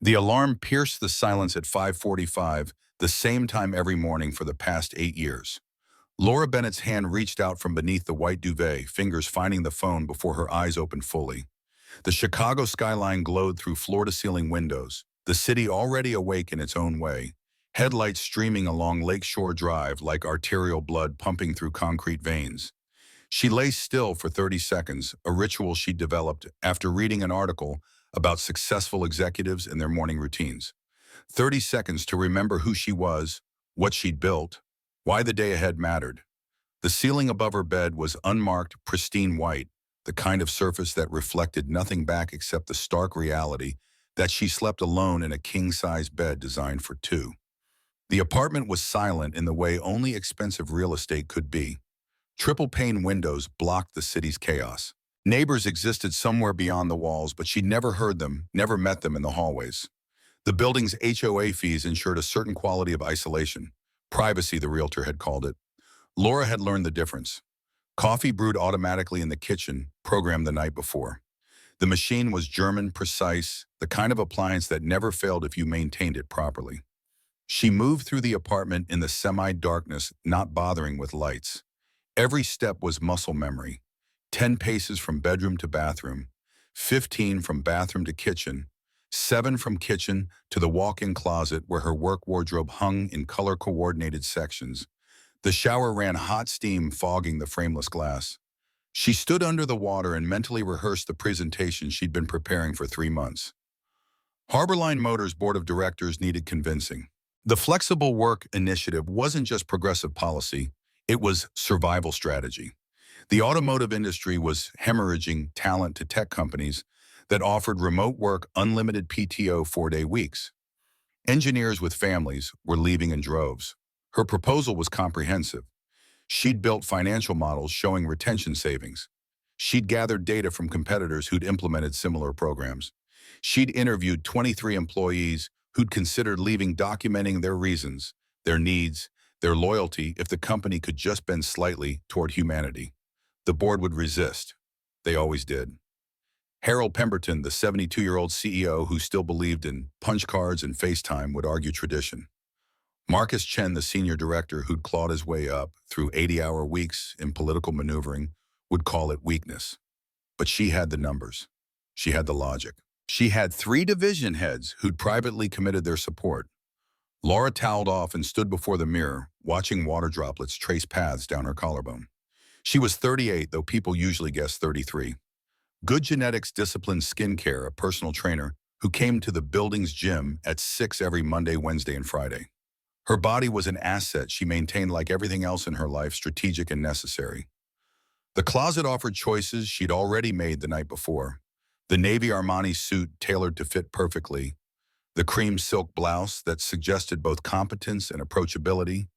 The alarm pierced the silence at 5:45, the same time every morning for the past 8 years. Laura Bennett's hand reached out from beneath the white duvet, fingers finding the phone before her eyes opened fully. The Chicago skyline glowed through floor-to-ceiling windows, the city already awake in its own way, headlights streaming along Lakeshore Drive like arterial blood pumping through concrete veins. She lay still for 30 seconds, a ritual she'd developed after reading an article about successful executives and their morning routines. 30 seconds to remember who she was, what she'd built, why the day ahead mattered. The ceiling above her bed was unmarked, pristine white, the kind of surface that reflected nothing back except the stark reality that she slept alone in a king-size bed designed for two. The apartment was silent in the way only expensive real estate could be. Triple-pane windows blocked the city's chaos. Neighbors existed somewhere beyond the walls, but she'd never heard them, never met them in the hallways. The building's HOA fees ensured a certain quality of isolation. Privacy, the realtor had called it. Laura had learned the difference. Coffee brewed automatically in the kitchen, programmed the night before. The machine was German, precise, the kind of appliance that never failed if you maintained it properly. She moved through the apartment in the semi-darkness, not bothering with lights. Every step was muscle memory. 10 paces from bedroom to bathroom, 15 from bathroom to kitchen, 7 from kitchen to the walk-in closet where her work wardrobe hung in color-coordinated sections. The shower ran hot steam fogging the frameless glass. She stood under the water and mentally rehearsed the presentation she'd been preparing for 3 months. Harborline Motors' board of directors needed convincing. The flexible work initiative wasn't just progressive policy, it was survival strategy. The automotive industry was hemorrhaging talent to tech companies that offered remote work, unlimited PTO 4-day weeks. Engineers with families were leaving in droves. Her proposal was comprehensive. She'd built financial models showing retention savings. She'd gathered data from competitors who'd implemented similar programs. She'd interviewed 23 employees who'd considered leaving, documenting their reasons, their needs, their loyalty if the company could just bend slightly toward humanity. The board would resist. They always did. Harold Pemberton, the 72-year-old CEO who still believed in punch cards and FaceTime, would argue tradition. Marcus Chen, the senior director who'd clawed his way up through 80-hour weeks in political maneuvering, would call it weakness. But she had the numbers. She had the logic. She had 3 division heads who'd privately committed their support. Laura toweled off and stood before the mirror, watching water droplets trace paths down her collarbone. She was 38, though people usually guess 33. Good genetics, disciplined skincare, a personal trainer who came to the building's gym at 6 every Monday, Wednesday, and Friday. Her body was an asset she maintained like everything else in her life, strategic and necessary. The closet offered choices she'd already made the night before. The navy Armani suit tailored to fit perfectly, the cream silk blouse that suggested both competence and approachability,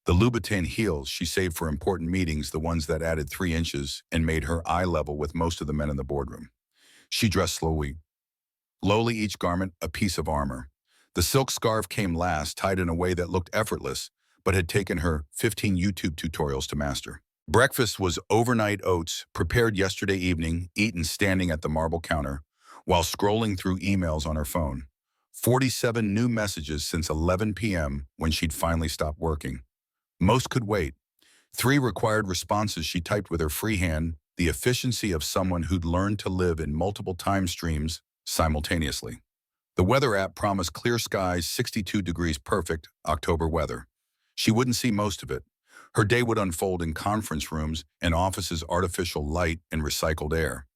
the Louboutin heels she saved for important meetings, the ones that added 3 inches and made her eye level with most of the men in the boardroom. She dressed slowly, each garment a piece of armor. The silk scarf came last, tied in a way that looked effortless, but had taken her 15 YouTube tutorials to master. Breakfast was overnight oats, prepared yesterday evening, eaten standing at the marble counter, while scrolling through emails on her phone. 47 new messages since 11 p.m. when she'd finally stopped working. Most could wait. 3 required responses she typed with her free hand, the efficiency of someone who'd learned to live in multiple time streams simultaneously. The weather app promised clear skies, 62 degrees perfect, October weather. She wouldn't see most of it. Her day would unfold in conference rooms and offices, artificial light and recycled air.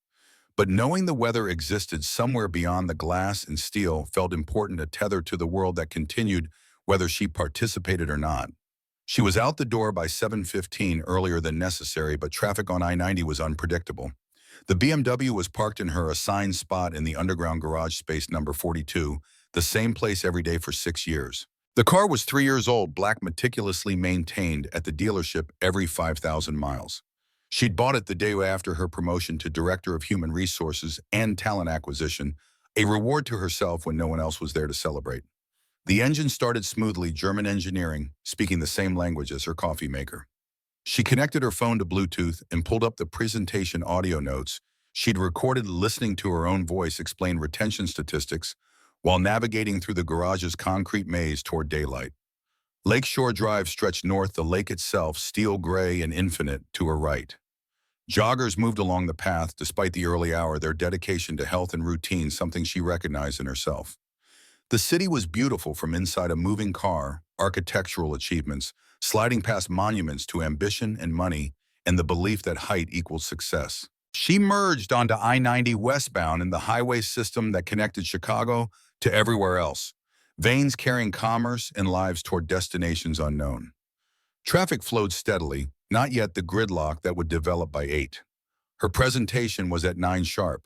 But knowing the weather existed somewhere beyond the glass and steel felt important, a tether to the world that continued whether she participated or not. She was out the door by 7:15, earlier than necessary, but traffic on I-90 was unpredictable. The BMW was parked in her assigned spot in the underground garage space number 42, the same place every day for 6 years. The car was 3 years old, black, meticulously maintained at the dealership every 5,000 miles. She'd bought it the day after her promotion to Director of Human Resources and Talent Acquisition, a reward to herself when no one else was there to celebrate. The engine started smoothly, German engineering, speaking the same language as her coffee maker. She connected her phone to Bluetooth and pulled up the presentation audio notes she'd recorded, listening to her own voice explain retention statistics while navigating through the garage's concrete maze toward daylight. Lakeshore Drive stretched north, the lake itself steel gray and infinite to her right. Joggers moved along the path despite the early hour, their dedication to health and routine something she recognized in herself. The city was beautiful from inside a moving car, architectural achievements, sliding past monuments to ambition and money, and the belief that height equals success. She merged onto I-90 westbound in the highway system that connected Chicago to everywhere else, veins carrying commerce and lives toward destinations unknown. Traffic flowed steadily, not yet the gridlock that would develop by 8. Her presentation was at 9 sharp.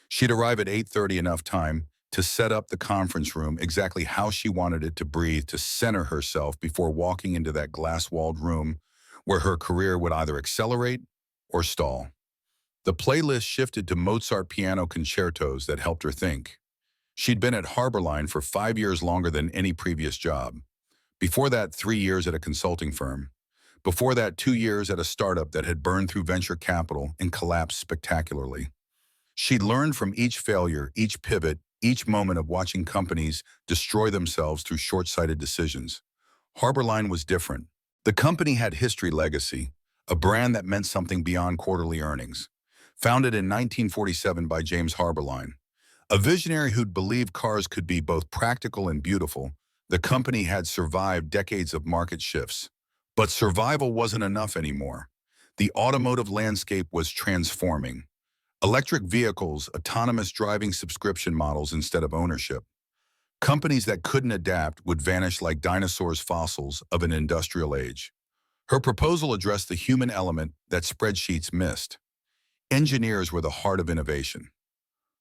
She'd arrive at 8:30, enough time to set up the conference room exactly how she wanted it to breathe, to center herself before walking into that glass-walled room where her career would either accelerate or stall. The playlist shifted to Mozart piano concertos that helped her think. She'd been at Harborline for 5 years, longer than any previous job. Before that, 3 years at a consulting firm. Before that, 2 years at a startup that had burned through venture capital and collapsed spectacularly. She'd learned from each failure, each pivot, each moment of watching companies destroy themselves through short-sighted decisions. Harborline was different. The company had history, legacy, a brand that meant something beyond quarterly earnings. Founded in 1947 by James Harborline, a visionary who'd believed cars could be both practical and beautiful, the company had survived decades of market shifts. But survival wasn't enough anymore. The automotive landscape was transforming. Electric vehicles, autonomous driving, subscription models instead of ownership. Companies that couldn't adapt would vanish like dinosaurs, fossils of an industrial age. Her proposal addressed the human element that spreadsheets missed. Engineers were the heart of innovation.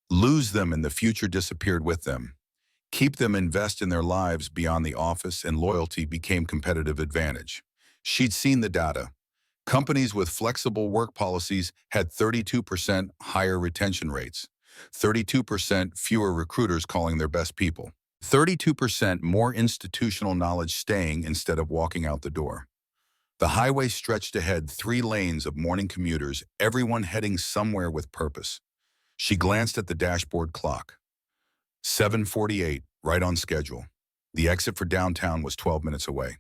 Lose them and the future disappeared with them. Keep them, invest in their lives beyond the office, and loyalty became competitive advantage. She'd seen the data. Companies with flexible work policies had 32% higher retention rates, 32% fewer recruiters calling their best people, 32% more institutional knowledge staying instead of walking out the door. The highway stretched ahead, 3 lanes of morning commuters, everyone heading somewhere with purpose. She glanced at the dashboard clock. 7:48, right on schedule. The exit for downtown was 12 minutes away.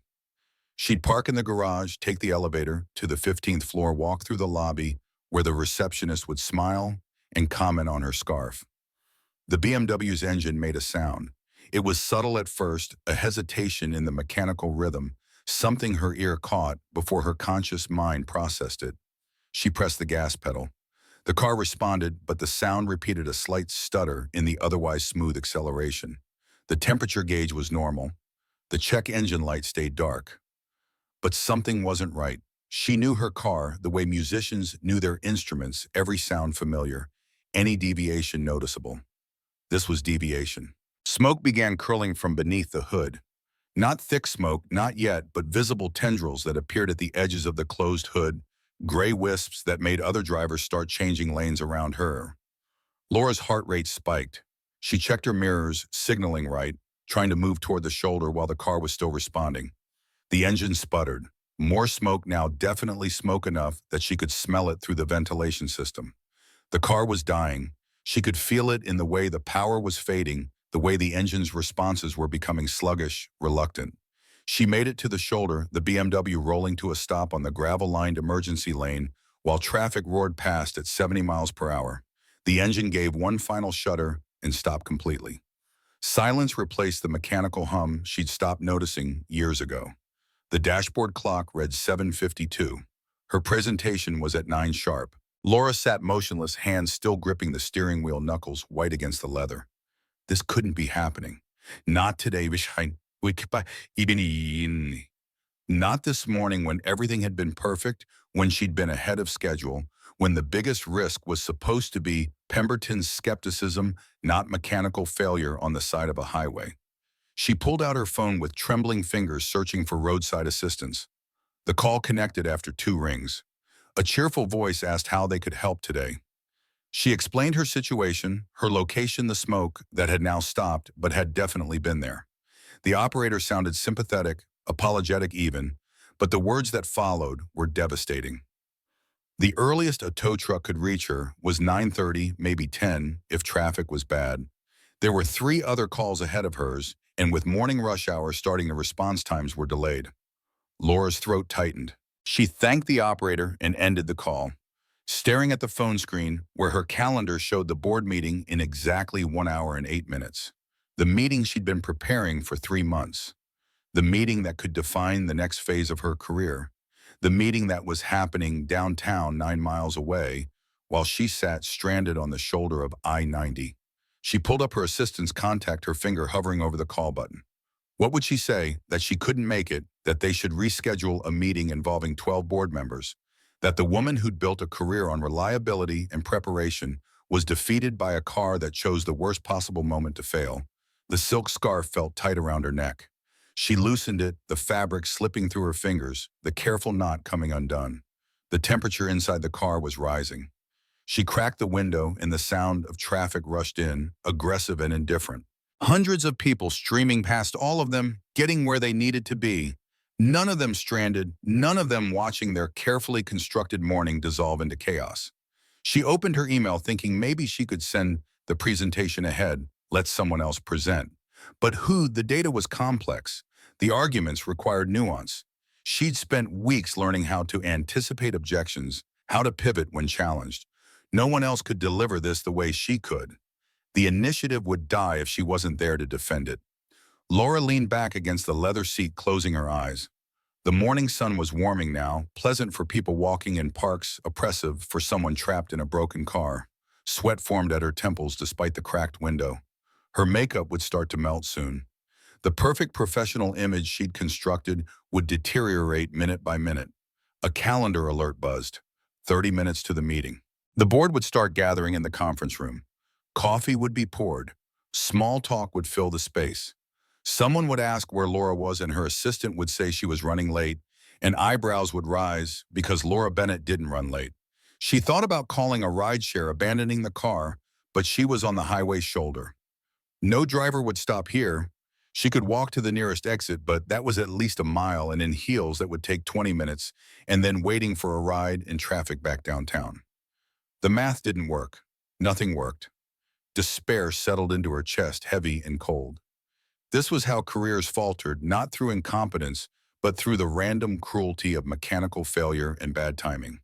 She'd park in the garage, take the elevator to the 15th floor, walk through the lobby where the receptionist would smile and comment on her scarf. The BMW's engine made a sound. It was subtle at first, a hesitation in the mechanical rhythm, something her ear caught before her conscious mind processed it. She pressed the gas pedal. The car responded, but the sound repeated a slight stutter in the otherwise smooth acceleration. The temperature gauge was normal. The check engine light stayed dark. But something wasn't right. She knew her car the way musicians knew their instruments, every sound familiar, any deviation noticeable. This was deviation. Smoke began curling from beneath the hood. Not thick smoke, not yet, but visible tendrils that appeared at the edges of the closed hood, gray wisps that made other drivers start changing lanes around her. Laura's heart rate spiked. She checked her mirrors, signaling right, trying to move toward the shoulder while the car was still responding. The engine sputtered. More smoke now, definitely smoke enough that she could smell it through the ventilation system. The car was dying. She could feel it in the way the power was fading, the way the engine's responses were becoming sluggish, reluctant. She made it to the shoulder, the BMW rolling to a stop on the gravel-lined emergency lane while traffic roared past at 70 miles per hour. The engine gave one final shudder and stopped completely. Silence replaced the mechanical hum she'd stopped noticing years ago. The dashboard clock read 7:52. Her presentation was at 9 sharp. Laura sat motionless, hands still gripping the steering wheel, knuckles white against the leather. This couldn't be happening. Not today. Not this morning, when everything had been perfect, when she'd been ahead of schedule, when the biggest risk was supposed to be Pemberton's skepticism, not mechanical failure on the side of a highway. She pulled out her phone with trembling fingers, searching for roadside assistance. The call connected after 2 rings. A cheerful voice asked how they could help today. She explained her situation, her location, the smoke that had now stopped but had definitely been there. The operator sounded sympathetic, apologetic even, but the words that followed were devastating. The earliest a tow truck could reach her was 9:30, maybe 10, if traffic was bad. There were 3 other calls ahead of hers, and with morning rush hour starting, the response times were delayed. Laura's throat tightened. She thanked the operator and ended the call, staring at the phone screen where her calendar showed the board meeting in exactly 1 hour and 8 minutes. The meeting she'd been preparing for 3 months. The meeting that could define the next phase of her career. The meeting that was happening downtown 9 miles away while she sat stranded on the shoulder of I-90. She pulled up her assistant's contact, her finger hovering over the call button. What would she say? That she couldn't make it, that they should reschedule a meeting involving 12 board members, that the woman who'd built a career on reliability and preparation was defeated by a car that chose the worst possible moment to fail. The silk scarf felt tight around her neck. She loosened it, the fabric slipping through her fingers, the careful knot coming undone. The temperature inside the car was rising. She cracked the window and the sound of traffic rushed in, aggressive and indifferent. Hundreds of people streaming past, all of them getting where they needed to be. None of them stranded, none of them watching their carefully constructed morning dissolve into chaos. She opened her email thinking maybe she could send the presentation ahead, let someone else present. But who? The data was complex. The arguments required nuance. She'd spent weeks learning how to anticipate objections, how to pivot when challenged. No one else could deliver this the way she could. The initiative would die if she wasn't there to defend it. Laura leaned back against the leather seat, closing her eyes. The morning sun was warming now, pleasant for people walking in parks, oppressive for someone trapped in a broken car. Sweat formed at her temples despite the cracked window. Her makeup would start to melt soon. The perfect professional image she'd constructed would deteriorate minute by minute. A calendar alert buzzed. 30 minutes to the meeting. The board would start gathering in the conference room. Coffee would be poured. Small talk would fill the space. Someone would ask where Laura was and her assistant would say she was running late, and eyebrows would rise because Laura Bennett didn't run late. She thought about calling a rideshare, abandoning the car, but she was on the highway's shoulder. No driver would stop here. She could walk to the nearest exit, but that was at least a mile, and in heels that would take 20 minutes, and then waiting for a ride in traffic back downtown. The math didn't work. Nothing worked. Despair settled into her chest, heavy and cold. This was how careers faltered, not through incompetence, but through the random cruelty of mechanical failure and bad timing.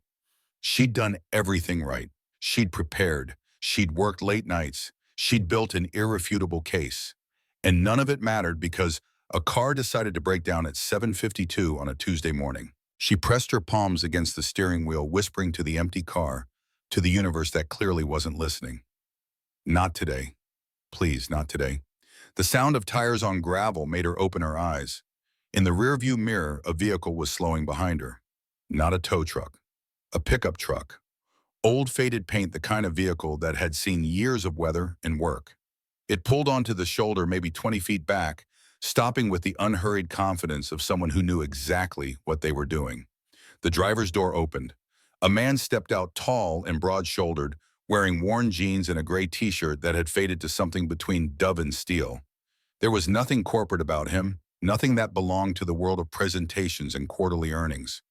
She'd done everything right. She'd prepared. She'd worked late nights. She'd built an irrefutable case. And none of it mattered because a car decided to break down at 7:52 on a Tuesday morning. She pressed her palms against the steering wheel, whispering to the empty car, to the universe that clearly wasn't listening. Not today. Please, not today. The sound of tires on gravel made her open her eyes. In the rearview mirror, a vehicle was slowing behind her. Not a tow truck. A pickup truck. Old faded paint, the kind of vehicle that had seen years of weather and work. It pulled onto the shoulder maybe 20 feet back, stopping with the unhurried confidence of someone who knew exactly what they were doing. The driver's door opened. A man stepped out, tall and broad-shouldered, wearing worn jeans and a gray t-shirt that had faded to something between dove and steel. There was nothing corporate about him, nothing that belonged to the world of presentations and quarterly earnings.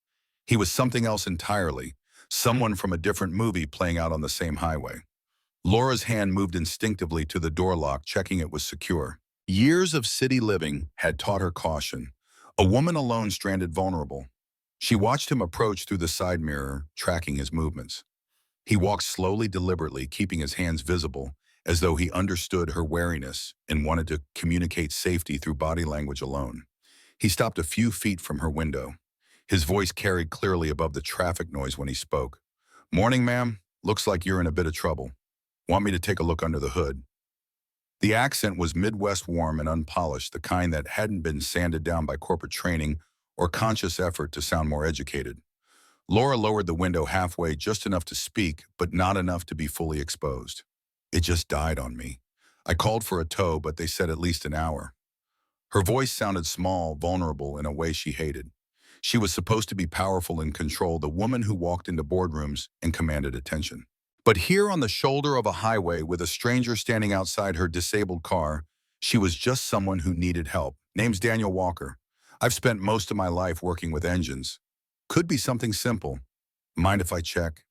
He was something else entirely, someone from a different movie playing out on the same highway. Laura's hand moved instinctively to the door lock, checking it was secure. Years of city living had taught her caution. A woman alone, stranded, vulnerable. She watched him approach through the side mirror, tracking his movements. He walked slowly, deliberately, keeping his hands visible, as though he understood her wariness and wanted to communicate safety through body language alone. He stopped a few feet from her window. His voice carried clearly above the traffic noise when he spoke. "Morning, ma'am. Looks like you're in a bit of trouble. Want me to take a look under the hood?" The accent was Midwest warm and unpolished, the kind that hadn't been sanded down by corporate training or conscious effort to sound more educated. Laura lowered the window halfway, just enough to speak, but not enough to be fully exposed. "It just died on me. I called for a tow, but they said at least an hour." Her voice sounded small, vulnerable in a way she hated. She was supposed to be powerful and control, the woman who walked into boardrooms and commanded attention. But here on the shoulder of a highway with a stranger standing outside her disabled car, she was just someone who needed help. "Name's Daniel Walker. I've spent most of my life working with engines. Could be something simple. Mind if I check?"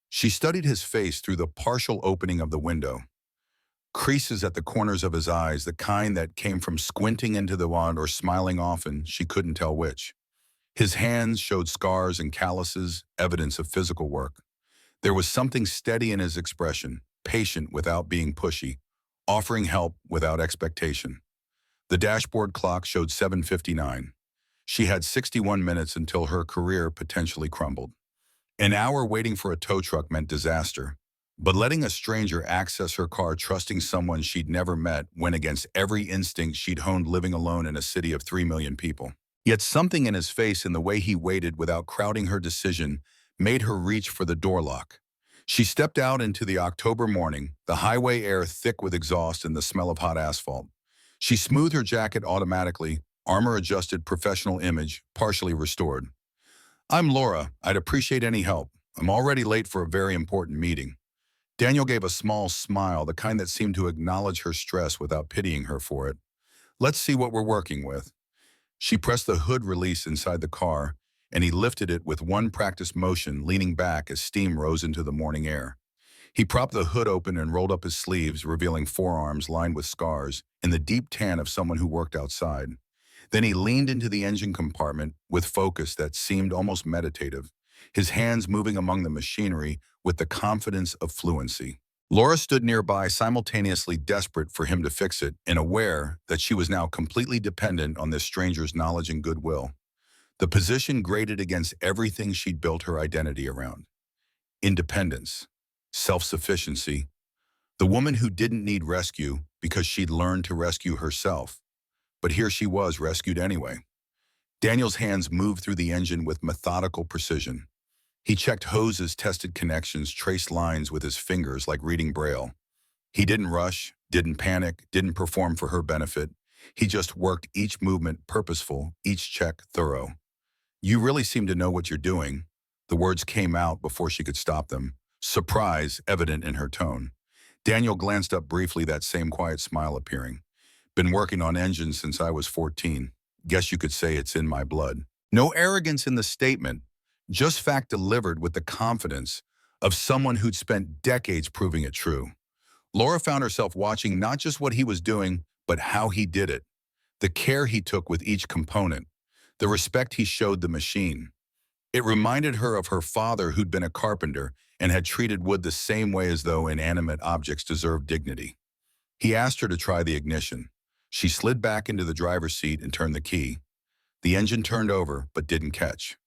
She studied his face through the partial opening of the window. Creases at the corners of his eyes, the kind that came from squinting into the wand or smiling often, she couldn't tell which. His hands showed scars and calluses, evidence of physical work. There was something steady in his expression, patient without being pushy, offering help without expectation. The dashboard clock showed 7:59. She had 61 minutes until her career potentially crumbled. An hour waiting for a tow truck meant disaster, but letting a stranger access her car trusting someone she'd never met went against every instinct she'd honed living alone in a city of 3 million people. Yet something in his face and the way he waited without crowding her decision made her reach for the door lock. She stepped out into the October morning, the highway air thick with exhaust and the smell of hot asphalt. She smoothed her jacket automatically, armor-adjusted professional image partially restored. "I'm Laura. I'd appreciate any help. I'm already late for a very important meeting." Daniel gave a small smile, the kind that seemed to acknowledge her stress without pitying her for it. "Let's see what we're working with." She pressed the hood release inside the car, and he lifted it with one practiced motion, leaning back as steam rose into the morning air. He propped the hood open and rolled up his sleeves, revealing forearms lined with scars and the deep tan of someone who worked outside. Then he leaned into the engine compartment with focus that seemed almost meditative, his hands moving among the machinery with the confidence of fluency. Laura stood nearby, simultaneously desperate for him to fix it and aware that she was now completely dependent on this stranger's knowledge and goodwill. The position grated against everything she'd built her identity around. Independence, self-sufficiency, the woman who didn't need rescue because she'd learned to rescue herself. But here she was, rescued anyway. Daniel's hands moved through the engine with methodical precision. He checked hoses, tested connections, traced lines with his fingers like reading Braille. He didn't rush, didn't panic, didn't perform for her benefit. He just worked each movement purposeful, each check thorough. "You really seem to know what you're doing." The words came out before she could stop them, surprise evident in her tone. Daniel glanced up briefly, that same quiet smile appearing. "Been working on engines since I was 14. Guess you could say it's in my blood." No arrogance in the statement, just fact delivered with the confidence of someone who'd spent decades proving it true. Laura found herself watching not just what he was doing, but how he did it. The care he took with each component, the respect he showed the machine. It reminded her of her father, who'd been a carpenter and had treated wood the same way as though inanimate objects deserved dignity. He asked her to try the ignition. She slid back into the driver's seat and turned the key. The engine turned over, but didn't catch.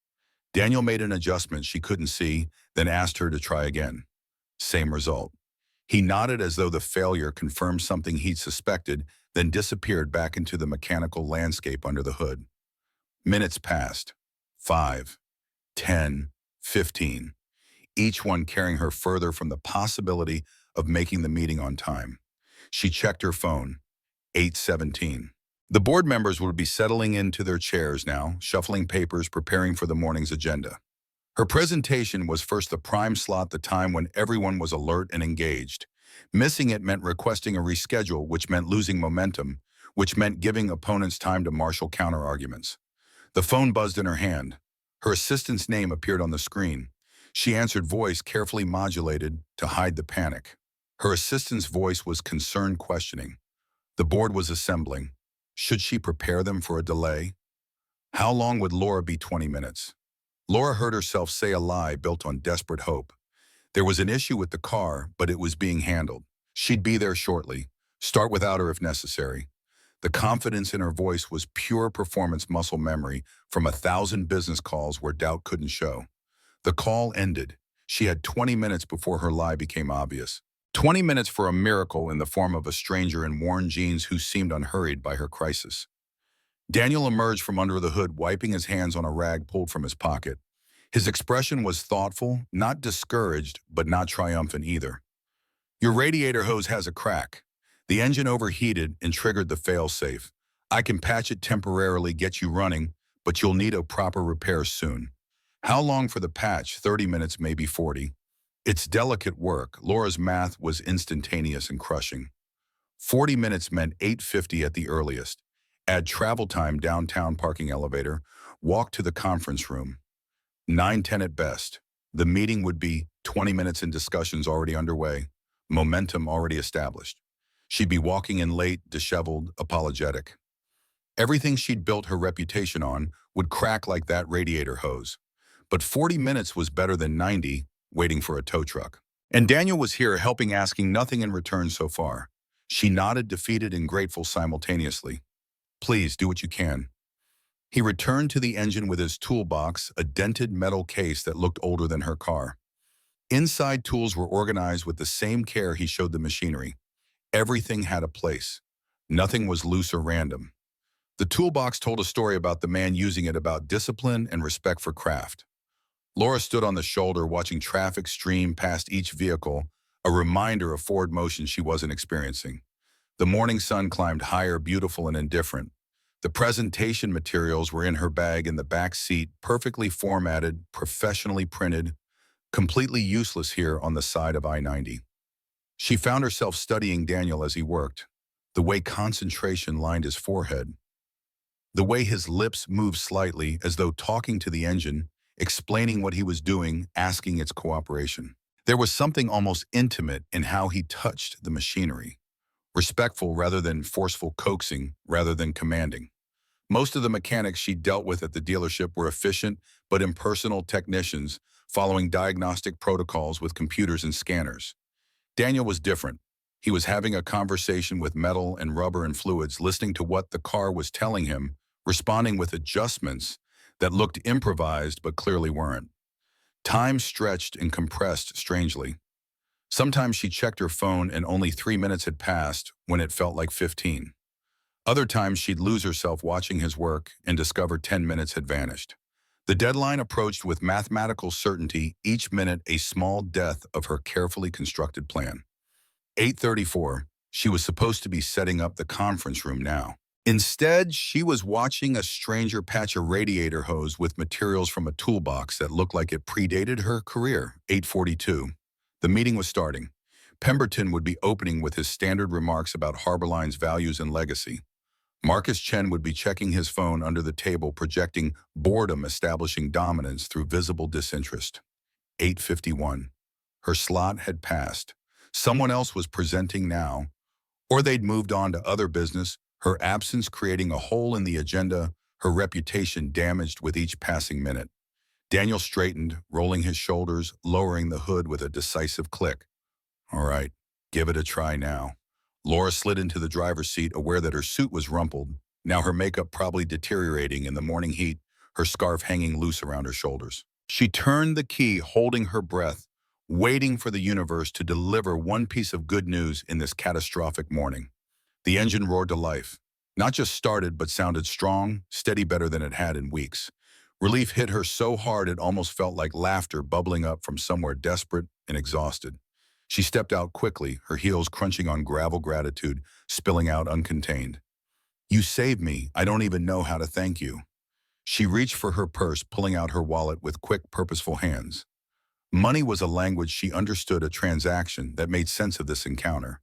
Daniel made an adjustment she couldn't see, then asked her to try again. Same result. He nodded as though the failure confirmed something he'd suspected, then disappeared back into the mechanical landscape under the hood. Minutes passed. 5, 10, 15. Each one carrying her further from the possibility of making the meeting on time. She checked her phone. 8:17. The board members would be settling into their chairs now, shuffling papers, preparing for the morning's agenda. Her presentation was first the prime slot, the time when everyone was alert and engaged. Missing it meant requesting a reschedule, which meant losing momentum, which meant giving opponents time to marshal counter-arguments. The phone buzzed in her hand. Her assistant's name appeared on the screen. She answered, voice carefully modulated to hide the panic. Her assistant's voice was concerned, questioning. The board was assembling. Should she prepare them for a delay? How long would Laura be? 20 minutes. Laura heard herself say a lie built on desperate hope. There was an issue with the car, but it was being handled. She'd be there shortly. Start without her if necessary. The confidence in her voice was pure performance muscle memory from 1,000 business calls where doubt couldn't show. The call ended. She had 20 minutes before her lie became obvious. 20 minutes for a miracle in the form of a stranger in worn jeans who seemed unhurried by her crisis. Daniel emerged from under the hood, wiping his hands on a rag pulled from his pocket. His expression was thoughtful, not discouraged, but not triumphant either. "Your radiator hose has a crack. The engine overheated and triggered the fail-safe. I can patch it temporarily, get you running, but you'll need a proper repair soon." How long for the patch? 30 minutes, maybe 40. It's delicate work. Laura's math was instantaneous and crushing. 40 minutes meant 8:50 at the earliest. Add travel time, downtown parking elevator, walk to the conference room. 9:10 at best. The meeting would be 20 minutes and discussions already underway, momentum already established. She'd be walking in late, disheveled, apologetic. Everything she'd built her reputation on would crack like that radiator hose. But 40 minutes was better than 90 waiting for a tow truck. And Daniel was here helping, asking nothing in return so far. She nodded, defeated and grateful simultaneously. Please, do what you can. He returned to the engine with his toolbox, a dented metal case that looked older than her car. Inside, tools were organized with the same care he showed the machinery. Everything had a place. Nothing was loose or random. The toolbox told a story about the man using it, about discipline and respect for craft. Laura stood on the shoulder watching traffic stream past each vehicle, a reminder of forward motion she wasn't experiencing. The morning sun climbed higher, beautiful and indifferent. The presentation materials were in her bag in the back seat, perfectly formatted, professionally printed, completely useless here on the side of I-90. She found herself studying Daniel as he worked, the way concentration lined his forehead, the way his lips moved slightly as though talking to the engine, explaining what he was doing, asking its cooperation. There was something almost intimate in how he touched the machinery, respectful rather than forceful, coaxing rather than commanding. Most of the mechanics she dealt with at the dealership were efficient but impersonal technicians following diagnostic protocols with computers and scanners. Daniel was different. He was having a conversation with metal and rubber and fluids, listening to what the car was telling him, responding with adjustments that looked improvised but clearly weren't. Time stretched and compressed strangely. Sometimes she checked her phone and only 3 minutes had passed when it felt like 15. Other times she'd lose herself watching his work and discover 10 minutes had vanished. The deadline approached with mathematical certainty, each minute a small death of her carefully constructed plan. 8:34, she was supposed to be setting up the conference room now. Instead, she was watching a stranger patch a radiator hose with materials from a toolbox that looked like it predated her career. 8:42. The meeting was starting. Pemberton would be opening with his standard remarks about Harborline's values and legacy. Marcus Chen would be checking his phone under the table, projecting boredom, establishing dominance through visible disinterest. 8:51. Her slot had passed. Someone else was presenting now, or they'd moved on to other business, her absence creating a hole in the agenda, her reputation damaged with each passing minute. Daniel straightened, rolling his shoulders, lowering the hood with a decisive click. All right, give it a try now. Laura slid into the driver's seat, aware that her suit was rumpled, now her makeup probably deteriorating in the morning heat, her scarf hanging loose around her shoulders. She turned the key, holding her breath, waiting for the universe to deliver one piece of good news in this catastrophic morning. The engine roared to life. Not just started, but sounded strong, steady, better than it had in weeks. Relief hit her so hard it almost felt like laughter bubbling up from somewhere desperate and exhausted. She stepped out quickly, her heels crunching on gravel, gratitude spilling out uncontained. You saved me. I don't even know how to thank you. She reached for her purse, pulling out her wallet with quick, purposeful hands. Money was a language she understood, a transaction that made sense of this encounter.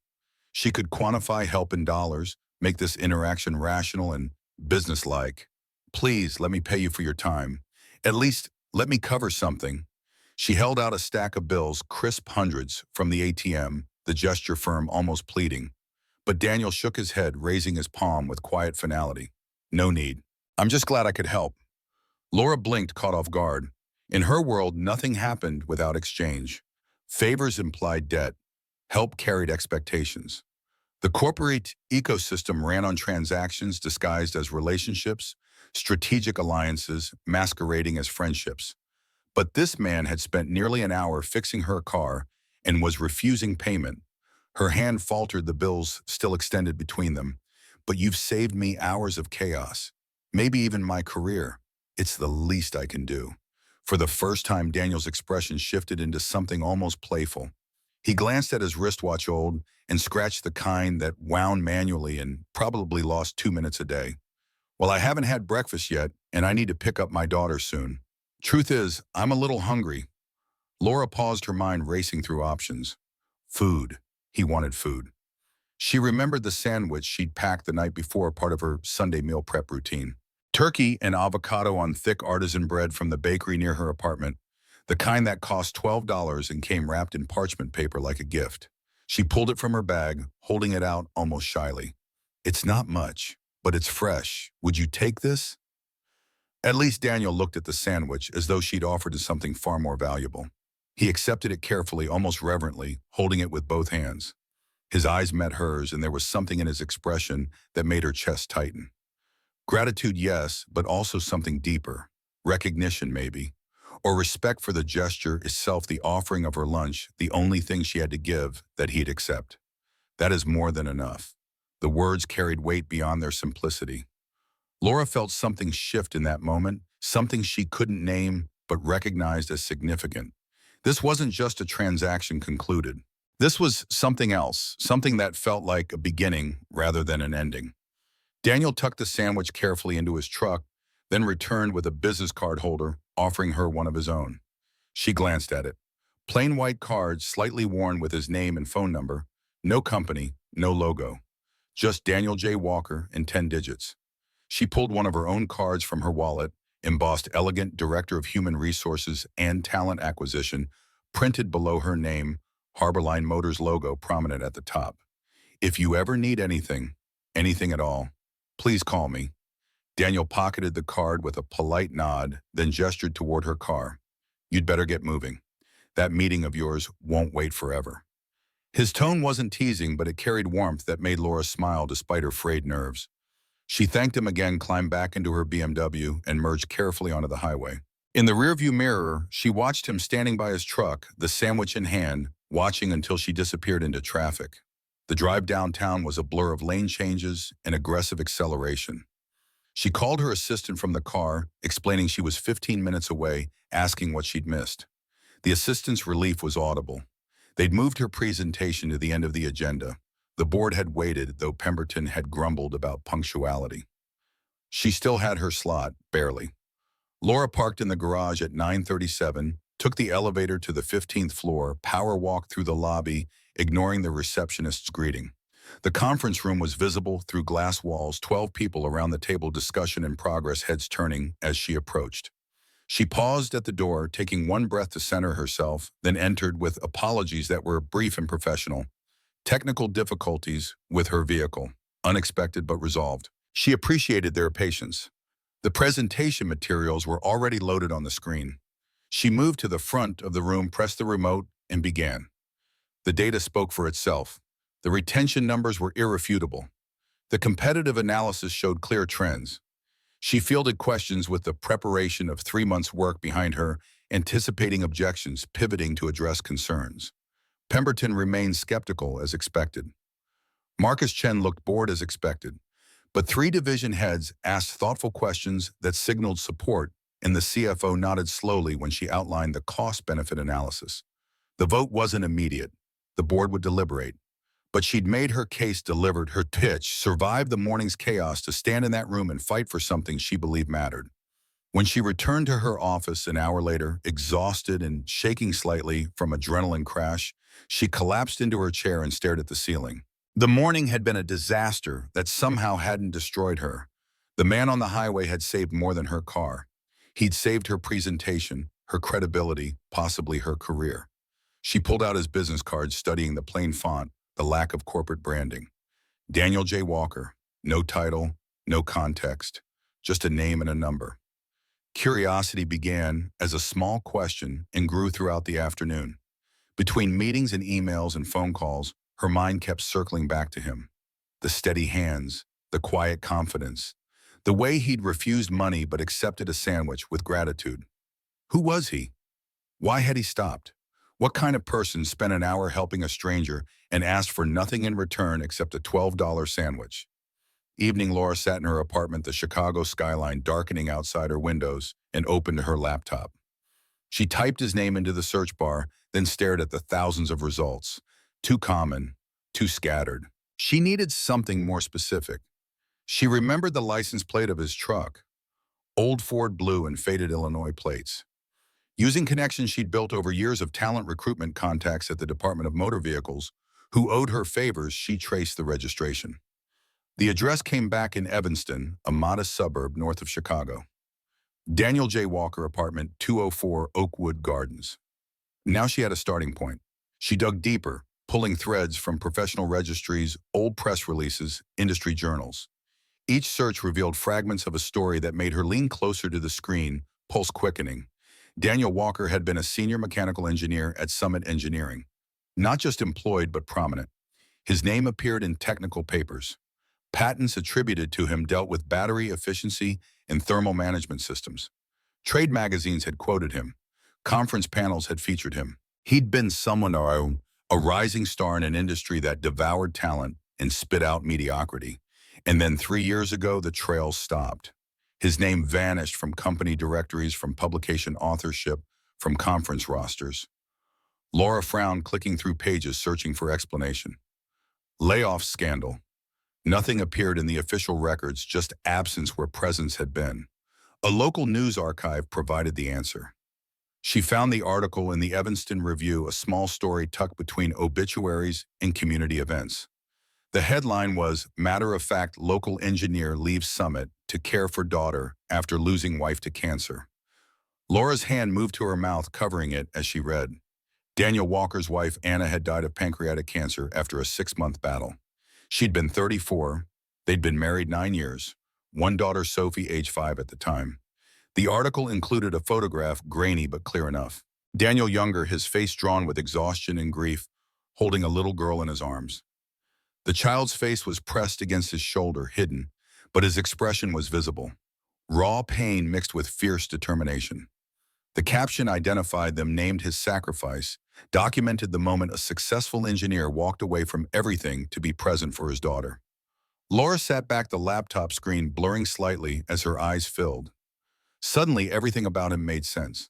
She could quantify help in dollars, make this interaction rational and businesslike. Please, let me pay you for your time. At least, let me cover something. She held out a stack of bills, crisp hundreds, from the ATM, the gesture firm, almost pleading. But Daniel shook his head, raising his palm with quiet finality. No need. I'm just glad I could help. Laura blinked, caught off guard. In her world, nothing happened without exchange. Favors implied debt. Help carried expectations. The corporate ecosystem ran on transactions disguised as relationships, strategic alliances masquerading as friendships. But this man had spent nearly an hour fixing her car and was refusing payment. Her hand faltered, the bills still extended between them. But you've saved me hours of chaos, maybe even my career. It's the least I can do. For the first time, Daniel's expression shifted into something almost playful. He glanced at his wristwatch, old, and scratched the kind that wound manually and probably lost 2 minutes a day. Well, I haven't had breakfast yet, and I need to pick up my daughter soon. Truth is, I'm a little hungry. Laura paused, her mind racing through options. Food. He wanted food. She remembered the sandwich she'd packed the night before, part of her Sunday meal prep routine. Turkey and avocado on thick artisan bread from the bakery near her apartment, the kind that cost $12 and came wrapped in parchment paper like a gift. She pulled it from her bag, holding it out almost shyly. It's not much, but it's fresh. Would you take this? At least Daniel looked at the sandwich as though she'd offered him something far more valuable. He accepted it carefully, almost reverently, holding it with both hands. His eyes met hers, and there was something in his expression that made her chest tighten. Gratitude, yes, but also something deeper. Recognition, maybe. Or respect for the gesture itself, the offering of her lunch, the only thing she had to give that he'd accept. That is more than enough. The words carried weight beyond their simplicity. Laura felt something shift in that moment, something she couldn't name but recognized as significant. This wasn't just a transaction concluded. This was something else, something that felt like a beginning rather than an ending. Daniel tucked the sandwich carefully into his truck, then returned with a business card holder, offering her one of his own. She glanced at it. Plain white card, slightly worn with his name and phone number. No company, no logo. Just Daniel J. Walker in 10 digits. She pulled one of her own cards from her wallet, embossed elegant Director of Human Resources and Talent Acquisition, printed below her name, Harborline Motors logo prominent at the top. If you ever need anything, anything at all, please call me. Daniel pocketed the card with a polite nod, then gestured toward her car. You'd better get moving. That meeting of yours won't wait forever. His tone wasn't teasing, but it carried warmth that made Laura smile despite her frayed nerves. She thanked him again, climbed back into her BMW, and merged carefully onto the highway. In the rearview mirror, she watched him standing by his truck, the sandwich in hand, watching until she disappeared into traffic. The drive downtown was a blur of lane changes and aggressive acceleration. She called her assistant from the car, explaining she was 15 minutes away, asking what she'd missed. The assistant's relief was audible. They'd moved her presentation to the end of the agenda. The board had waited, though Pemberton had grumbled about punctuality. She still had her slot, barely. Laura parked in the garage at 9:37, took the elevator to the 15th floor, power walked through the lobby, ignoring the receptionist's greeting. The conference room was visible through glass walls, 12 people around the table, discussion in progress, heads turning as she approached. She paused at the door, taking one breath to center herself, then entered with apologies that were brief and professional. Technical difficulties with her vehicle, unexpected but resolved. She appreciated their patience. The presentation materials were already loaded on the screen. She moved to the front of the room, pressed the remote, and began. The data spoke for itself. The retention numbers were irrefutable. The competitive analysis showed clear trends. She fielded questions with the preparation of 3 months' work behind her, anticipating objections, pivoting to address concerns. Pemberton remained skeptical as expected. Marcus Chen looked bored as expected. But 3 division heads asked thoughtful questions that signaled support, and the CFO nodded slowly when she outlined the cost-benefit analysis. The vote wasn't immediate. The board would deliberate. But she'd made her case, delivered her pitch, survived the morning's chaos to stand in that room and fight for something she believed mattered. When she returned to her office an hour later, exhausted and shaking slightly from adrenaline crash, she collapsed into her chair and stared at the ceiling. The morning had been a disaster that somehow hadn't destroyed her. The man on the highway had saved more than her car. He'd saved her presentation, her credibility, possibly her career. She pulled out his business card, studying the plain font, the lack of corporate branding. Daniel J. Walker, no title, no context, just a name and a number. Curiosity began as a small question and grew throughout the afternoon. Between meetings and emails and phone calls, her mind kept circling back to him. The steady hands, the quiet confidence, the way he'd refused money but accepted a sandwich with gratitude. Who was he? Why had he stopped? What kind of person spent an hour helping a stranger and asked for nothing in return except a $12 sandwich? Evening, Laura sat in her apartment, the Chicago skyline darkening outside her windows, and opened her laptop. She typed his name into the search bar, then stared at the thousands of results. Too common, too scattered. She needed something more specific. She remembered the license plate of his truck, old Ford blue and faded Illinois plates. Using connections she'd built over years of talent recruitment contacts at the Department of Motor Vehicles, who owed her favors, she traced the registration. The address came back in Evanston, a modest suburb north of Chicago. Daniel J. Walker, apartment 204 Oakwood Gardens. Now she had a starting point. She dug deeper, pulling threads from professional registries, old press releases, industry journals. Each search revealed fragments of a story that made her lean closer to the screen, pulse quickening. Daniel Walker had been a senior mechanical engineer at Summit Engineering. Not just employed, but prominent. His name appeared in technical papers. Patents attributed to him dealt with battery efficiency and thermal management systems. Trade magazines had quoted him. Conference panels had featured him. He'd been someone a rising star in an industry that devoured talent and spit out mediocrity. And then 3 years ago, the trail stopped. His name vanished from company directories, from publication authorship, from conference rosters. Laura frowned, clicking through pages, searching for explanation. Layoff scandal. Nothing appeared in the official records, just absence where presence had been. A local news archive provided the answer. She found the article in the Evanston Review, a small story tucked between obituaries and community events. The headline was, "Matter-of-fact local engineer leaves Summit to care for daughter after losing wife to cancer." Laura's hand moved to her mouth, covering it as she read. Daniel Walker's wife, Anna, had died of pancreatic cancer after a 6-month battle. She'd been 34. They'd been married 9 years. One daughter, Sophie, age 5 at the time. The article included a photograph, grainy but clear enough. Daniel younger, his face drawn with exhaustion and grief, holding a little girl in his arms. The child's face was pressed against his shoulder, hidden, but his expression was visible. Raw pain mixed with fierce determination. The caption identified them, named his sacrifice, documented the moment a successful engineer walked away from everything to be present for his daughter. Laura sat back, the laptop screen blurring slightly as her eyes filled. Suddenly, everything about him made sense.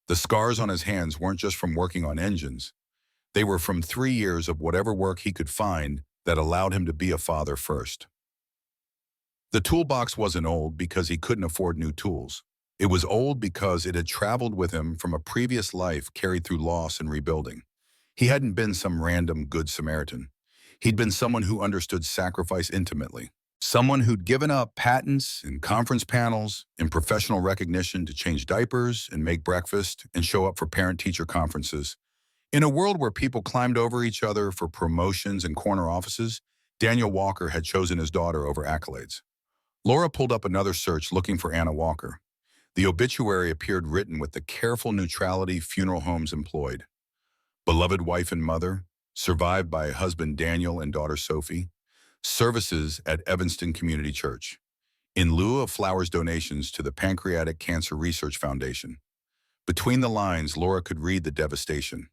The scars on his hands weren't just from working on engines. They were from 3 years of whatever work he could find that allowed him to be a father first. The toolbox wasn't old because he couldn't afford new tools. It was old because it had traveled with him from a previous life carried through loss and rebuilding. He hadn't been some random good Samaritan. He'd been someone who understood sacrifice intimately. Someone who'd given up patents and conference panels and professional recognition to change diapers and make breakfast and show up for parent-teacher conferences. In a world where people climbed over each other for promotions and corner offices, Daniel Walker had chosen his daughter over accolades. Laura pulled up another search, looking for Anna Walker. The obituary appeared written with the careful neutrality funeral homes employed. Beloved wife and mother, survived by husband Daniel and daughter Sophie. Services at Evanston Community Church. In lieu of flowers, donations to the Pancreatic Cancer Research Foundation. Between the lines, Laura could read the devastation.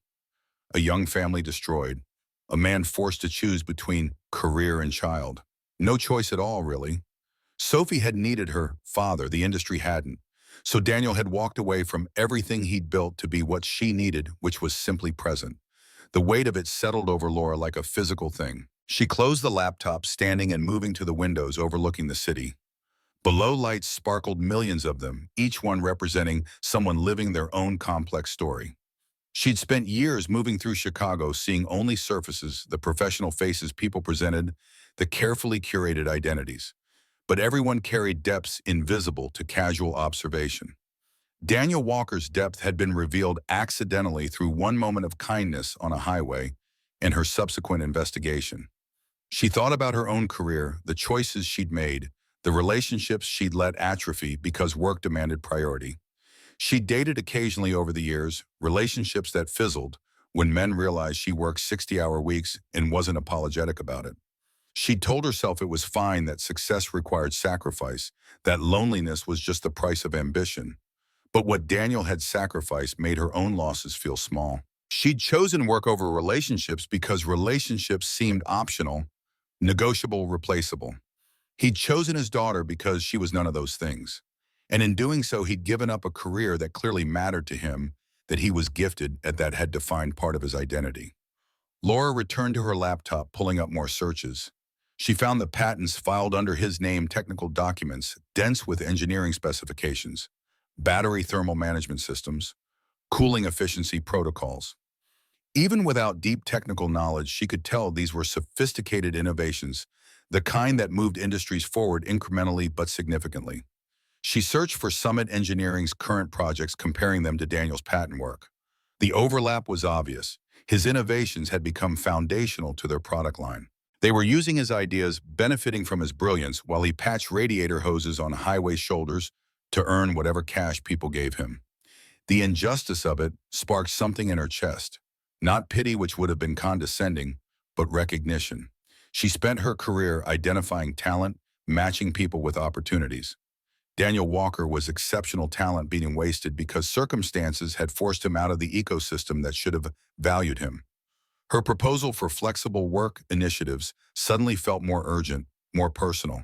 A young family destroyed. A man forced to choose between career and child. No choice at all, really. Sophie had needed her father, the industry hadn't. So Daniel had walked away from everything he'd built to be what she needed, which was simply present. The weight of it settled over Laura like a physical thing. She closed the laptop, standing and moving to the windows overlooking the city. Below, lights sparkled, millions of them, each one representing someone living their own complex story. She'd spent years moving through Chicago, seeing only surfaces, the professional faces people presented, the carefully curated identities. But everyone carried depths invisible to casual observation. Daniel Walker's depth had been revealed accidentally through one moment of kindness on a highway and her subsequent investigation. She thought about her own career, the choices she'd made, the relationships she'd let atrophy because work demanded priority. She'd dated occasionally over the years, relationships that fizzled when men realized she worked 60-hour weeks and wasn't apologetic about it. She'd told herself it was fine, that success required sacrifice, that loneliness was just the price of ambition. But what Daniel had sacrificed made her own losses feel small. She'd chosen work over relationships because relationships seemed optional, negotiable, replaceable. He'd chosen his daughter because she was none of those things. And in doing so, he'd given up a career that clearly mattered to him, that he was gifted at, that had defined part of his identity. Laura returned to her laptop, pulling up more searches. She found the patents filed under his name, technical documents, dense with engineering specifications, battery thermal management systems, cooling efficiency protocols. Even without deep technical knowledge, she could tell these were sophisticated innovations, the kind that moved industries forward incrementally but significantly. She searched for Summit Engineering's current projects, comparing them to Daniel's patent work. The overlap was obvious. His innovations had become foundational to their product line. They were using his ideas, benefiting from his brilliance, while he patched radiator hoses on highway shoulders to earn whatever cash people gave him. The injustice of it sparked something in her chest. Not pity, which would have been condescending, but recognition. She spent her career identifying talent, matching people with opportunities. Daniel Walker was exceptional talent being wasted because circumstances had forced him out of the ecosystem that should have valued him. Her proposal for flexible work initiatives suddenly felt more urgent, more personal.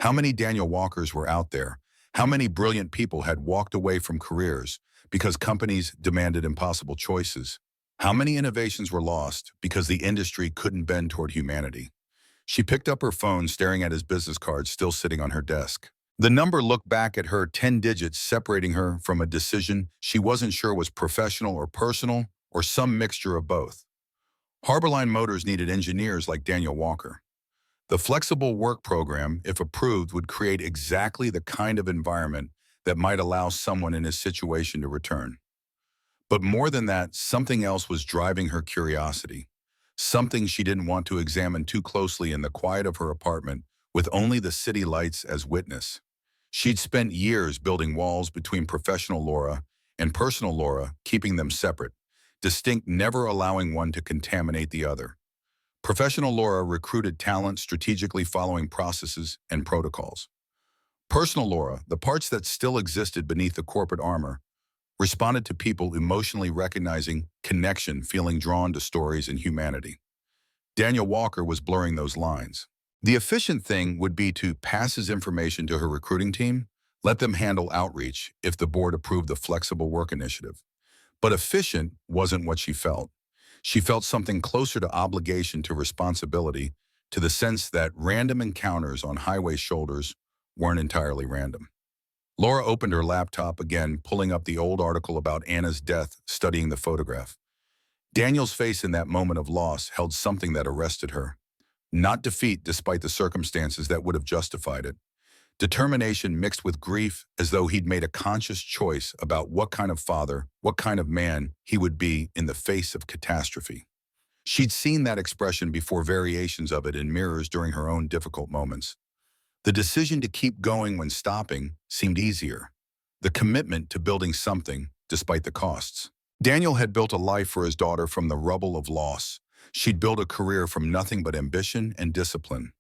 How many Daniel Walkers were out there? How many brilliant people had walked away from careers because companies demanded impossible choices? How many innovations were lost because the industry couldn't bend toward humanity? She picked up her phone, staring at his business card still sitting on her desk. The number looked back at her 10 digits, separating her from a decision she wasn't sure was professional or personal, or some mixture of both. Harborline Motors needed engineers like Daniel Walker. The flexible work program, if approved, would create exactly the kind of environment that might allow someone in his situation to return. But more than that, something else was driving her curiosity. Something she didn't want to examine too closely in the quiet of her apartment, with only the city lights as witness. She'd spent years building walls between professional Laura and personal Laura, keeping them separate, distinct, never allowing one to contaminate the other. Professional Laura recruited talent, strategically following processes and protocols. Personal Laura, the parts that still existed beneath the corporate armor, responded to people emotionally recognizing connection, feeling drawn to stories and humanity. Daniel Walker was blurring those lines. The efficient thing would be to pass his information to her recruiting team, let them handle outreach if the board approved the flexible work initiative. But efficient wasn't what she felt. She felt something closer to obligation, to responsibility, to the sense that random encounters on highway shoulders weren't entirely random. Laura opened her laptop again, pulling up the old article about Anna's death, studying the photograph. Daniel's face in that moment of loss held something that arrested her. Not defeat, despite the circumstances that would have justified it. Determination mixed with grief, as though he'd made a conscious choice about what kind of father, what kind of man he would be in the face of catastrophe. She'd seen that expression before, variations of it in mirrors during her own difficult moments. The decision to keep going when stopping seemed easier. The commitment to building something, despite the costs. Daniel had built a life for his daughter from the rubble of loss. She'd built a career from nothing but ambition and discipline.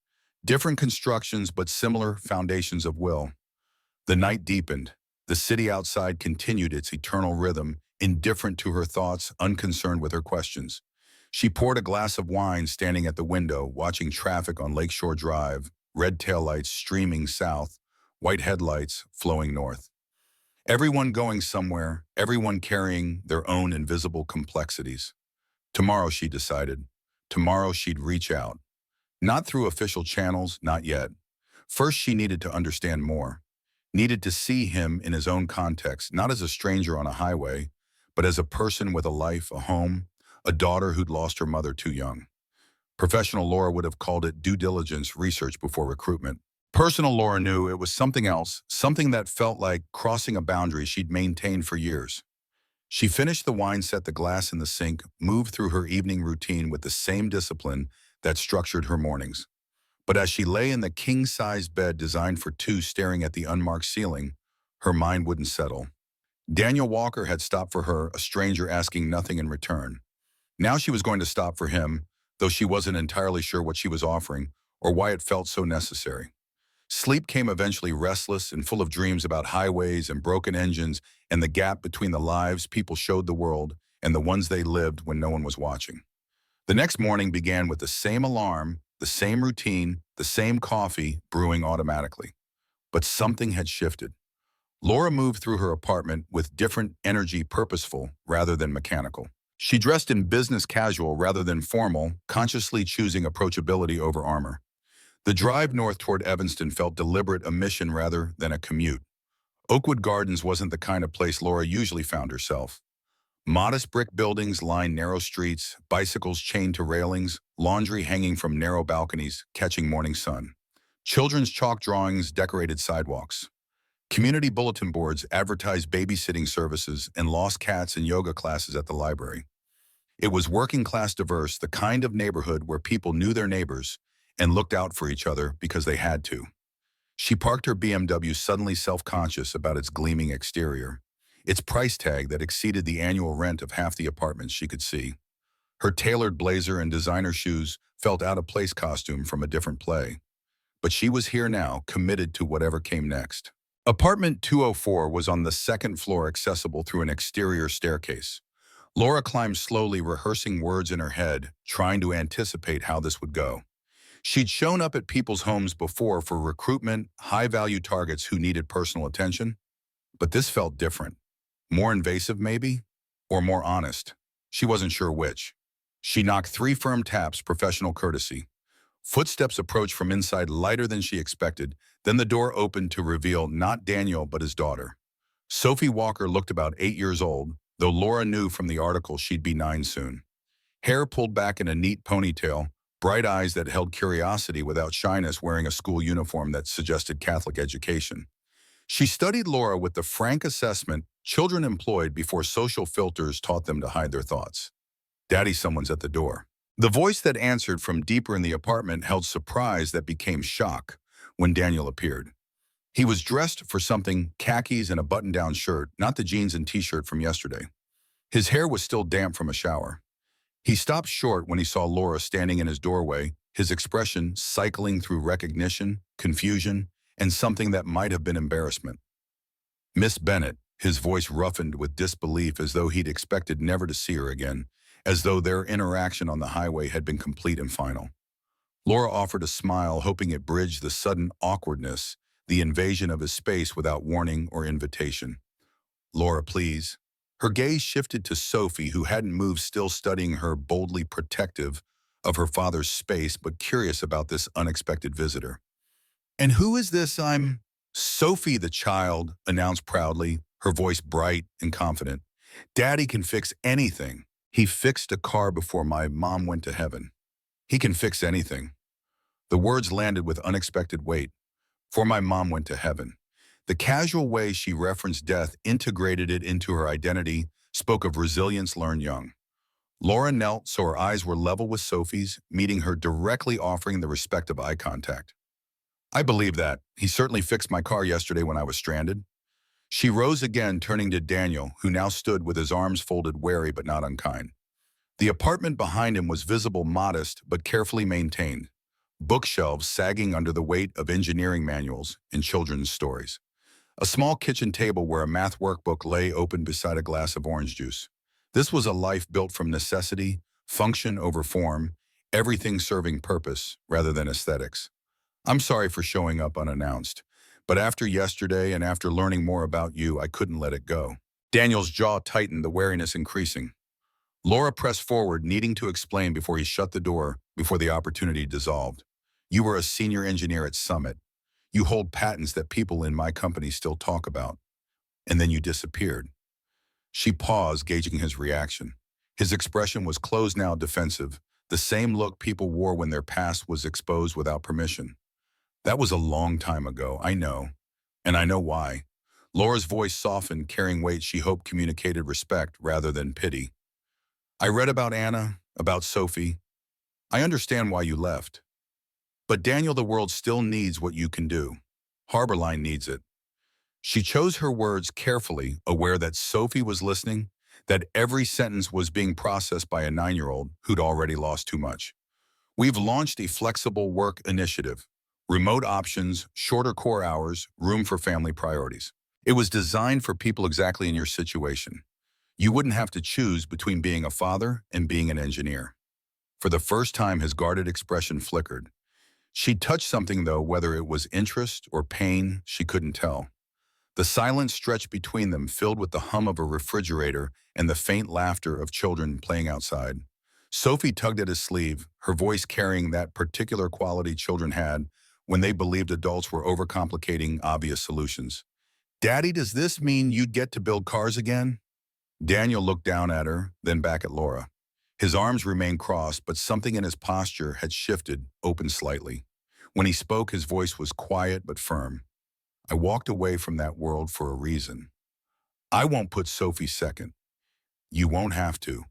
Different constructions, but similar foundations of will. The night deepened. The city outside continued its eternal rhythm, indifferent to her thoughts, unconcerned with her questions. She poured a glass of wine, standing at the window, watching traffic on Lakeshore Drive, red taillights streaming south, white headlights flowing north. Everyone going somewhere, everyone carrying their own invisible complexities. Tomorrow, she decided. Tomorrow she'd reach out. Not through official channels, not yet. First, she needed to understand more. Needed to see him in his own context, not as a stranger on a highway, but as a person with a life, a home, a daughter who'd lost her mother too young. Professional Laura would have called it due diligence, research before recruitment. Personal Laura knew it was something else, something that felt like crossing a boundary she'd maintained for years. She finished the wine, set the glass in the sink, moved through her evening routine with the same discipline that structured her mornings. But as she lay in the king-size bed designed for two, staring at the unmarked ceiling, her mind wouldn't settle. Daniel Walker had stopped for her, a stranger asking nothing in return. Now she was going to stop for him, though she wasn't entirely sure what she was offering or why it felt so necessary. Sleep came eventually, restless and full of dreams about highways and broken engines and the gap between the lives people showed the world and the ones they lived when no one was watching. The next morning began with the same alarm, the same routine, the same coffee brewing automatically. But something had shifted. Laura moved through her apartment with different energy, purposeful rather than mechanical. She dressed in business casual rather than formal, consciously choosing approachability over armor. The drive north toward Evanston felt deliberate, a mission rather than a commute. Oakwood Gardens wasn't the kind of place Laura usually found herself. Modest brick buildings lined narrow streets, bicycles chained to railings, laundry hanging from narrow balconies, catching morning sun. Children's chalk drawings decorated sidewalks. Community bulletin boards advertised babysitting services and lost cats and yoga classes at the library. It was working-class diverse, the kind of neighborhood where people knew their neighbors and looked out for each other because they had to. She parked her BMW, suddenly self-conscious about its gleaming exterior, its price tag that exceeded the annual rent of half the apartments she could see. Her tailored blazer and designer shoes felt out-of-place costume from a different play. But she was here now, committed to whatever came next. Apartment 204 was on the second floor, accessible through an exterior staircase. Laura climbed slowly, rehearsing words in her head, trying to anticipate how this would go. She'd shown up at people's homes before for recruitment, high-value targets who needed personal attention, but this felt different. More invasive, maybe? Or more honest? She wasn't sure which. She knocked 3 firm taps, professional courtesy. Footsteps approached from inside, lighter than she expected. Then the door opened to reveal not Daniel, but his daughter. Sophie Walker looked about 8 years old, though Laura knew from the article she'd be 9 soon. Hair pulled back in a neat ponytail, bright eyes that held curiosity without shyness, wearing a school uniform that suggested Catholic education. She studied Laura with the frank assessment children employed before social filters taught them to hide their thoughts. "Daddy, someone's at the door." The voice that answered from deeper in the apartment held surprise that became shock when Daniel appeared. He was dressed for something, khakis and a button-down shirt, not the jeans and t-shirt from yesterday. His hair was still damp from a shower. He stopped short when he saw Laura standing in his doorway, his expression cycling through recognition, confusion, and something that might have been embarrassment. "Miss Bennett," his voice roughened with disbelief, as though he'd expected never to see her again, as though their interaction on the highway had been complete and final. Laura offered a smile, hoping it bridged the sudden awkwardness, the invasion of his space without warning or invitation. "Laura, please." Her gaze shifted to Sophie, who hadn't moved, still studying her, boldly protective of her father's space, but curious about this unexpected visitor. "And who is this I'm—" "Sophie, the child," announced proudly, her voice bright and confident. "Daddy can fix anything. He fixed a car before my mom went to heaven. He can fix anything." The words landed with unexpected weight. "For my mom went to heaven." The casual way she referenced death, integrated it into her identity, spoke of resilience learned young. Laura knelt so her eyes were level with Sophie's, meeting her directly, offering the respect of eye contact. "I believe that. He certainly fixed my car yesterday when I was stranded." She rose again, turning to Daniel, who now stood with his arms folded, wary but not unkind. The apartment behind him was visible, modest but carefully maintained, bookshelves sagging under the weight of engineering manuals and children's stories. A small kitchen table where a math workbook lay open beside a glass of orange juice. This was a life built from necessity, function over form, everything serving purpose rather than aesthetics. "I'm sorry for showing up unannounced, but after yesterday and after learning more about you, I couldn't let it go." Daniel's jaw tightened, the wariness increasing. Laura pressed forward, needing to explain before he shut the door, before the opportunity dissolved. "You were a senior engineer at Summit. You hold patents that people in my company still talk about. And then you disappeared." She paused, gauging his reaction. His expression was closed now, defensive, the same look people wore when their past was exposed without permission. "That was a long time ago, I know. And I know why." Laura's voice softened, carrying weight she hoped communicated respect rather than pity. "I read about Anna, about Sophie. I understand why you left. But Daniel, the world still needs what you can do. Harborline needs it." She chose her words carefully, aware that Sophie was listening, that every sentence was being processed by a 9-year-old who'd already lost too much. "We've launched a flexible work initiative. Remote options, shorter core hours, room for family priorities. It was designed for people exactly in your situation. You wouldn't have to choose between being a father and being an engineer." For the first time, his guarded expression flickered. She touched something, though, whether it was interest or pain, she couldn't tell. The silence stretched between them, filled with the hum of a refrigerator and the faint laughter of children playing outside. Sophie tugged at his sleeve, her voice carrying that particular quality children had when they believed adults were overcomplicating obvious solutions. "Daddy, does this mean you'd get to build cars again?" Daniel looked down at her, then back at Laura. His arms remained crossed, but something in his posture had shifted, opened slightly. When he spoke, his voice was quiet but firm. "I walked away from that world for a reason. I won't put Sophie second. You won't have to."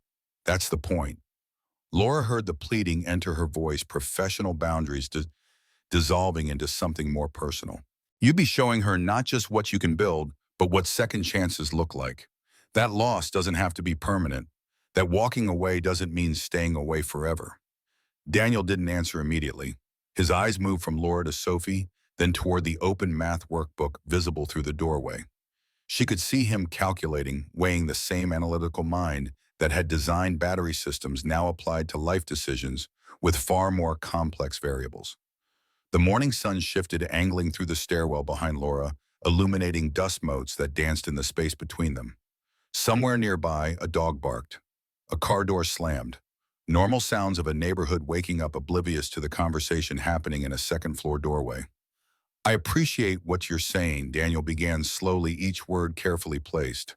That's the point. Laura heard the pleading enter her voice, professional boundaries dissolving into something more personal. You'd be showing her not just what you can build, but what second chances look like. That loss doesn't have to be permanent. That walking away doesn't mean staying away forever. Daniel didn't answer immediately. His eyes moved from Laura to Sophie, then toward the open math workbook visible through the doorway. She could see him calculating, weighing the same analytical mind that had designed battery systems now applied to life decisions with far more complex variables. The morning sun shifted, angling through the stairwell behind Laura, illuminating dust motes that danced in the space between them. Somewhere nearby, a dog barked. A car door slammed. Normal sounds of a neighborhood waking up, oblivious to the conversation happening in a second-floor doorway. I appreciate what you're saying, Daniel began slowly, each word carefully placed.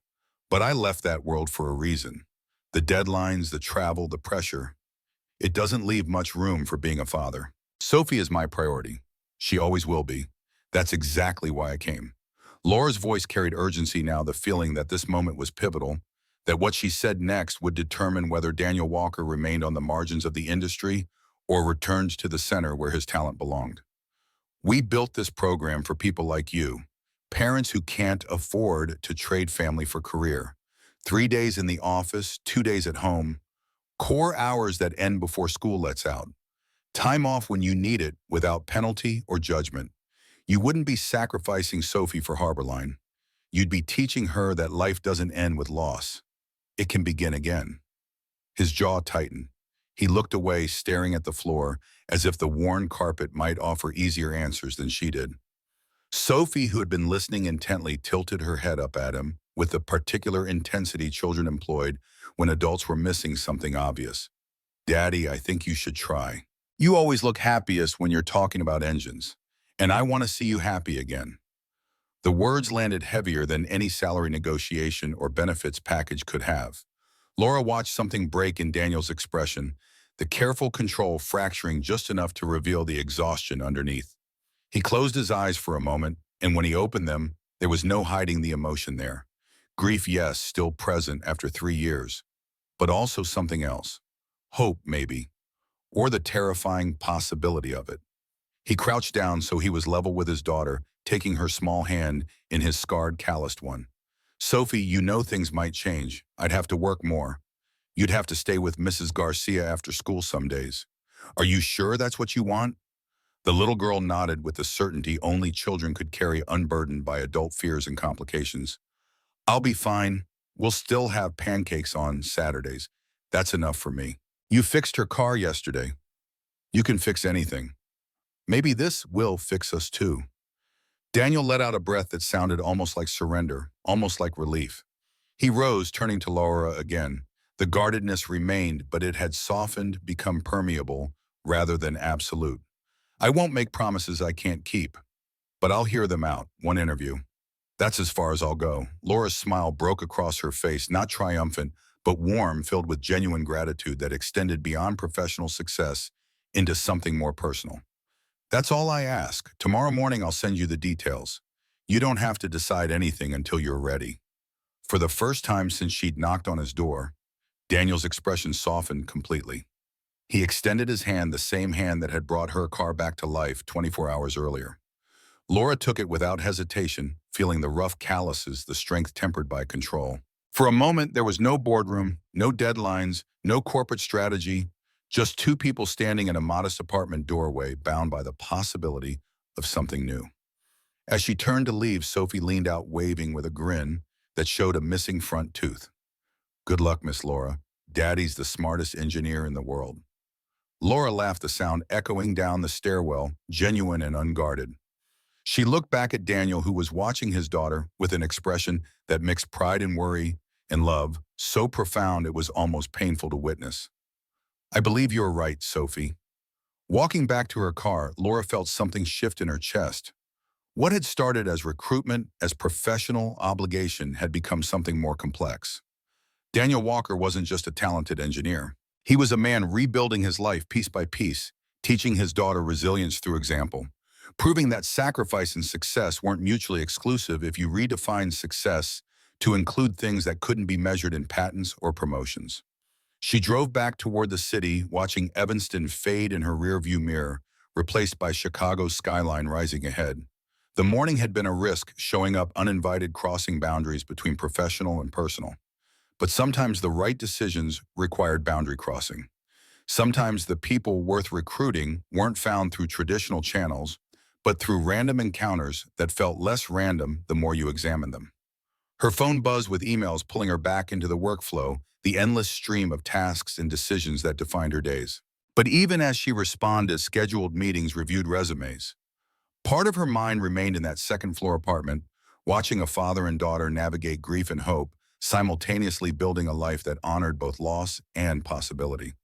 But I left that world for a reason. The deadlines, the travel, the pressure. It doesn't leave much room for being a father. Sophie is my priority. She always will be. That's exactly why I came. Laura's voice carried urgency now, the feeling that this moment was pivotal, that what she said next would determine whether Daniel Walker remained on the margins of the industry or returned to the center where his talent belonged. We built this program for people like you, parents who can't afford to trade family for career. 3 days in the office, 2 days at home, core hours that end before school lets out. Time off when you need it without penalty or judgment. You wouldn't be sacrificing Sophie for Harborline. You'd be teaching her that life doesn't end with loss. It can begin again. His jaw tightened. He looked away, staring at the floor, as if the worn carpet might offer easier answers than she did. Sophie, who had been listening intently, tilted her head up at him with the particular intensity children employed when adults were missing something obvious. Daddy, I think you should try. You always look happiest when you're talking about engines, and I want to see you happy again. The words landed heavier than any salary negotiation or benefits package could have. Laura watched something break in Daniel's expression, the careful control fracturing just enough to reveal the exhaustion underneath. He closed his eyes for a moment, and when he opened them, there was no hiding the emotion there. Grief, yes, still present after 3 years, but also something else. Hope, maybe, or the terrifying possibility of it. He crouched down so he was level with his daughter, taking her small hand in his scarred, calloused one. Sophie, you know things might change. I'd have to work more. You'd have to stay with Mrs. Garcia after school some days. Are you sure that's what you want? The little girl nodded with the certainty only children could carry, unburdened by adult fears and complications. I'll be fine. We'll still have pancakes on Saturdays. That's enough for me. You fixed her car yesterday. You can fix anything. Maybe this will fix us too. Daniel let out a breath that sounded almost like surrender, almost like relief. He rose, turning to Laura again. The guardedness remained, but it had softened, become permeable, rather than absolute. I won't make promises I can't keep, but I'll hear them out, one interview. That's as far as I'll go. Laura's smile broke across her face, not triumphant, but warm, filled with genuine gratitude that extended beyond professional success into something more personal. That's all I ask. Tomorrow morning I'll send you the details. You don't have to decide anything until you're ready. For the first time since she'd knocked on his door, Daniel's expression softened completely. He extended his hand, the same hand that had brought her car back to life 24 hours earlier. Laura took it without hesitation, feeling the rough calluses, the strength tempered by control. For a moment, there was no boardroom, no deadlines, no corporate strategy, just two people standing in a modest apartment doorway, bound by the possibility of something new. As she turned to leave, Sophie leaned out, waving with a grin that showed a missing front tooth. Good luck, Miss Laura. Daddy's the smartest engineer in the world. Laura laughed, the sound echoing down the stairwell, genuine and unguarded. She looked back at Daniel, who was watching his daughter with an expression that mixed pride and worry and love, so profound it was almost painful to witness. I believe you're right, Sophie. Walking back to her car, Laura felt something shift in her chest. What had started as recruitment, as professional obligation, had become something more complex. Daniel Walker wasn't just a talented engineer. He was a man rebuilding his life piece by piece, teaching his daughter resilience through example, proving that sacrifice and success weren't mutually exclusive if you redefined success to include things that couldn't be measured in patents or promotions. She drove back toward the city, watching Evanston fade in her rearview mirror, replaced by Chicago's skyline rising ahead. The morning had been a risk, showing up uninvited, crossing boundaries between professional and personal. But sometimes the right decisions required boundary crossing. Sometimes the people worth recruiting weren't found through traditional channels, but through random encounters that felt less random the more you examined them. Her phone buzzed with emails pulling her back into the workflow, the endless stream of tasks and decisions that defined her days. But even as she responded, scheduled meetings reviewed resumes. Part of her mind remained in that second-floor apartment, watching a father and daughter navigate grief and hope, simultaneously building a life that honored both loss and possibility.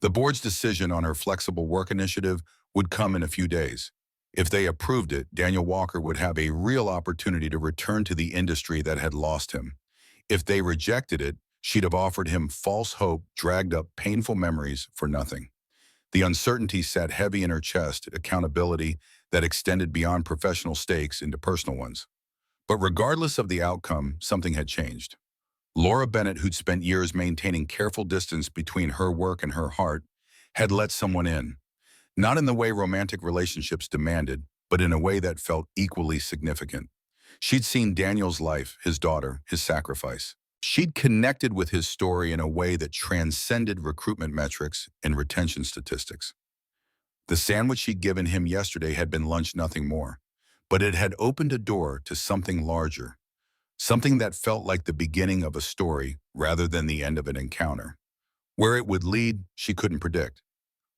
The board's decision on her flexible work initiative would come in a few days. If they approved it, Daniel Walker would have a real opportunity to return to the industry that had lost him. If they rejected it, she'd have offered him false hope, dragged up painful memories for nothing. The uncertainty sat heavy in her chest, accountability that extended beyond professional stakes into personal ones. But regardless of the outcome, something had changed. Laura Bennett, who'd spent years maintaining careful distance between her work and her heart, had let someone in. Not in the way romantic relationships demanded, but in a way that felt equally significant. She'd seen Daniel's life, his daughter, his sacrifice. She'd connected with his story in a way that transcended recruitment metrics and retention statistics. The sandwich she'd given him yesterday had been lunch, nothing more. But it had opened a door to something larger, something that felt like the beginning of a story rather than the end of an encounter. Where it would lead, she couldn't predict.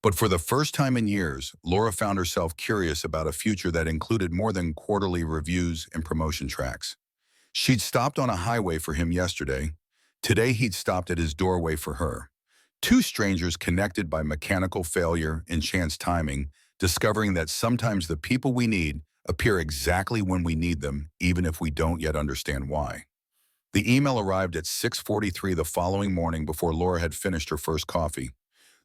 But for the first time in years, Laura found herself curious about a future that included more than quarterly reviews and promotion tracks. She'd stopped on a highway for him yesterday. Today he'd stopped at his doorway for her. Two strangers connected by mechanical failure and chance timing, discovering that sometimes the people we need appear exactly when we need them, even if we don't yet understand why. The email arrived at 6:43 the following morning before Laura had finished her first coffee.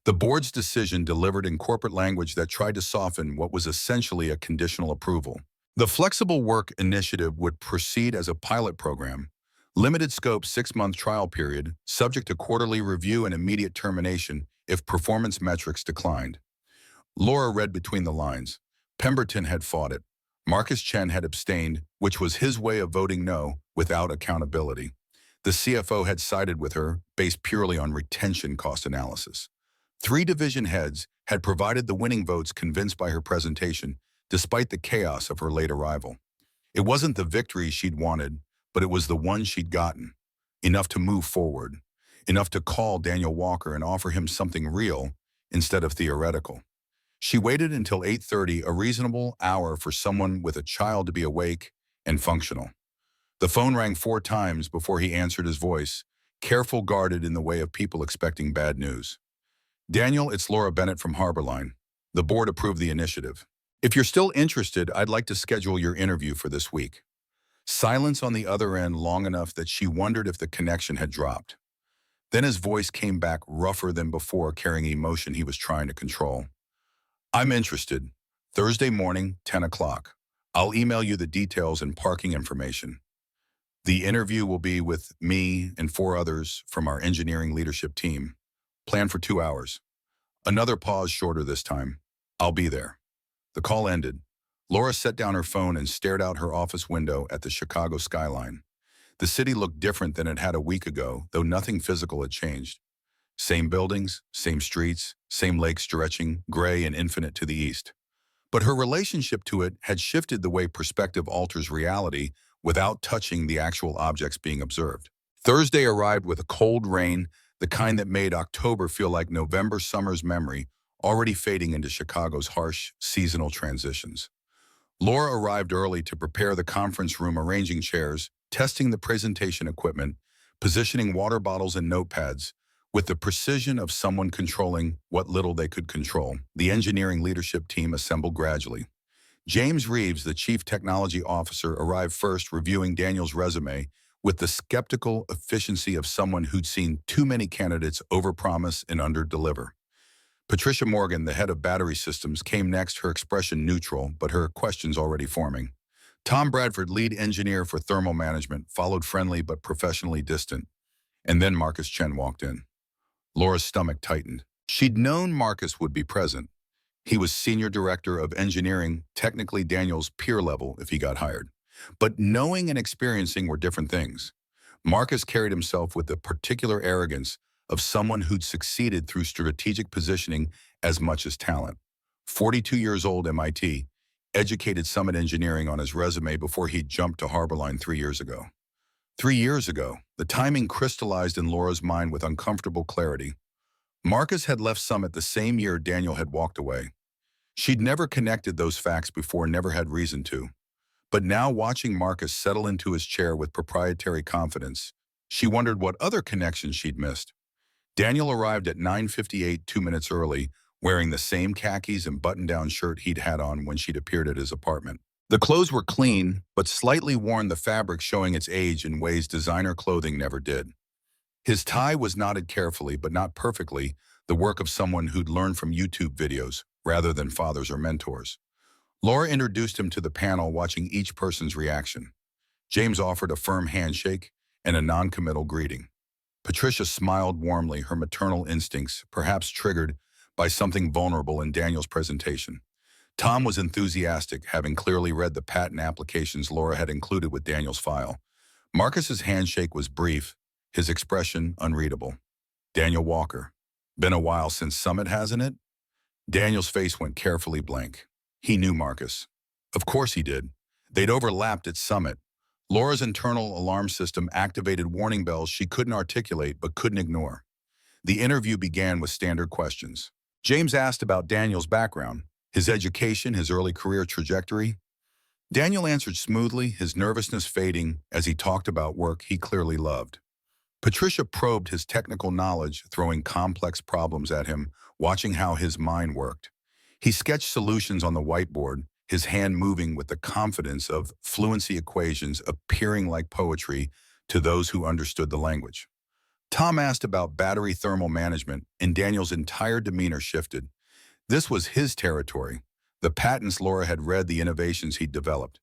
The board's decision delivered in corporate language that tried to soften what was essentially a conditional approval. The flexible work initiative would proceed as a pilot program, limited scope 6-month trial period, subject to quarterly review and immediate termination if performance metrics declined. Laura read between the lines. Pemberton had fought it. Marcus Chen had abstained, which was his way of voting no without accountability. The CFO had sided with her, based purely on retention cost analysis. 3 division heads had provided the winning votes, convinced by her presentation, despite the chaos of her late arrival. It wasn't the victory she'd wanted, but it was the one she'd gotten. Enough to move forward. Enough to call Daniel Walker and offer him something real instead of theoretical. She waited until 8:30, a reasonable hour for someone with a child to be awake and functional. The phone rang 4 times before he answered, his voice, careful, guarded in the way of people expecting bad news. Daniel, it's Laura Bennett from Harborline. The board approved the initiative. If you're still interested, I'd like to schedule your interview for this week. Silence on the other end long enough that she wondered if the connection had dropped. Then his voice came back rougher than before, carrying emotion he was trying to control. I'm interested. Thursday morning, 10 o'clock. I'll email you the details and parking information. The interview will be with me and 4 others from our engineering leadership team. Planned for 2 hours. Another pause, shorter this time. I'll be there. The call ended. Laura set down her phone and stared out her office window at the Chicago skyline. The city looked different than it had a week ago, though nothing physical had changed. Same buildings, same streets, same lake stretching, gray and infinite to the east. But her relationship to it had shifted the way perspective alters reality without touching the actual objects being observed. Thursday arrived with a cold rain, the kind that made October feel like November summer's memory, already fading into Chicago's harsh, seasonal transitions. Laura arrived early to prepare the conference room, arranging chairs, testing the presentation equipment, positioning water bottles and notepads, with the precision of someone controlling what little they could control. The engineering leadership team assembled gradually. James Reeves, the chief technology officer, arrived first, reviewing Daniel's resume with the skeptical efficiency of someone who'd seen too many candidates overpromise and underdeliver. Patricia Morgan, the head of battery systems, came next, her expression neutral, but her questions already forming. Tom Bradford, lead engineer for thermal management, followed, friendly but professionally distant. And then Marcus Chen walked in. Laura's stomach tightened. She'd known Marcus would be present. He was senior director of engineering, technically Daniel's peer level if he got hired. But knowing and experiencing were different things. Marcus carried himself with the particular arrogance of someone who'd succeeded through strategic positioning as much as talent. 42 years old, MIT, educated Summit Engineering on his resume before he'd jumped to Harborline 3 years ago. 3 years ago, the timing crystallized in Laura's mind with uncomfortable clarity. Marcus had left Summit the same year Daniel had walked away. She'd never connected those facts before, never had reason to. But now, watching Marcus settle into his chair with proprietary confidence, she wondered what other connections she'd missed. Daniel arrived at 9:58, 2 minutes early, wearing the same khakis and button-down shirt he'd had on when she'd appeared at his apartment. The clothes were clean, but slightly worn, the fabric showing its age in ways designer clothing never did. His tie was knotted carefully, but not perfectly, the work of someone who'd learned from YouTube videos, rather than fathers or mentors. Laura introduced him to the panel, watching each person's reaction. James offered a firm handshake and a non-committal greeting. Patricia smiled warmly, her maternal instincts perhaps triggered by something vulnerable in Daniel's presentation. Tom was enthusiastic, having clearly read the patent applications Laura had included with Daniel's file. Marcus's handshake was brief, his expression unreadable. Daniel Walker. Been a while since Summit, hasn't it? Daniel's face went carefully blank. He knew Marcus. Of course he did. They'd overlapped at Summit. Laura's internal alarm system activated warning bells she couldn't articulate but couldn't ignore. The interview began with standard questions. James asked about Daniel's background, his education, his early career trajectory. Daniel answered smoothly, his nervousness fading as he talked about work he clearly loved. Patricia probed his technical knowledge, throwing complex problems at him, watching how his mind worked. He sketched solutions on the whiteboard, his hand moving with the confidence of fluency equations appearing like poetry to those who understood the language. Tom asked about battery thermal management, and Daniel's entire demeanor shifted. This was his territory. The patents Laura had read, the innovations he'd developed.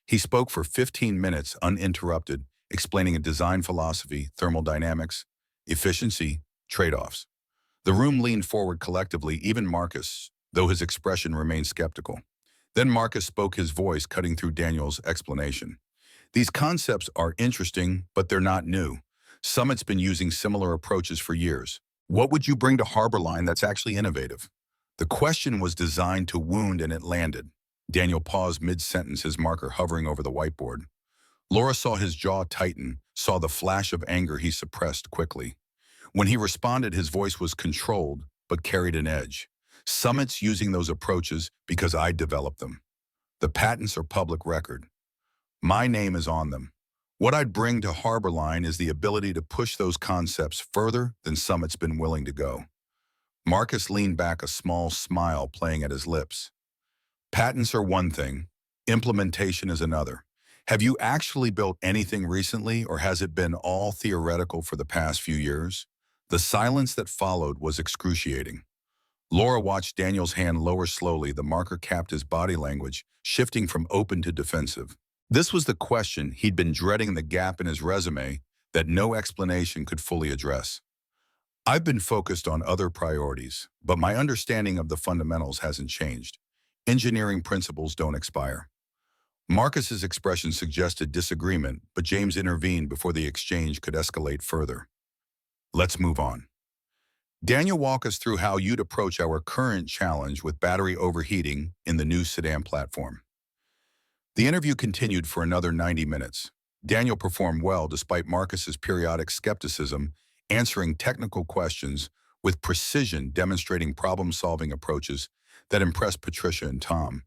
He spoke for 15 minutes uninterrupted, explaining a design philosophy, thermodynamics, efficiency, trade-offs. The room leaned forward collectively, even Marcus, though his expression remained skeptical. Then Marcus spoke, his voice cutting through Daniel's explanation. These concepts are interesting, but they're not new. Summit's been using similar approaches for years. What would you bring to Harborline that's actually innovative? The question was designed to wound, and it landed. Daniel paused mid-sentence, his marker hovering over the whiteboard. Laura saw his jaw tighten, saw the flash of anger he suppressed quickly. When he responded, his voice was controlled, but carried an edge. Summit's using those approaches because I developed them. The patents are public record. My name is on them. What I'd bring to Harborline is the ability to push those concepts further than Summit's been willing to go. Marcus leaned back, a small smile playing at his lips. Patents are one thing, implementation is another. Have you actually built anything recently, or has it been all theoretical for the past few years? The silence that followed was excruciating. Laura watched Daniel's hand lower slowly, the marker capped his body language, shifting from open to defensive. This was the question he'd been dreading, the gap in his resume that no explanation could fully address. I've been focused on other priorities, but my understanding of the fundamentals hasn't changed. Engineering principles don't expire. Marcus's expression suggested disagreement, but James intervened before the exchange could escalate further. Let's move on. Daniel, walk us through how you'd approach our current challenge with battery overheating in the new sedan platform. The interview continued for another 90 minutes. Daniel performed well despite Marcus's periodic skepticism, answering technical questions with precision, demonstrating problem-solving approaches that impressed Patricia and Tom.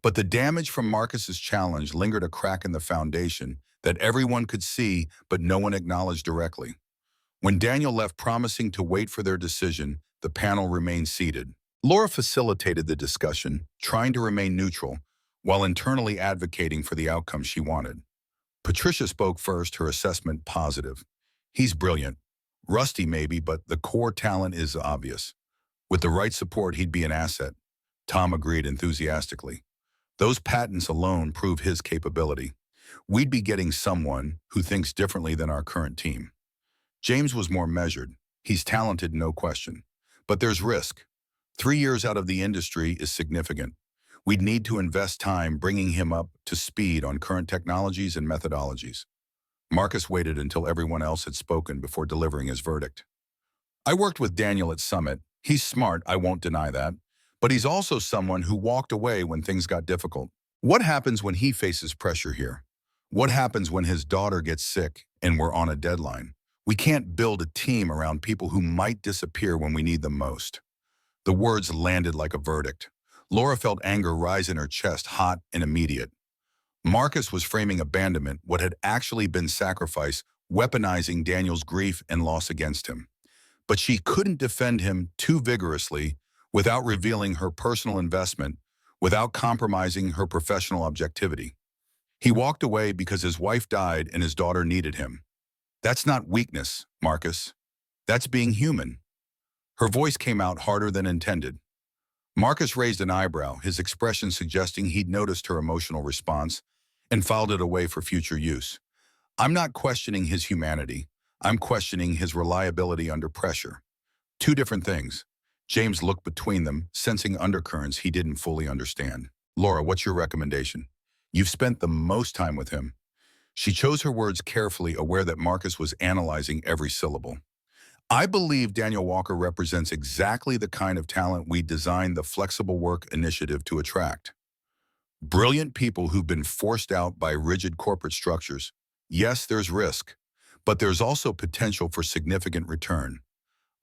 But the damage from Marcus's challenge lingered, a crack in the foundation that everyone could see but no one acknowledged directly. When Daniel left, promising to wait for their decision, the panel remained seated. Laura facilitated the discussion, trying to remain neutral, while internally advocating for the outcome she wanted. Patricia spoke first, her assessment positive. He's brilliant. Rusty maybe, but the core talent is obvious. With the right support, he'd be an asset. Tom agreed enthusiastically. Those patents alone prove his capability. We'd be getting someone who thinks differently than our current team. James was more measured. He's talented, no question. But there's risk. 3 years out of the industry is significant. We'd need to invest time bringing him up to speed on current technologies and methodologies. Marcus waited until everyone else had spoken before delivering his verdict. I worked with Daniel at Summit. He's smart, I won't deny that. But he's also someone who walked away when things got difficult. What happens when he faces pressure here? What happens when his daughter gets sick and we're on a deadline? We can't build a team around people who might disappear when we need them most. The words landed like a verdict. Laura felt anger rise in her chest, hot and immediate. Marcus was framing abandonment, what had actually been sacrifice, weaponizing Daniel's grief and loss against him. But she couldn't defend him too vigorously without revealing her personal investment, without compromising her professional objectivity. He walked away because his wife died and his daughter needed him. That's not weakness, Marcus. That's being human. Her voice came out harder than intended. Marcus raised an eyebrow, his expression suggesting he'd noticed her emotional response and filed it away for future use. I'm not questioning his humanity. I'm questioning his reliability under pressure. Two different things. James looked between them, sensing undercurrents he didn't fully understand. Laura, what's your recommendation? You've spent the most time with him. She chose her words carefully, aware that Marcus was analyzing every syllable. I believe Daniel Walker represents exactly the kind of talent we designed the Flexible Work Initiative to attract. Brilliant people who've been forced out by rigid corporate structures. Yes, there's risk, but there's also potential for significant return.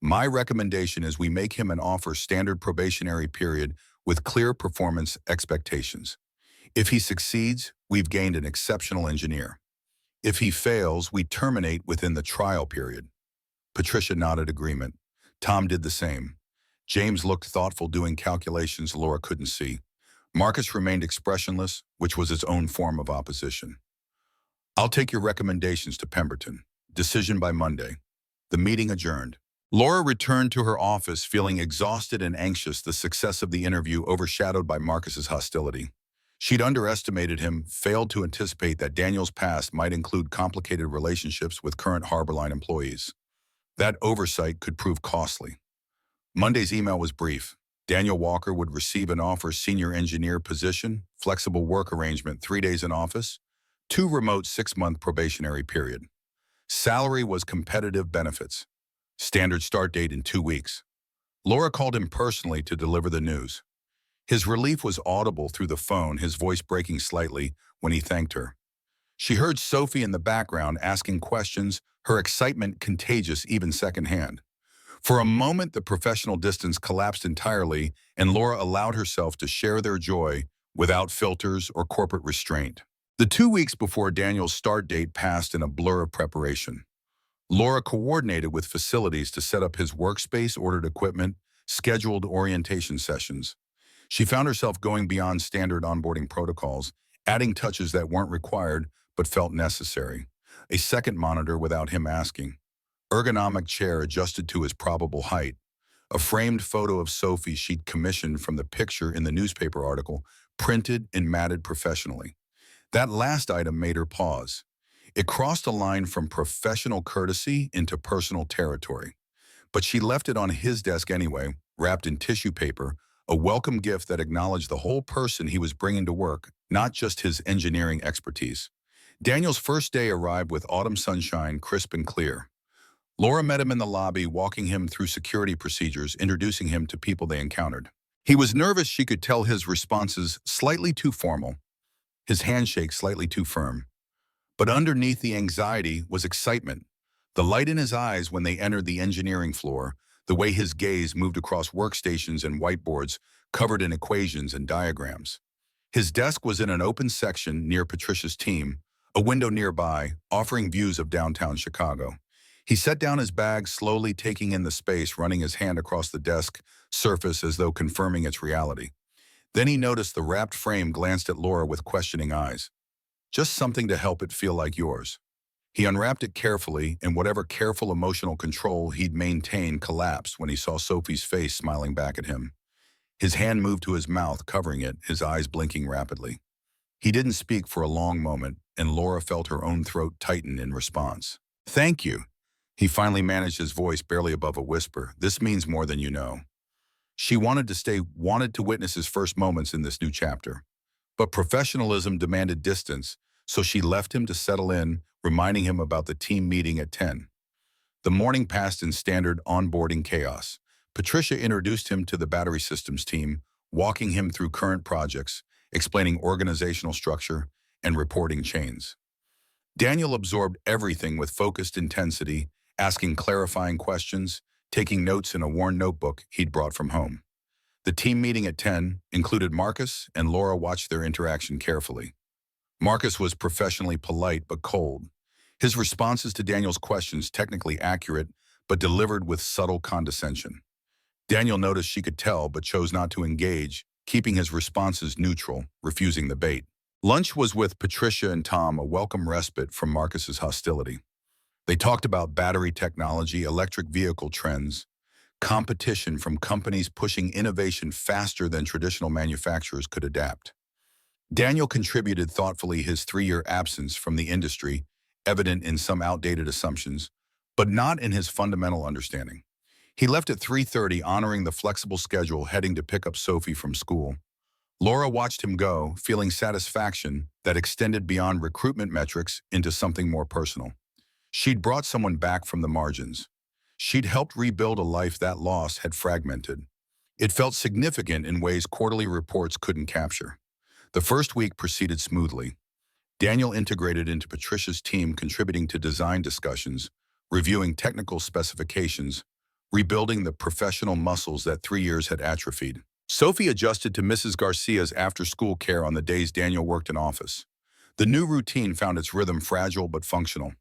My recommendation is we make him an offer standard probationary period with clear performance expectations. If he succeeds, we've gained an exceptional engineer. If he fails, we terminate within the trial period. Patricia nodded agreement. Tom did the same. James looked thoughtful, doing calculations Laura couldn't see. Marcus remained expressionless, which was his own form of opposition. I'll take your recommendations to Pemberton. Decision by Monday. The meeting adjourned. Laura returned to her office feeling exhausted and anxious, the success of the interview overshadowed by Marcus's hostility. She'd underestimated him, failed to anticipate that Daniel's past might include complicated relationships with current Harborline employees. That oversight could prove costly. Monday's email was brief. Daniel Walker would receive an offer, senior engineer position, flexible work arrangement, 3 days in office, 2 remote 6-month probationary period. Salary was competitive, benefits. Standard start date in 2 weeks. Laura called him personally to deliver the news. His relief was audible through the phone, his voice breaking slightly when he thanked her. She heard Sophie in the background asking questions, her excitement contagious even secondhand. For a moment, the professional distance collapsed entirely, and Laura allowed herself to share their joy without filters or corporate restraint. The 2 weeks before Daniel's start date passed in a blur of preparation. Laura coordinated with facilities to set up his workspace, ordered equipment, scheduled orientation sessions. She found herself going beyond standard onboarding protocols, adding touches that weren't required but felt necessary. A second monitor without him asking. Ergonomic chair adjusted to his probable height. A framed photo of Sophie she'd commissioned from the picture in the newspaper article, printed and matted professionally. That last item made her pause. It crossed a line from professional courtesy into personal territory. But she left it on his desk anyway, wrapped in tissue paper, a welcome gift that acknowledged the whole person he was bringing to work, not just his engineering expertise. Daniel's first day arrived with autumn sunshine, crisp and clear. Laura met him in the lobby, walking him through security procedures, introducing him to people they encountered. He was nervous, she could tell, his responses slightly too formal, his handshake slightly too firm. But underneath the anxiety was excitement. The light in his eyes when they entered the engineering floor, the way his gaze moved across workstations and whiteboards covered in equations and diagrams. His desk was in an open section near Patricia's team, a window nearby, offering views of downtown Chicago. He set down his bag, slowly taking in the space, running his hand across the desk surface as though confirming its reality. Then he noticed the wrapped frame, glanced at Laura with questioning eyes. Just something to help it feel like yours. He unwrapped it carefully, and whatever careful emotional control he'd maintained collapsed when he saw Sophie's face smiling back at him. His hand moved to his mouth, covering it, his eyes blinking rapidly. He didn't speak for a long moment, and Laura felt her own throat tighten in response. Thank you. He finally managed his voice barely above a whisper. This means more than you know. She wanted to witness his first moments in this new chapter. But professionalism demanded distance, so she left him to settle in, reminding him about the team meeting at 10. The morning passed in standard onboarding chaos. Patricia introduced him to the battery systems team, walking him through current projects, explaining organizational structure, and reporting chains. Daniel absorbed everything with focused intensity, asking clarifying questions, taking notes in a worn notebook he'd brought from home. The team meeting at 10 included Marcus, and Laura watched their interaction carefully. Marcus was professionally polite but cold. His responses to Daniel's questions technically accurate, but delivered with subtle condescension. Daniel noticed she could tell but chose not to engage, keeping his responses neutral, refusing the bait. Lunch was with Patricia and Tom, a welcome respite from Marcus's hostility. They talked about battery technology, electric vehicle trends, competition from companies pushing innovation faster than traditional manufacturers could adapt. Daniel contributed thoughtfully his 3-year absence from the industry, evident in some outdated assumptions, but not in his fundamental understanding. He left at 3:30, honoring the flexible schedule, heading to pick up Sophie from school. Laura watched him go, feeling satisfaction that extended beyond recruitment metrics into something more personal. She'd brought someone back from the margins. She'd helped rebuild a life that loss had fragmented. It felt significant in ways quarterly reports couldn't capture. The first week proceeded smoothly. Daniel integrated into Patricia's team, contributing to design discussions, reviewing technical specifications, rebuilding the professional muscles that 3 years had atrophied. Sophie adjusted to Mrs. Garcia's after-school care on the days Daniel worked in office. The new routine found its rhythm fragile but functional.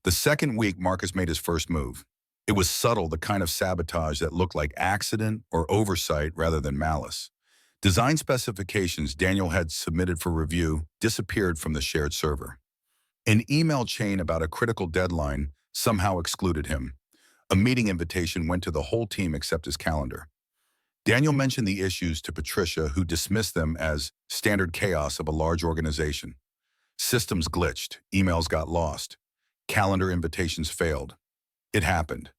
The second week, Marcus made his first move. It was subtle, the kind of sabotage that looked like accident or oversight rather than malice. Design specifications Daniel had submitted for review disappeared from the shared server. An email chain about a critical deadline somehow excluded him. A meeting invitation went to the whole team except his calendar. Daniel mentioned the issues to Patricia, who dismissed them as standard chaos of a large organization. Systems glitched, emails got lost, calendar invitations failed. It happened.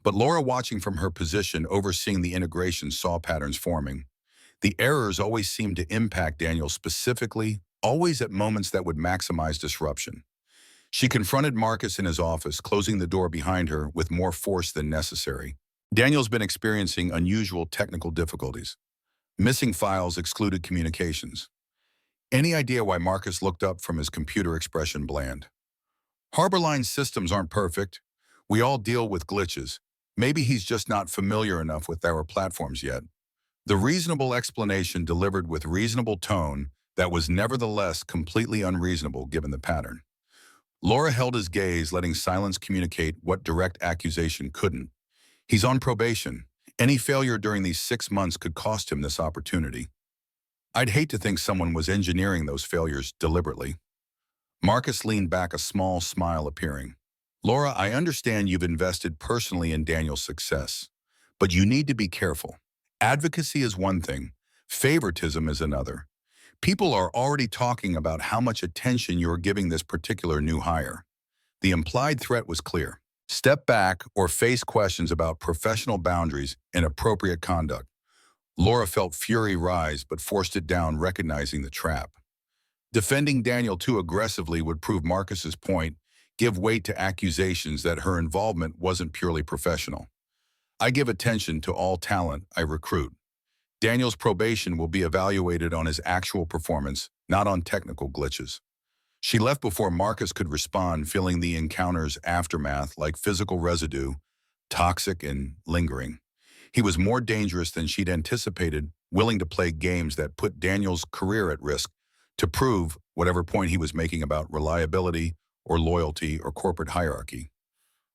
But Laura, watching from her position, overseeing the integration, saw patterns forming. The errors always seemed to impact Daniel specifically, always at moments that would maximize disruption. She confronted Marcus in his office, closing the door behind her with more force than necessary. Daniel's been experiencing unusual technical difficulties. Missing files excluded communications. Any idea why Marcus looked up from his computer, expression bland? Harborline's systems aren't perfect. We all deal with glitches. Maybe he's just not familiar enough with our platforms yet. The reasonable explanation delivered with reasonable tone that was nevertheless completely unreasonable given the pattern. Laura held his gaze, letting silence communicate what direct accusation couldn't. He's on probation. Any failure during these 6 months could cost him this opportunity. I'd hate to think someone was engineering those failures deliberately. Marcus leaned back, a small smile appearing. Laura, I understand you've invested personally in Daniel's success, but you need to be careful. Advocacy is one thing, favoritism is another. People are already talking about how much attention you're giving this particular new hire. The implied threat was clear. Step back or face questions about professional boundaries and appropriate conduct. Laura felt fury rise but forced it down, recognizing the trap. Defending Daniel too aggressively would prove Marcus's point, give weight to accusations that her involvement wasn't purely professional. I give attention to all talent I recruit. Daniel's probation will be evaluated on his actual performance, not on technical glitches. She left before Marcus could respond, feeling the encounter's aftermath like physical residue, toxic and lingering. He was more dangerous than she'd anticipated, willing to play games that put Daniel's career at risk to prove whatever point he was making about reliability or loyalty or corporate hierarchy.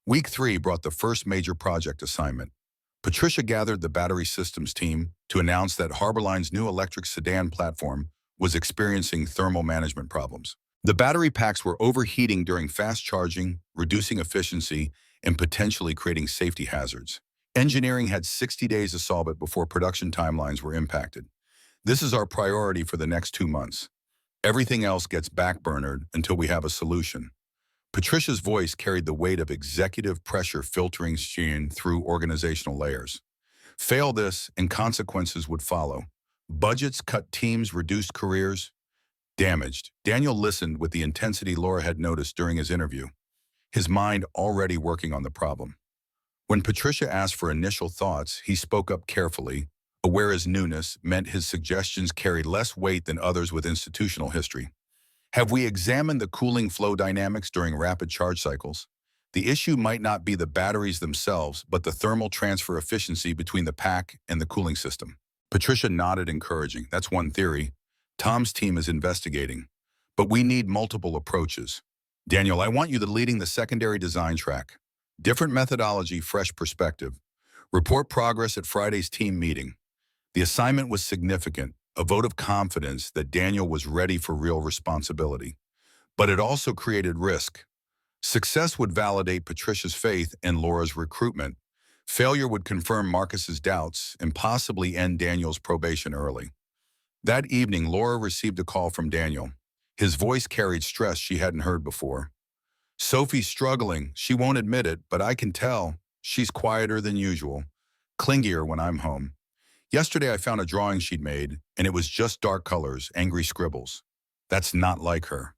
Week 3 brought the first major project assignment. Patricia gathered the battery systems team to announce that Harborline's new electric sedan platform was experiencing thermal management problems. The battery packs were overheating during fast charging, reducing efficiency, and potentially creating safety hazards. Engineering had 60 days to solve it before production timelines were impacted. This is our priority for the next 2 months. Everything else gets backburnered until we have a solution. Patricia's voice carried the weight of executive pressure filtering Sheen through organizational layers. Fail this, and consequences would follow. Budgets cut, teams reduced, careers damaged. Daniel listened with the intensity Laura had noticed during his interview, his mind already working on the problem. When Patricia asked for initial thoughts, he spoke up carefully, aware his newness meant his suggestions carried less weight than others with institutional history. Have we examined the cooling flow dynamics during rapid charge cycles? The issue might not be the batteries themselves, but the thermal transfer efficiency between the pack and the cooling system. Patricia nodded, encouraging. That's one theory. Tom's team is investigating. But we need multiple approaches. Daniel, I want you to leading the secondary design track. Different methodology, fresh perspective. Report progress at Friday's team meeting. The assignment was significant, a vote of confidence that Daniel was ready for real responsibility. But it also created risk. Success would validate Patricia's faith in Laura's recruitment. Failure would confirm Marcus's doubts and possibly end Daniel's probation early. That evening, Laura received a call from Daniel. His voice carried stress she hadn't heard before. Sophie's struggling. She won't admit it, but I can tell. She's quieter than usual, clingier when I'm home. Yesterday I found a drawing she'd made, and it was just dark colors, angry scribbles. That's not like her.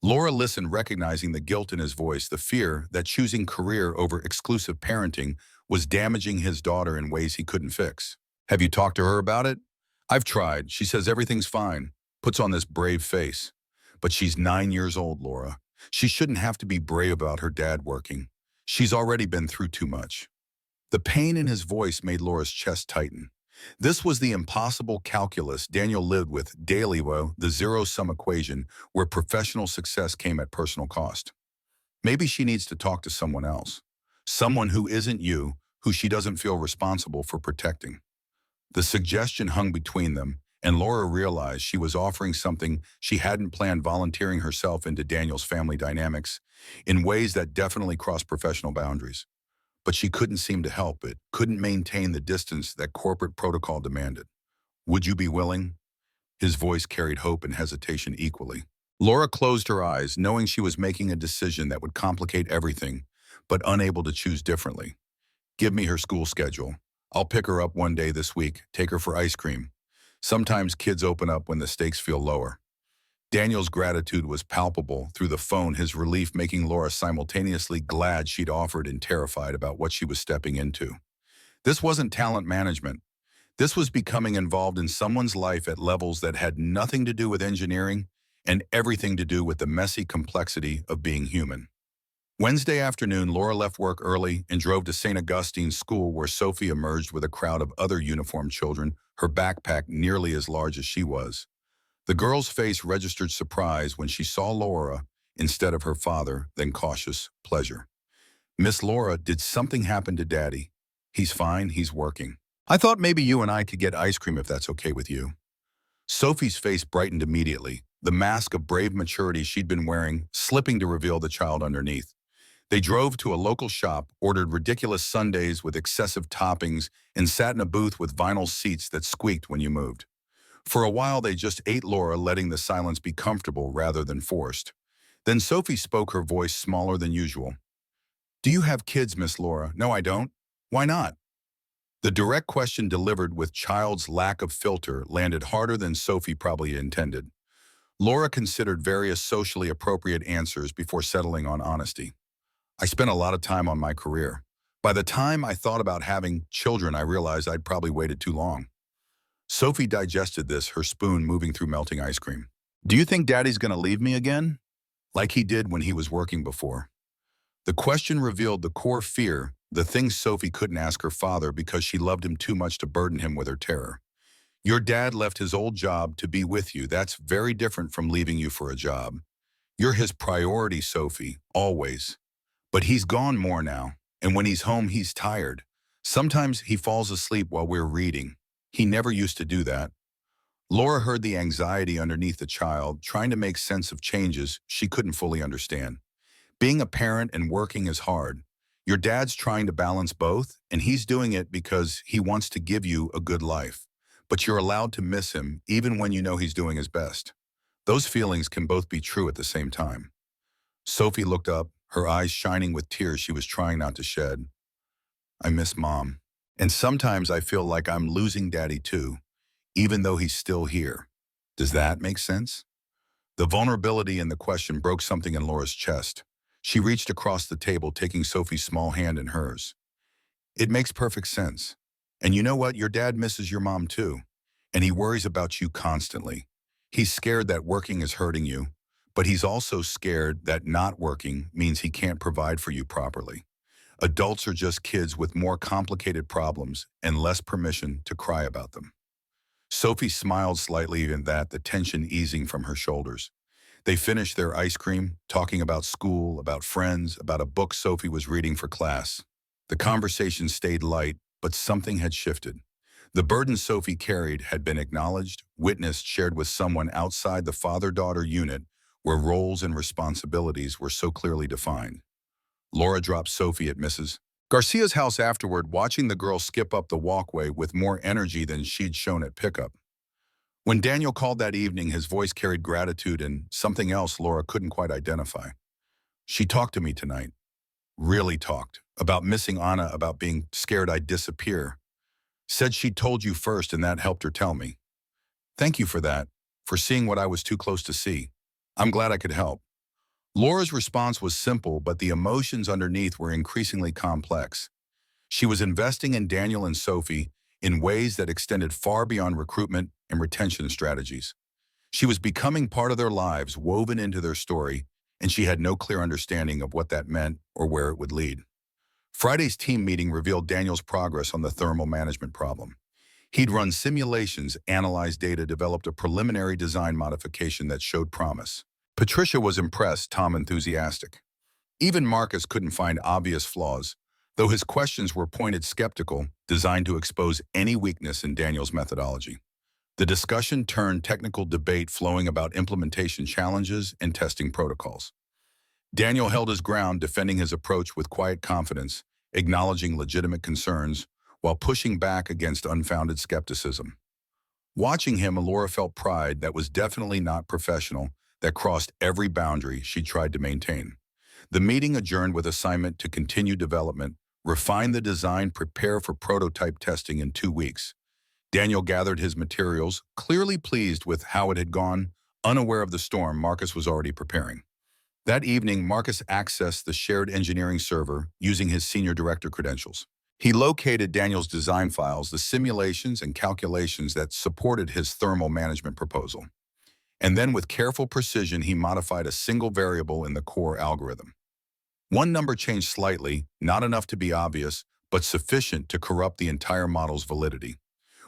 Laura listened, recognizing the guilt in his voice, the fear that choosing career over exclusive parenting was damaging his daughter in ways he couldn't fix. Have you talked to her about it? I've tried. She says everything's fine, puts on this brave face. But she's 9 years old, Laura. She shouldn't have to be brave about her dad working. She's already been through too much. The pain in his voice made Laura's chest tighten. This was the impossible calculus Daniel lived with daily, the zero-sum equation where professional success came at personal cost. Maybe she needs to talk to someone else. Someone who isn't you, who she doesn't feel responsible for protecting. The suggestion hung between them, and Laura realized she was offering something she hadn't planned, volunteering herself into Daniel's family dynamics in ways that definitely crossed professional boundaries. But she couldn't seem to help it, couldn't maintain the distance that corporate protocol demanded. Would you be willing? His voice carried hope and hesitation equally. Laura closed her eyes, knowing she was making a decision that would complicate everything, but unable to choose differently. Give me her school schedule. I'll pick her up one day this week, take her for ice cream. Sometimes kids open up when the stakes feel lower. Daniel's gratitude was palpable through the phone, his relief making Laura simultaneously glad she'd offered and terrified about what she was stepping into. This wasn't talent management. This was becoming involved in someone's life at levels that had nothing to do with engineering and everything to do with the messy complexity of being human. Wednesday afternoon, Laura left work early and drove to St. Augustine's School, where Sophie emerged with a crowd of other uniformed children, her backpack nearly as large as she was. The girl's face registered surprise when she saw Laura instead of her father, then cautious pleasure. Miss Laura, did something happen to Daddy? He's fine, he's working. I thought maybe you and I could get ice cream if that's okay with you. Sophie's face brightened immediately, the mask of brave maturity she'd been wearing slipping to reveal the child underneath. They drove to a local shop, ordered ridiculous sundaes with excessive toppings, and sat in a booth with vinyl seats that squeaked when you moved. For a while, they just ate Laura, letting the silence be comfortable rather than forced. Then Sophie spoke, her voice smaller than usual. Do you have kids, Miss Laura? No, I don't. Why not? The direct question, delivered with child's lack of filter, landed harder than Sophie probably intended. Laura considered various socially appropriate answers before settling on honesty. I spent a lot of time on my career. By the time I thought about having children, I realized I'd probably waited too long. Sophie digested this, her spoon moving through melting ice cream. Do you think Daddy's gonna leave me again? Like he did when he was working before. The question revealed the core fear, the things Sophie couldn't ask her father because she loved him too much to burden him with her terror. Your dad left his old job to be with you. That's very different from leaving you for a job. You're his priority, Sophie, always. But he's gone more now, and when he's home, he's tired. Sometimes he falls asleep while we're reading. He never used to do that. Laura heard the anxiety underneath the child, trying to make sense of changes she couldn't fully understand. Being a parent and working is hard. Your dad's trying to balance both, and he's doing it because he wants to give you a good life. But you're allowed to miss him, even when you know he's doing his best. Those feelings can both be true at the same time. Sophie looked up, her eyes shining with tears she was trying not to shed. I miss Mom. And sometimes I feel like I'm losing Daddy too, even though he's still here. Does that make sense? The vulnerability in the question broke something in Laura's chest. She reached across the table, taking Sophie's small hand in hers. It makes perfect sense. And you know what? Your dad misses your mom too. And he worries about you constantly. He's scared that working is hurting you, but he's also scared that not working means he can't provide for you properly. Adults are just kids with more complicated problems and less permission to cry about them. Sophie smiled slightly at that, the tension easing from her shoulders. They finished their ice cream, talking about school, about friends, about a book Sophie was reading for class. The conversation stayed light, but something had shifted. The burden Sophie carried had been acknowledged, witnessed, shared with someone outside the father-daughter unit where roles and responsibilities were so clearly defined. Laura dropped Sophie at Mrs. Garcia's house afterward, watching the girl skip up the walkway with more energy than she'd shown at pickup. When Daniel called that evening, his voice carried gratitude and something else Laura couldn't quite identify. She talked to me tonight. Really talked. About missing Anna, about being scared I'd disappear. Said she told you first and that helped her tell me. Thank you for that, for seeing what I was too close to see. I'm glad I could help. Laura's response was simple, but the emotions underneath were increasingly complex. She was investing in Daniel and Sophie in ways that extended far beyond recruitment and retention strategies. She was becoming part of their lives, woven into their story, and she had no clear understanding of what that meant or where it would lead. Friday's team meeting revealed Daniel's progress on the thermal management problem. He'd run simulations, analyzed data, developed a preliminary design modification that showed promise. Patricia was impressed, Tom enthusiastic. Even Marcus couldn't find obvious flaws, though his questions were pointed skeptical, designed to expose any weakness in Daniel's methodology. The discussion turned technical debate, flowing about implementation challenges and testing protocols. Daniel held his ground, defending his approach with quiet confidence, acknowledging legitimate concerns while pushing back against unfounded skepticism. Watching him, Laura felt pride that was definitely not professional, that crossed every boundary she tried to maintain. The meeting adjourned with assignment to continue development, refine the design, prepare for prototype testing in 2 weeks. Daniel gathered his materials, clearly pleased with how it had gone, unaware of the storm Marcus was already preparing. That evening, Marcus accessed the shared engineering server using his senior director credentials. He located Daniel's design files, the simulations and calculations that supported his thermal management proposal. And then with careful precision, he modified a single variable in the core algorithm. One number changed slightly, not enough to be obvious, but sufficient to corrupt the entire model's validity.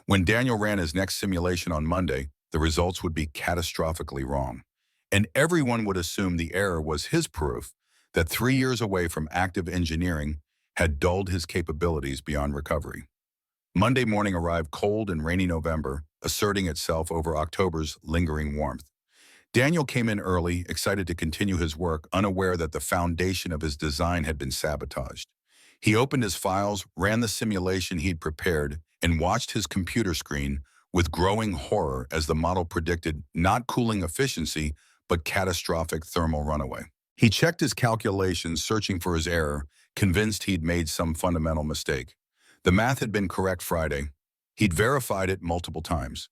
When Daniel ran his next simulation on Monday, the results would be catastrophically wrong. And everyone would assume the error was his proof that 3 years away from active engineering had dulled his capabilities beyond recovery. Monday morning arrived cold and rainy November, asserting itself over October's lingering warmth. Daniel came in early, excited to continue his work, unaware that the foundation of his design had been sabotaged. He opened his files, ran the simulation he'd prepared, and watched his computer screen with growing horror as the model predicted not cooling efficiency, but catastrophic thermal runaway. He checked his calculations, searching for his error, convinced he'd made some fundamental mistake. The math had been correct Friday. He'd verified it multiple times.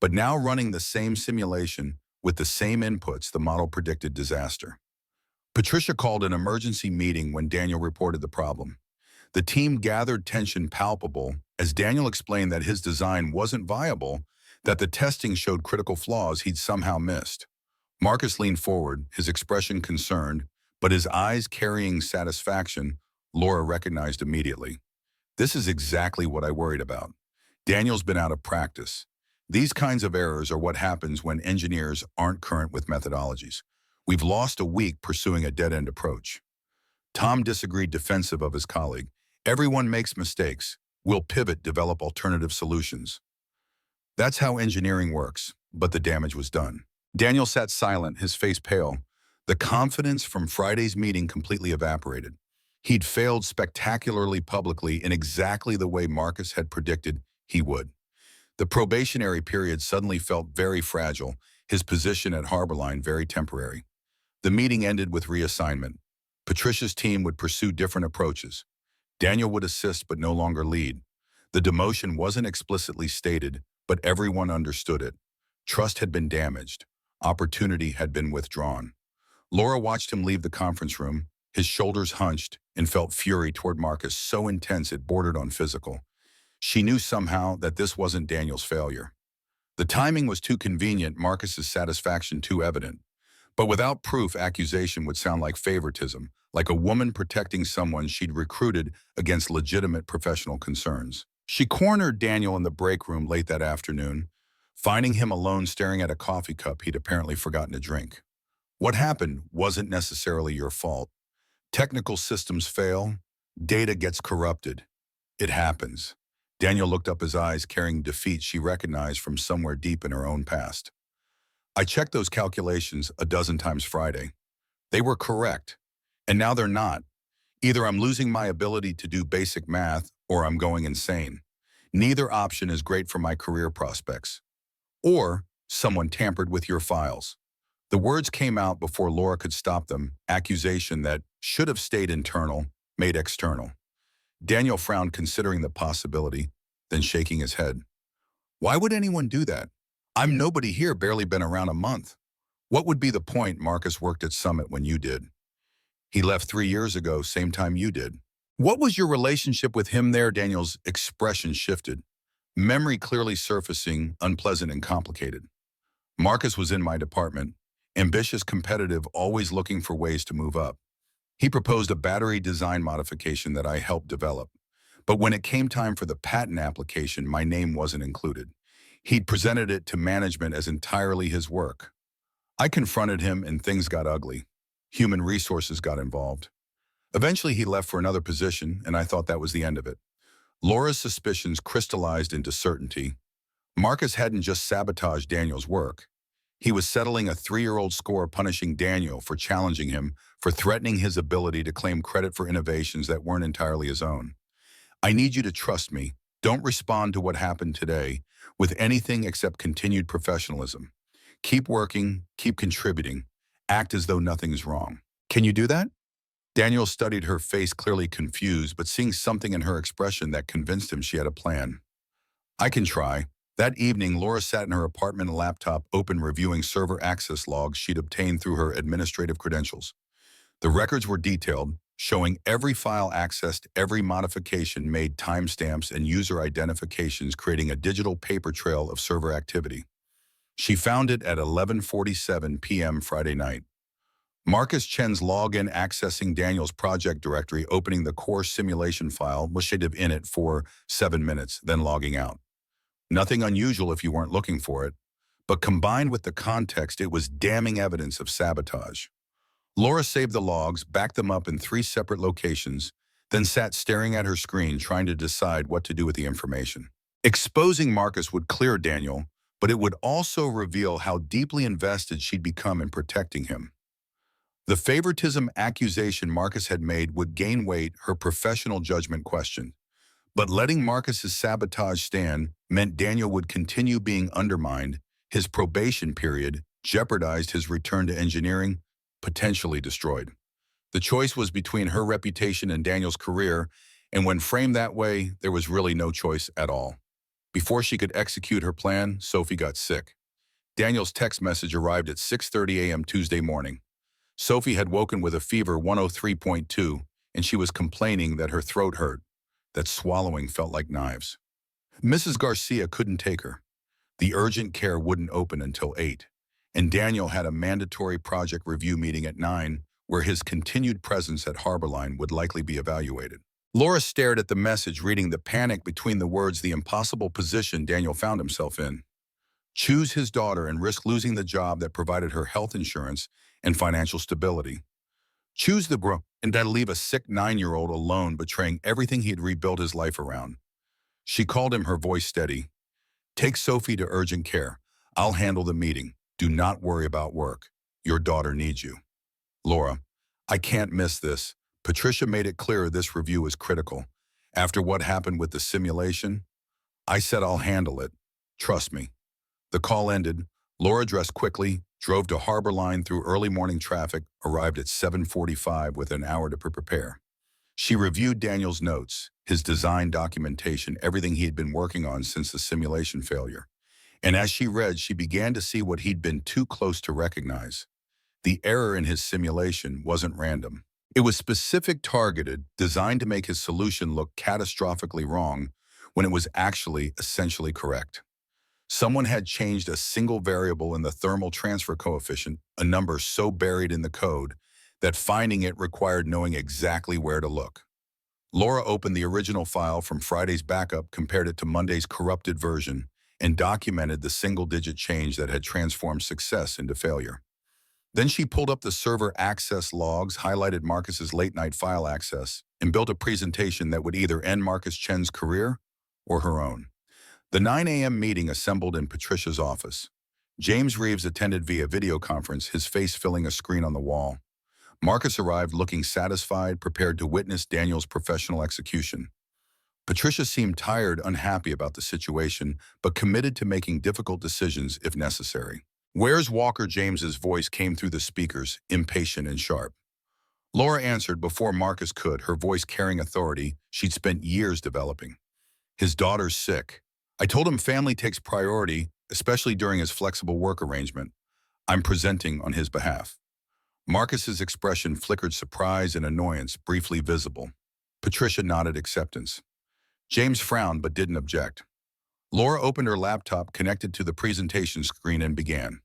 But now, running the same simulation with the same inputs, the model predicted disaster. Patricia called an emergency meeting when Daniel reported the problem. The team gathered, tension palpable, as Daniel explained that his design wasn't viable, that the testing showed critical flaws he'd somehow missed. Marcus leaned forward, his expression concerned, but his eyes carrying satisfaction. Laura recognized immediately. This is exactly what I worried about. Daniel's been out of practice. These kinds of errors are what happens when engineers aren't current with methodologies. We've lost a week pursuing a dead-end approach. Tom disagreed, defensive of his colleague. Everyone makes mistakes. We'll pivot, develop alternative solutions. That's how engineering works, but the damage was done. Daniel sat silent, his face pale. The confidence from Friday's meeting completely evaporated. He'd failed spectacularly publicly in exactly the way Marcus had predicted he would. The probationary period suddenly felt very fragile, his position at Harborline very temporary. The meeting ended with reassignment. Patricia's team would pursue different approaches. Daniel would assist but no longer lead. The demotion wasn't explicitly stated, but everyone understood it. Trust had been damaged. Opportunity had been withdrawn. Laura watched him leave the conference room, his shoulders hunched, and felt fury toward Marcus so intense it bordered on physical. She knew somehow that this wasn't Daniel's failure. The timing was too convenient, Marcus's satisfaction too evident. But without proof, accusation would sound like favoritism, like a woman protecting someone she'd recruited against legitimate professional concerns. She cornered Daniel in the break room late that afternoon, finding him alone staring at a coffee cup he'd apparently forgotten to drink. What happened wasn't necessarily your fault. Technical systems fail, data gets corrupted. It happens. Daniel looked up, his eyes carrying defeat she recognized from somewhere deep in her own past. I checked those calculations a dozen times Friday. They were correct, and now they're not. Either I'm losing my ability to do basic math or I'm going insane. Neither option is great for my career prospects. Or someone tampered with your files. The words came out before Laura could stop them, accusation that should have stayed internal, made external. Daniel frowned, considering the possibility, then shaking his head. Why would anyone do that? I'm nobody here, barely been around a month. What would be the point? Marcus worked at Summit when you did. He left 3 years ago, same time you did. What was your relationship with him there? Daniel's expression shifted, memory clearly surfacing, unpleasant and complicated. Marcus was in my department, ambitious, competitive, always looking for ways to move up. He proposed a battery design modification that I helped develop. But when it came time for the patent application, my name wasn't included. He'd presented it to management as entirely his work. I confronted him and things got ugly. Human resources got involved. Eventually he left for another position, and I thought that was the end of it. Laura's suspicions crystallized into certainty. Marcus hadn't just sabotaged Daniel's work. He was settling a 3-year-old score, punishing Daniel for challenging him, for threatening his ability to claim credit for innovations that weren't entirely his own. I need you to trust me. Don't respond to what happened today with anything except continued professionalism. Keep working, keep contributing, act as though nothing's wrong. Can you do that? Daniel studied her face, clearly confused, but seeing something in her expression that convinced him she had a plan. I can try. That evening, Laura sat in her apartment, laptop open, reviewing server access logs she'd obtained through her administrative credentials. The records were detailed, showing every file accessed, every modification made, timestamps and user identifications, creating a digital paper trail of server activity. She found it at 11:47 p.m. Friday night. Marcus Chen's login, accessing Daniel's project directory, opening the core simulation file, was shaded in it for 7 minutes, then logging out. Nothing unusual if you weren't looking for it, but combined with the context, it was damning evidence of sabotage. Laura saved the logs, backed them up in 3 separate locations, then sat staring at her screen, trying to decide what to do with the information. Exposing Marcus would clear Daniel, but it would also reveal how deeply invested she'd become in protecting him. The favoritism accusation Marcus had made would gain weight, her professional judgment questioned. But letting Marcus's sabotage stand meant Daniel would continue being undermined. His probation period jeopardized his return to engineering, potentially destroyed. The choice was between her reputation and Daniel's career, and when framed that way, there was really no choice at all. Before she could execute her plan, Sophie got sick. Daniel's text message arrived at 6:30 a.m. Tuesday morning. Sophie had woken with a fever 103.2, and she was complaining that her throat hurt, that swallowing felt like knives. Mrs. Garcia couldn't take her. The urgent care wouldn't open until 8, and Daniel had a mandatory project review meeting at 9, where his continued presence at Harborline would likely be evaluated. Laura stared at the message, reading the panic between the words, the impossible position Daniel found himself in. Choose his daughter and risk losing the job that provided her health insurance and financial stability. Choose the bro and then leave a sick 9-year-old alone, betraying everything he had rebuilt his life around. She called him, her voice steady. Take Sophie to urgent care. I'll handle the meeting. Do not worry about work. Your daughter needs you. Laura, I can't miss this. Patricia made it clear this review is critical. After what happened with the simulation, I said I'll handle it. Trust me. The call ended. Laura dressed quickly, drove to Harbor Line through early morning traffic, arrived at 7:45 with an hour to prepare. She reviewed Daniel's notes, his design documentation, everything he had been working on since the simulation failure. And as she read, she began to see what he'd been too close to recognize. The error in his simulation wasn't random. It was specific, targeted, designed to make his solution look catastrophically wrong when it was actually essentially correct. Someone had changed a single variable in the thermal transfer coefficient, a number so buried in the code that finding it required knowing exactly where to look. Laura opened the original file from Friday's backup, compared it to Monday's corrupted version, and documented the single-digit change that had transformed success into failure. Then she pulled up the server access logs, highlighted Marcus's late-night file access, and built a presentation that would either end Marcus Chen's career or her own. The 9 a.m. meeting assembled in Patricia's office. James Reeves attended via video conference, his face filling a screen on the wall. Marcus arrived looking satisfied, prepared to witness Daniel's professional execution. Patricia seemed tired, unhappy about the situation, but committed to making difficult decisions if necessary. "Where's Walker?" James's voice came through the speakers, impatient and sharp. Laura answered before Marcus could, her voice carrying authority she'd spent years developing. "His daughter's sick. I told him family takes priority, especially during his flexible work arrangement. I'm presenting on his behalf." Marcus's expression flickered surprise and annoyance, briefly visible. Patricia nodded acceptance. James frowned but didn't object. Laura opened her laptop, connected to the presentation screen, and began.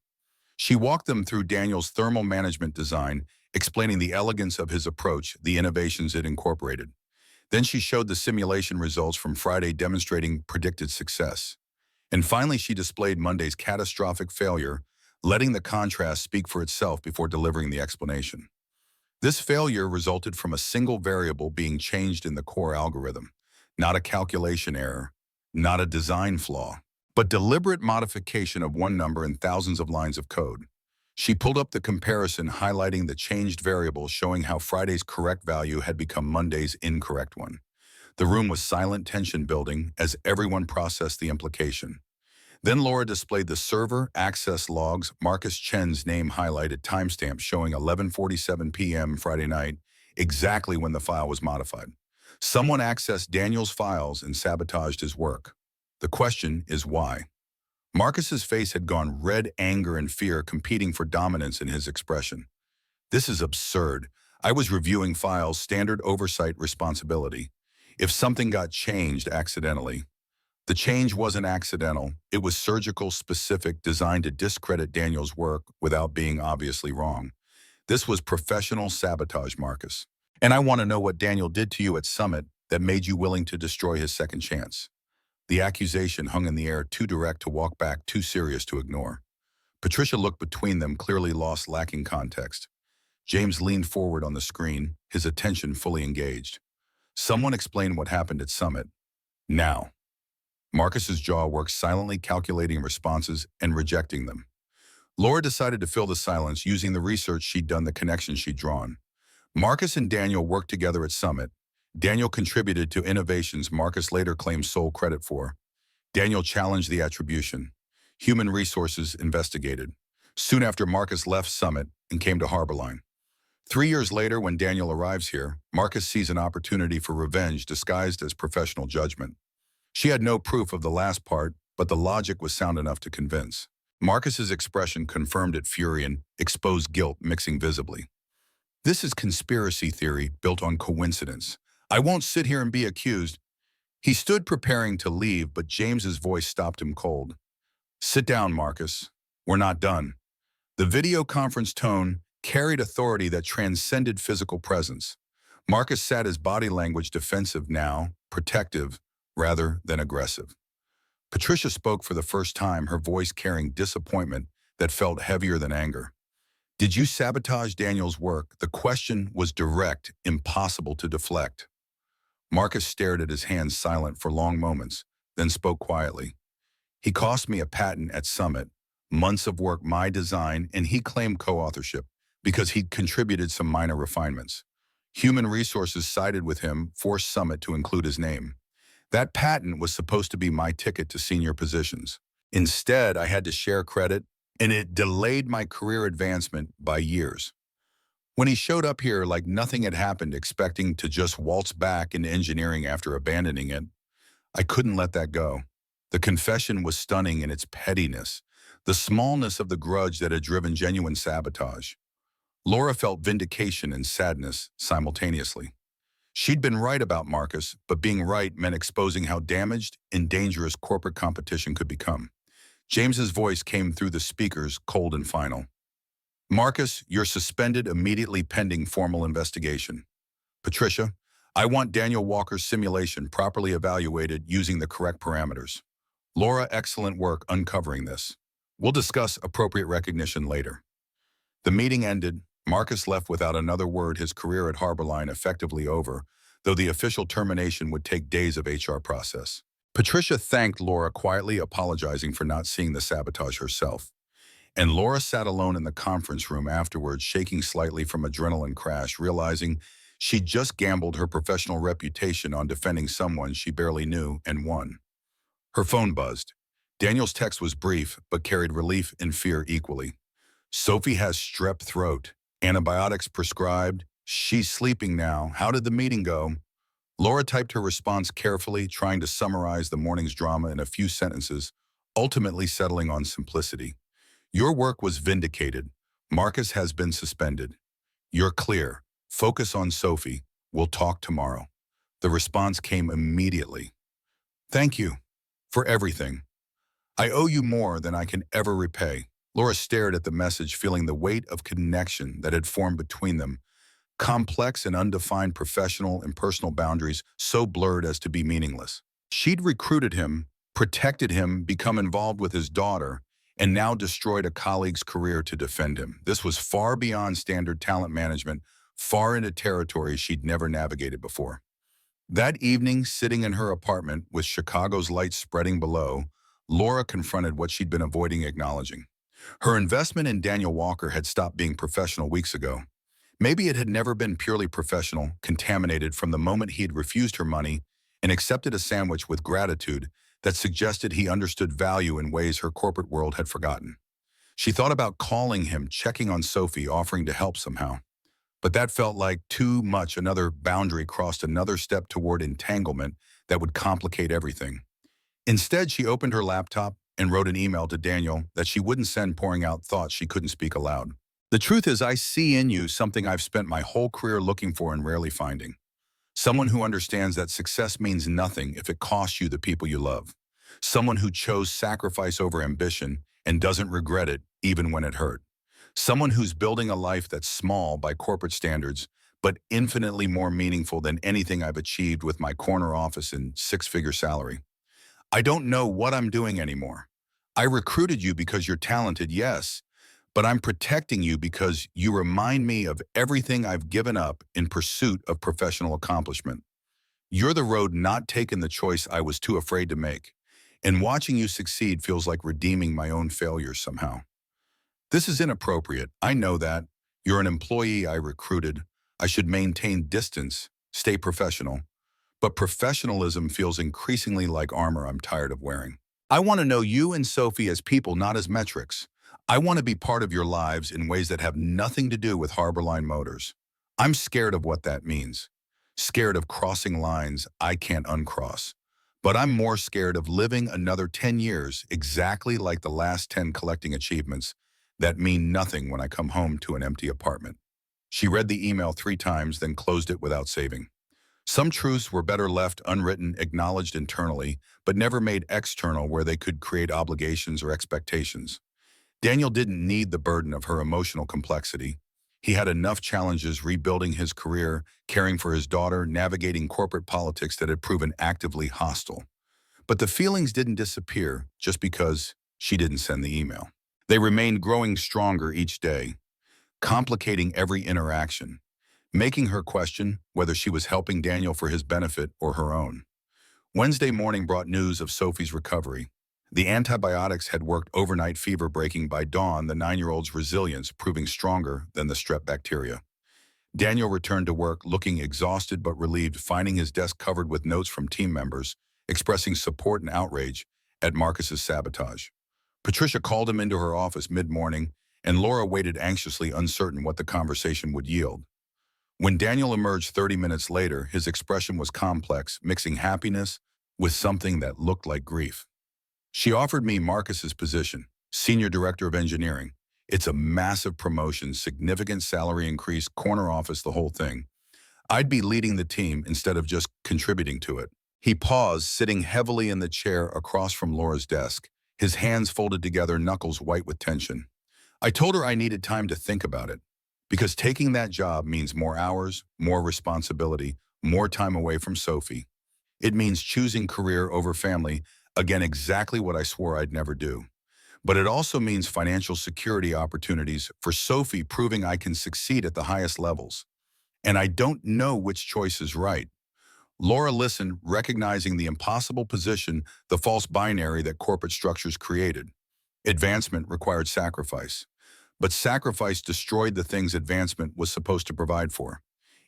She walked them through Daniel's thermal management design, explaining the elegance of his approach, the innovations it incorporated. Then she showed the simulation results from Friday demonstrating predicted success. And finally, she displayed Monday's catastrophic failure, letting the contrast speak for itself before delivering the explanation. This failure resulted from a single variable being changed in the core algorithm, not a calculation error, not a design flaw, but deliberate modification of one number in thousands of lines of code. She pulled up the comparison, highlighting the changed variable, showing how Friday's correct value had become Monday's incorrect one. The room was silent, tension building as everyone processed the implication. Then Laura displayed the server access logs, Marcus Chen's name highlighted, timestamp showing 11:47 p.m. Friday night, exactly when the file was modified. Someone accessed Daniel's files and sabotaged his work. The question is why? Marcus's face had gone red, anger and fear competing for dominance in his expression. "This is absurd. I was reviewing files, standard oversight responsibility. If something got changed accidentally." The change wasn't accidental. It was surgical, specific, designed to discredit Daniel's work without being obviously wrong. This was professional sabotage, Marcus. And I want to know what Daniel did to you at Summit that made you willing to destroy his second chance. The accusation hung in the air, too direct to walk back, too serious to ignore. Patricia looked between them, clearly lost, lacking context. James leaned forward on the screen, his attention fully engaged. "Someone explain what happened at Summit. Now." Marcus's jaw worked silently, calculating responses and rejecting them. Laura decided to fill the silence, using the research she'd done, the connections she'd drawn. Marcus and Daniel worked together at Summit. Daniel contributed to innovations Marcus later claimed sole credit for. Daniel challenged the attribution. Human Resources investigated. Soon after, Marcus left Summit and came to Harborline. 3 years later, when Daniel arrives here, Marcus sees an opportunity for revenge disguised as professional judgment. She had no proof of the last part, but the logic was sound enough to convince. Marcus's expression confirmed it, fury and exposed guilt mixing visibly. "This is conspiracy theory built on coincidence. I won't sit here and be accused." He stood preparing to leave, but James's voice stopped him cold. "Sit down, Marcus. We're not done." The video conference tone carried authority that transcended physical presence. Marcus sat, his body language defensive now, protective rather than aggressive. Patricia spoke for the first time, her voice carrying disappointment that felt heavier than anger. "Did you sabotage Daniel's work?" The question was direct, impossible to deflect. Marcus stared at his hands, silent for long moments, then spoke quietly. "He cost me a patent at Summit, months of work, my design, and he claimed co-authorship because he'd contributed some minor refinements. Human Resources sided with him, forced Summit to include his name. That patent was supposed to be my ticket to senior positions. Instead, I had to share credit, and it delayed my career advancement by years. When he showed up here like nothing had happened, expecting to just waltz back into engineering after abandoning it, I couldn't let that go. The confession was stunning in its pettiness, the smallness of the grudge that had driven genuine sabotage. Laura felt vindication and sadness simultaneously. She'd been right about Marcus, but being right meant exposing how damaged and dangerous corporate competition could become. James's voice came through the speakers, cold and final. Marcus, you're suspended immediately pending formal investigation. Patricia, I want Daniel Walker's simulation properly evaluated using the correct parameters. Laura, excellent work uncovering this. We'll discuss appropriate recognition later. The meeting ended. Marcus left without another word, his career at Harborline effectively over, though the official termination would take days of HR process. Patricia thanked Laura, quietly apologizing for not seeing the sabotage herself. And Laura sat alone in the conference room afterwards, shaking slightly from adrenaline crash, realizing she'd just gambled her professional reputation on defending someone she barely knew and won. Her phone buzzed. Daniel's text was brief, but carried relief and fear equally. Sophie has strep throat. Antibiotics prescribed. She's sleeping now. How did the meeting go? Laura typed her response carefully, trying to summarize the morning's drama in a few sentences, ultimately settling on simplicity. Your work was vindicated. Marcus has been suspended. You're clear. Focus on Sophie. We'll talk tomorrow. The response came immediately. Thank you for everything. I owe you more than I can ever repay. Laura stared at the message, feeling the weight of connection that had formed between them. Complex and undefined professional and personal boundaries so blurred as to be meaningless. She'd recruited him, protected him, become involved with his daughter, and now destroyed a colleague's career to defend him. This was far beyond standard talent management, far into territory she'd never navigated before. That evening, sitting in her apartment with Chicago's lights spreading below, Laura confronted what she'd been avoiding acknowledging. Her investment in Daniel Walker had stopped being professional weeks ago. Maybe it had never been purely professional, contaminated from the moment he had refused her money and accepted a sandwich with gratitude that suggested he understood value in ways her corporate world had forgotten. She thought about calling him, checking on Sophie, offering to help somehow. But that felt like too much. Another boundary crossed another step toward entanglement that would complicate everything. Instead, she opened her laptop and wrote an email to Daniel that she wouldn't send, pouring out thoughts she couldn't speak aloud. The truth is, I see in you something I've spent my whole career looking for and rarely finding. Someone who understands that success means nothing if it costs you the people you love. Someone who chose sacrifice over ambition and doesn't regret it even when it hurt. Someone who's building a life that's small by corporate standards, but infinitely more meaningful than anything I've achieved with my corner office and six-figure salary. I don't know what I'm doing anymore. I recruited you because you're talented, yes, but I'm protecting you because you remind me of everything I've given up in pursuit of professional accomplishment. You're the road not taken, the choice I was too afraid to make. And watching you succeed feels like redeeming my own failures somehow. This is inappropriate. I know that. You're an employee I recruited. I should maintain distance, stay professional. But professionalism feels increasingly like armor I'm tired of wearing. I want to know you and Sophie as people, not as metrics. I want to be part of your lives in ways that have nothing to do with Harborline Motors. I'm scared of what that means. Scared of crossing lines I can't uncross. But I'm more scared of living another 10 years exactly like the last 10, collecting achievements that mean nothing when I come home to an empty apartment. She read the email 3 times, then closed it without saving. Some truths were better left unwritten, acknowledged internally, but never made external where they could create obligations or expectations. Daniel didn't need the burden of her emotional complexity. He had enough challenges rebuilding his career, caring for his daughter, navigating corporate politics that had proven actively hostile. But the feelings didn't disappear just because she didn't send the email. They remained, growing stronger each day, complicating every interaction, making her question whether she was helping Daniel for his benefit or her own. Wednesday morning brought news of Sophie's recovery. The antibiotics had worked overnight, fever breaking by dawn, the 9-year-old's resilience proving stronger than the strep bacteria. Daniel returned to work looking exhausted but relieved, finding his desk covered with notes from team members expressing support and outrage at Marcus's sabotage. Patricia called him into her office mid-morning, and Laura waited anxiously, uncertain what the conversation would yield. When Daniel emerged 30 minutes later, his expression was complex, mixing happiness with something that looked like grief. She offered me Marcus's position, Senior Director of Engineering. It's a massive promotion, significant salary increase, corner office, the whole thing. I'd be leading the team instead of just contributing to it. He paused, sitting heavily in the chair across from Laura's desk, his hands folded together, knuckles white with tension. I told her I needed time to think about it, because taking that job means more hours, more responsibility, more time away from Sophie. It means choosing career over family, again, exactly what I swore I'd never do. But it also means financial security opportunities for Sophie, proving I can succeed at the highest levels. And I don't know which choice is right. Laura listened, recognizing the impossible position, the false binary that corporate structures created. Advancement required sacrifice. But sacrifice destroyed the things advancement was supposed to provide for.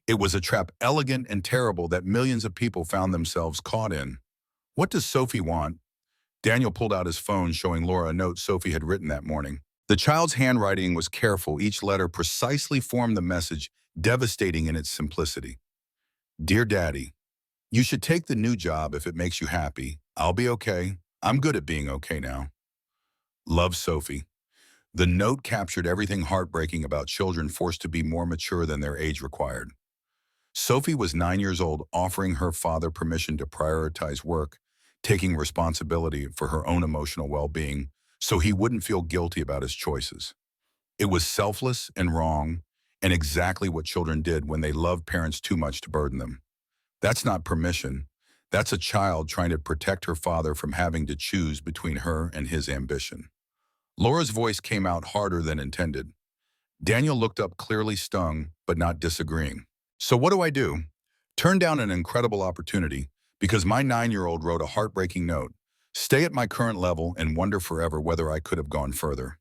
It was a trap elegant and terrible that millions of people found themselves caught in. What does Sophie want? Daniel pulled out his phone, showing Laura a note Sophie had written that morning. The child's handwriting was careful. Each letter precisely formed the message, devastating in its simplicity. Dear Daddy, you should take the new job if it makes you happy. I'll be okay. I'm good at being okay now. Love, Sophie. The note captured everything heartbreaking about children forced to be more mature than their age required. Sophie was 9 years old, offering her father permission to prioritize work, taking responsibility for her own emotional well-being so he wouldn't feel guilty about his choices. It was selfless and wrong, and exactly what children did when they love parents too much to burden them. That's not permission. That's a child trying to protect her father from having to choose between her and his ambition. Laura's voice came out harder than intended. Daniel looked up, clearly stung, but not disagreeing. So what do I do? Turn down an incredible opportunity because my 9-year-old wrote a heartbreaking note. Stay at my current level and wonder forever whether I could have gone further.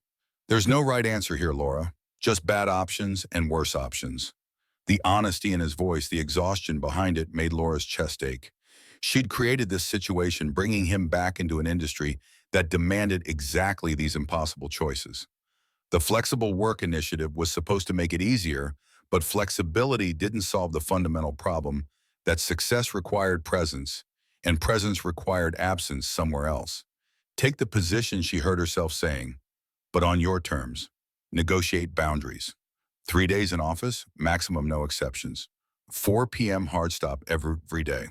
There's no right answer here, Laura. Just bad options and worse options. The honesty in his voice, the exhaustion behind it, made Laura's chest ache. She'd created this situation, bringing him back into an industry that demanded exactly these impossible choices. The flexible work initiative was supposed to make it easier, but flexibility didn't solve the fundamental problem that success required presence, and presence required absence somewhere else. Take the position, she heard herself saying, but on your terms. Negotiate boundaries. 3 days in office, maximum no exceptions. 4 p.m. hard stop every day.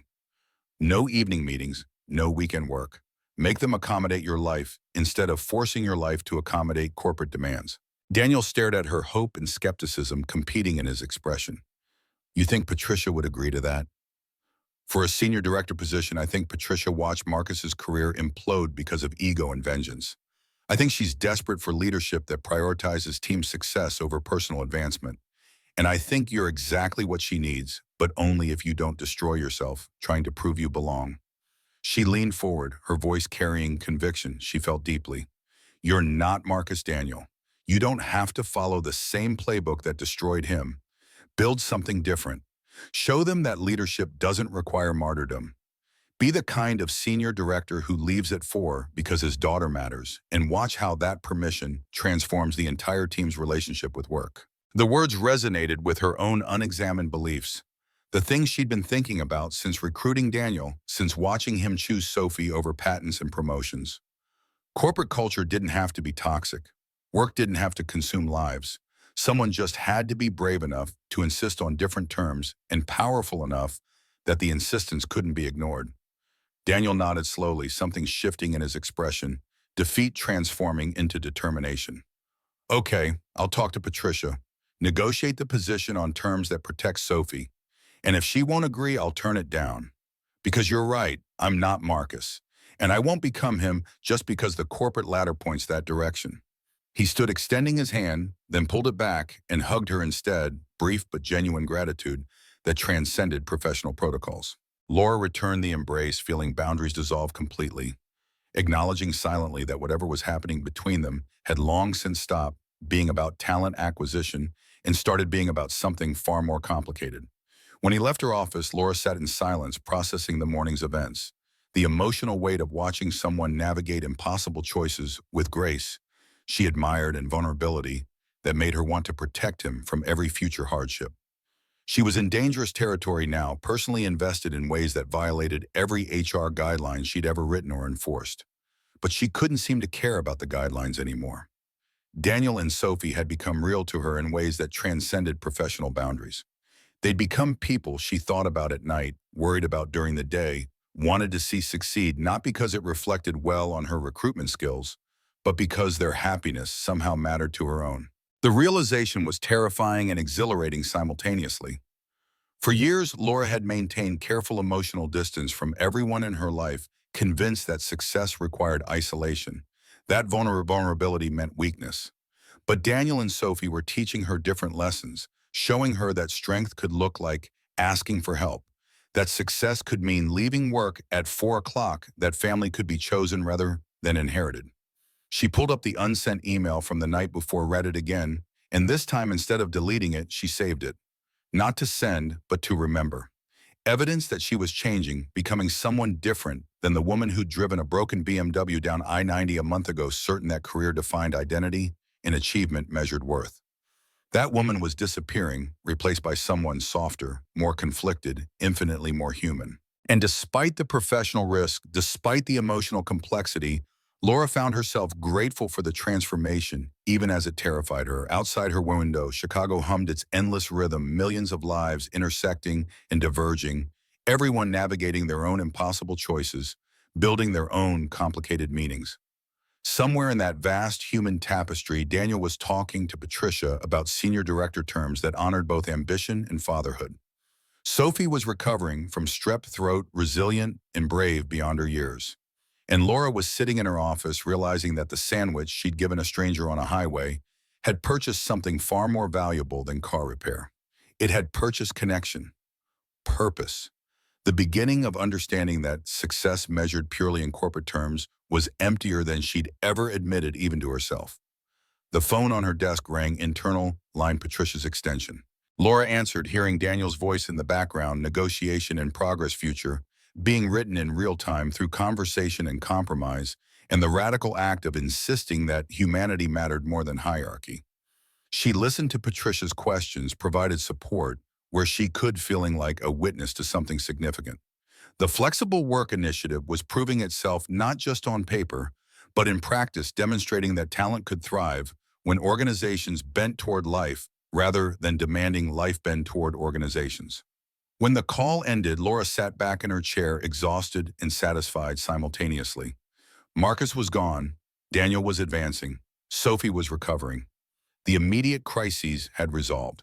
No evening meetings, no weekend work. Make them accommodate your life instead of forcing your life to accommodate corporate demands. Daniel stared at her, hope and skepticism competing in his expression. You think Patricia would agree to that? For a senior director position, I think Patricia watched Marcus's career implode because of ego and vengeance. I think she's desperate for leadership that prioritizes team success over personal advancement. And I think you're exactly what she needs, but only if you don't destroy yourself trying to prove you belong. She leaned forward, her voice carrying conviction she felt deeply. You're not Marcus Daniel. You don't have to follow the same playbook that destroyed him. Build something different. Show them that leadership doesn't require martyrdom. Be the kind of senior director who leaves at 4 because his daughter matters, and watch how that permission transforms the entire team's relationship with work. The words resonated with her own unexamined beliefs, the things she'd been thinking about since recruiting Daniel, since watching him choose Sophie over patents and promotions. Corporate culture didn't have to be toxic. Work didn't have to consume lives. Someone just had to be brave enough to insist on different terms and powerful enough that the insistence couldn't be ignored. Daniel nodded slowly, something shifting in his expression, defeat transforming into determination. Okay, I'll talk to Patricia. Negotiate the position on terms that protect Sophie. And if she won't agree, I'll turn it down. Because you're right, I'm not Marcus. And I won't become him just because the corporate ladder points that direction. He stood extending his hand, then pulled it back and hugged her instead, brief but genuine gratitude that transcended professional protocols. Laura returned the embrace, feeling boundaries dissolve completely, acknowledging silently that whatever was happening between them had long since stopped being about talent acquisition and started being about something far more complicated. When he left her office, Laura sat in silence, processing the morning's events. The emotional weight of watching someone navigate impossible choices with grace she admired and vulnerability that made her want to protect him from every future hardship. She was in dangerous territory now, personally invested in ways that violated every HR guideline she'd ever written or enforced. But she couldn't seem to care about the guidelines anymore. Daniel and Sophie had become real to her in ways that transcended professional boundaries. They'd become people she thought about at night, worried about during the day, wanted to see succeed not because it reflected well on her recruitment skills, but because their happiness somehow mattered to her own. The realization was terrifying and exhilarating simultaneously. For years, Laura had maintained careful emotional distance from everyone in her life, convinced that success required isolation. That vulnerability meant weakness. But Daniel and Sophie were teaching her different lessons, showing her that strength could look like asking for help, that success could mean leaving work at 4 o'clock, that family could be chosen rather than inherited. She pulled up the unsent email from the night before, read it again, and this time instead of deleting it, she saved it. Not to send, but to remember. Evidence that she was changing, becoming someone different than the woman who'd driven a broken BMW down I-90 a month ago, certain that career defined identity and achievement measured worth. That woman was disappearing, replaced by someone softer, more conflicted, infinitely more human. And despite the professional risk, despite the emotional complexity, Laura found herself grateful for the transformation, even as it terrified her. Outside her window, Chicago hummed its endless rhythm, millions of lives intersecting and diverging, everyone navigating their own impossible choices, building their own complicated meanings. Somewhere in that vast human tapestry, Daniel was talking to Patricia about senior director terms that honored both ambition and fatherhood. Sophie was recovering from strep throat, resilient and brave beyond her years. And Laura was sitting in her office realizing that the sandwich she'd given a stranger on a highway had purchased something far more valuable than car repair. It had purchased connection, purpose, the beginning of understanding that success measured purely in corporate terms was emptier than she'd ever admitted even to herself. The phone on her desk rang, internal line Patricia's extension. Laura answered, hearing Daniel's voice in the background, negotiation in progress, future, being written in real time through conversation and compromise, and the radical act of insisting that humanity mattered more than hierarchy. She listened to Patricia's questions, provided support where she could, feeling like a witness to something significant. The flexible work initiative was proving itself not just on paper, but in practice, demonstrating that talent could thrive when organizations bent toward life rather than demanding life bend toward organizations. When the call ended, Laura sat back in her chair, exhausted and satisfied simultaneously. Marcus was gone, Daniel was advancing, Sophie was recovering. The immediate crises had resolved.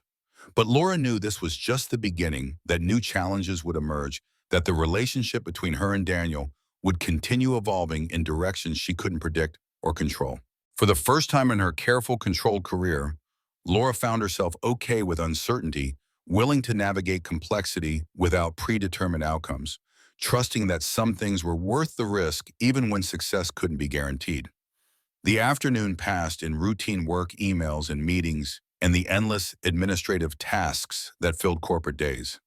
But Laura knew this was just the beginning, that new challenges would emerge, that the relationship between her and Daniel would continue evolving in directions she couldn't predict or control. For the first time in her careful, controlled career, Laura found herself okay with uncertainty, willing to navigate complexity without predetermined outcomes, trusting that some things were worth the risk even when success couldn't be guaranteed. The afternoon passed in routine work, emails, and meetings, and the endless administrative tasks that filled corporate days.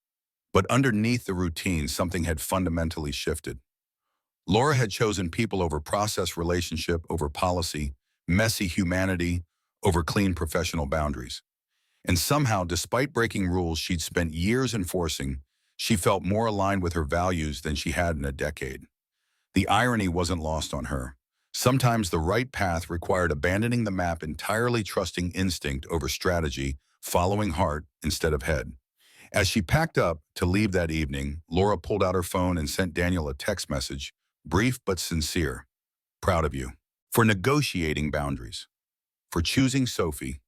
But underneath the routine, something had fundamentally shifted. Laura had chosen people over process, relationship over policy, messy humanity over clean professional boundaries. And somehow, despite breaking rules she'd spent years enforcing, she felt more aligned with her values than she had in a decade. The irony wasn't lost on her. Sometimes the right path required abandoning the map entirely, trusting instinct over strategy, following heart instead of head. As she packed up to leave that evening, Laura pulled out her phone and sent Daniel a text message, brief but sincere. Proud of you. For negotiating boundaries. For choosing Sophie.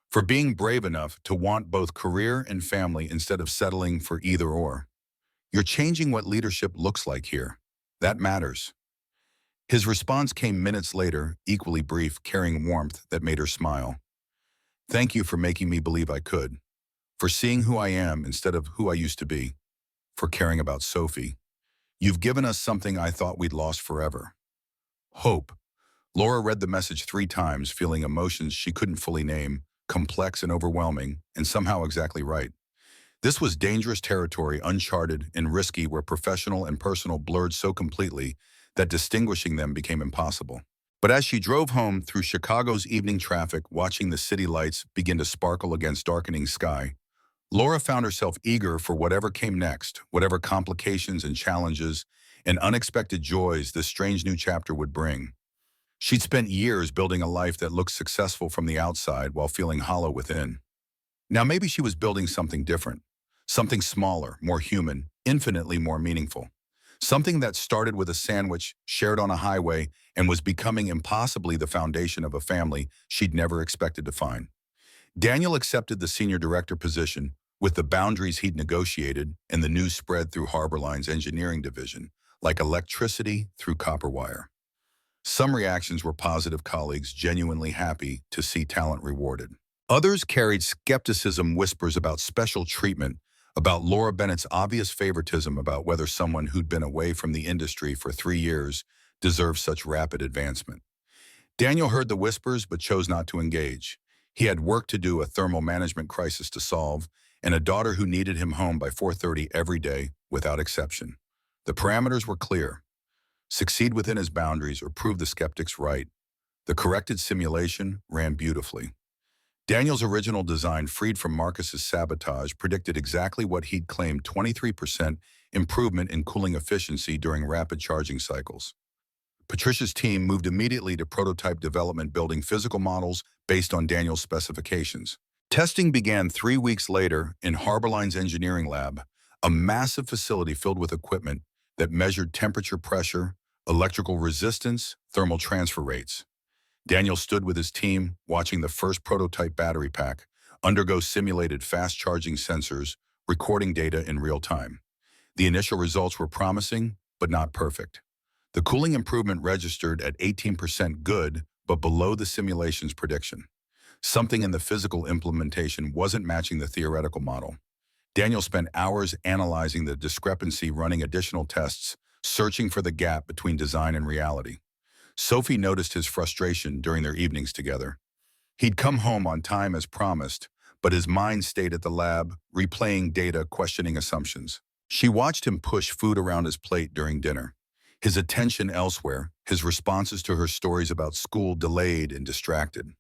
For being brave enough to want both career and family instead of settling for either or. You're changing what leadership looks like here. That matters. His response came minutes later, equally brief, carrying warmth that made her smile. Thank you for making me believe I could. For seeing who I am instead of who I used to be. For caring about Sophie. You've given us something I thought we'd lost forever. Hope. Laura read the message 3 times, feeling emotions she couldn't fully name, complex and overwhelming, and somehow exactly right. This was dangerous territory, uncharted and risky, where professional and personal blurred so completely that distinguishing them became impossible. But as she drove home through Chicago's evening traffic, watching the city lights begin to sparkle against darkening sky, Laura found herself eager for whatever came next, whatever complications and challenges and unexpected joys this strange new chapter would bring. She'd spent years building a life that looked successful from the outside while feeling hollow within. Now maybe she was building something different, something smaller, more human, infinitely more meaningful. Something that started with a sandwich shared on a highway and was becoming impossibly the foundation of a family she'd never expected to find. Daniel accepted the senior director position with the boundaries he'd negotiated, and the news spread through Harborline's engineering division, like electricity through copper wire. Some reactions were positive, colleagues genuinely happy to see talent rewarded. Others carried skepticism, whispers about special treatment, about Laura Bennett's obvious favoritism, about whether someone who'd been away from the industry for 3 years deserved such rapid advancement. Daniel heard the whispers but chose not to engage. He had work to do, a thermal management crisis to solve, and a daughter who needed him home by 4:30 every day, without exception. The parameters were clear: succeed within his boundaries or prove the skeptics right. The corrected simulation ran beautifully. Daniel's original design, freed from Marcus's sabotage, predicted exactly what he'd claimed: 23% improvement in cooling efficiency during rapid charging cycles. Patricia's team moved immediately to prototype development, building physical models based on Daniel's specifications. Testing began 3 weeks later in Harborline's engineering lab, a massive facility filled with equipment that measured temperature, pressure, electrical resistance, thermal transfer rates. Daniel stood with his team, watching the first prototype battery pack undergo simulated fast-charging sensors, recording data in real time. The initial results were promising, but not perfect. The cooling improvement registered at 18% good, but below the simulation's prediction. Something in the physical implementation wasn't matching the theoretical model. Daniel spent hours analyzing the discrepancy, running additional tests, searching for the gap between design and reality. Sophie noticed his frustration during their evenings together. He'd come home on time as promised, but his mind stayed at the lab, replaying data, questioning assumptions. She watched him push food around his plate during dinner, his attention elsewhere, his responses to her stories about school delayed and distracted.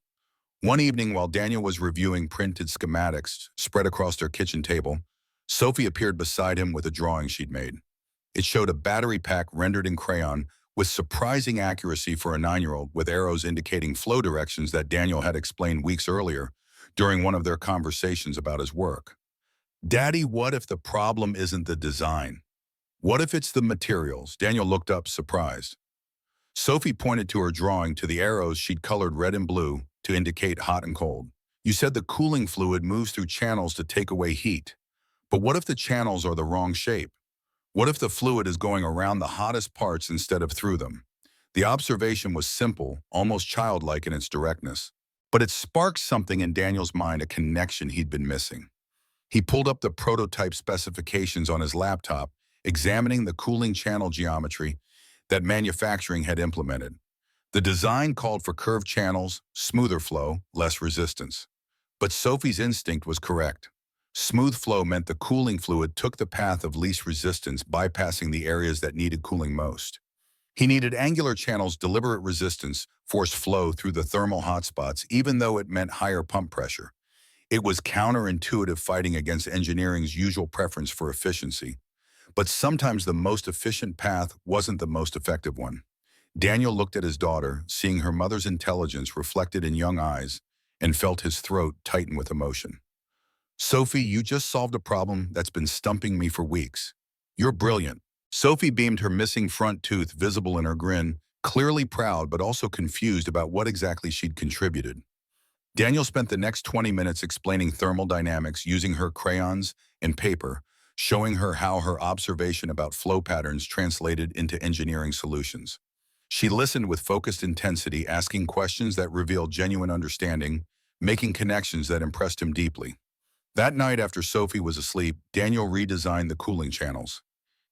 One evening, while Daniel was reviewing printed schematics spread across their kitchen table, Sophie appeared beside him with a drawing she'd made. It showed a battery pack rendered in crayon with surprising accuracy for a 9-year-old, with arrows indicating flow directions that Daniel had explained weeks earlier during one of their conversations about his work. "Daddy, what if the problem isn't the design? What if it's the materials?" Daniel looked up, surprised. Sophie pointed to her drawing, to the arrows she'd colored red and blue to indicate hot and cold. "You said the cooling fluid moves through channels to take away heat. But what if the channels are the wrong shape? What if the fluid is going around the hottest parts instead of through them?" The observation was simple, almost childlike in its directness. But it sparked something in Daniel's mind, a connection he'd been missing. He pulled up the prototype specifications on his laptop, examining the cooling channel geometry that manufacturing had implemented. The design called for curved channels, smoother flow, less resistance. But Sophie's instinct was correct. Smooth flow meant the cooling fluid took the path of least resistance, bypassing the areas that needed cooling most. He needed angular channels, deliberate resistance, force flow through the thermal hotspots, even though it meant higher pump pressure. It was counterintuitive, fighting against engineering's usual preference for efficiency. But sometimes the most efficient path wasn't the most effective one. Daniel looked at his daughter, seeing her mother's intelligence reflected in young eyes, and felt his throat tighten with emotion. "Sophie, you just solved a problem that's been stumping me for weeks. You're brilliant." Sophie beamed, her missing front tooth visible in her grin, clearly proud but also confused about what exactly she'd contributed. Daniel spent the next 20 minutes explaining thermal dynamics using her crayons and paper, showing her how her observation about flow patterns translated into engineering solutions. She listened with focused intensity, asking questions that revealed genuine understanding, making connections that impressed him deeply. That night, after Sophie was asleep, Daniel redesigned the cooling channels.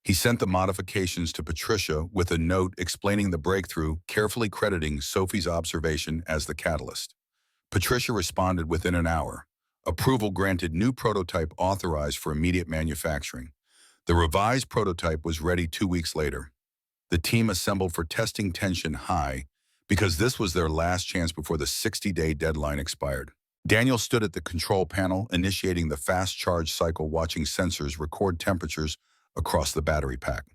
He sent the modifications to Patricia with a note explaining the breakthrough, carefully crediting Sophie's observation as the catalyst. Patricia responded within an hour, Approval granted new prototype authorized for immediate manufacturing. The revised prototype was ready 2 weeks later. The team assembled for testing, tension high, because this was their last chance before the 60-day deadline expired. Daniel stood at the control panel, initiating the fast charge cycle, watching sensors record temperatures across the battery pack.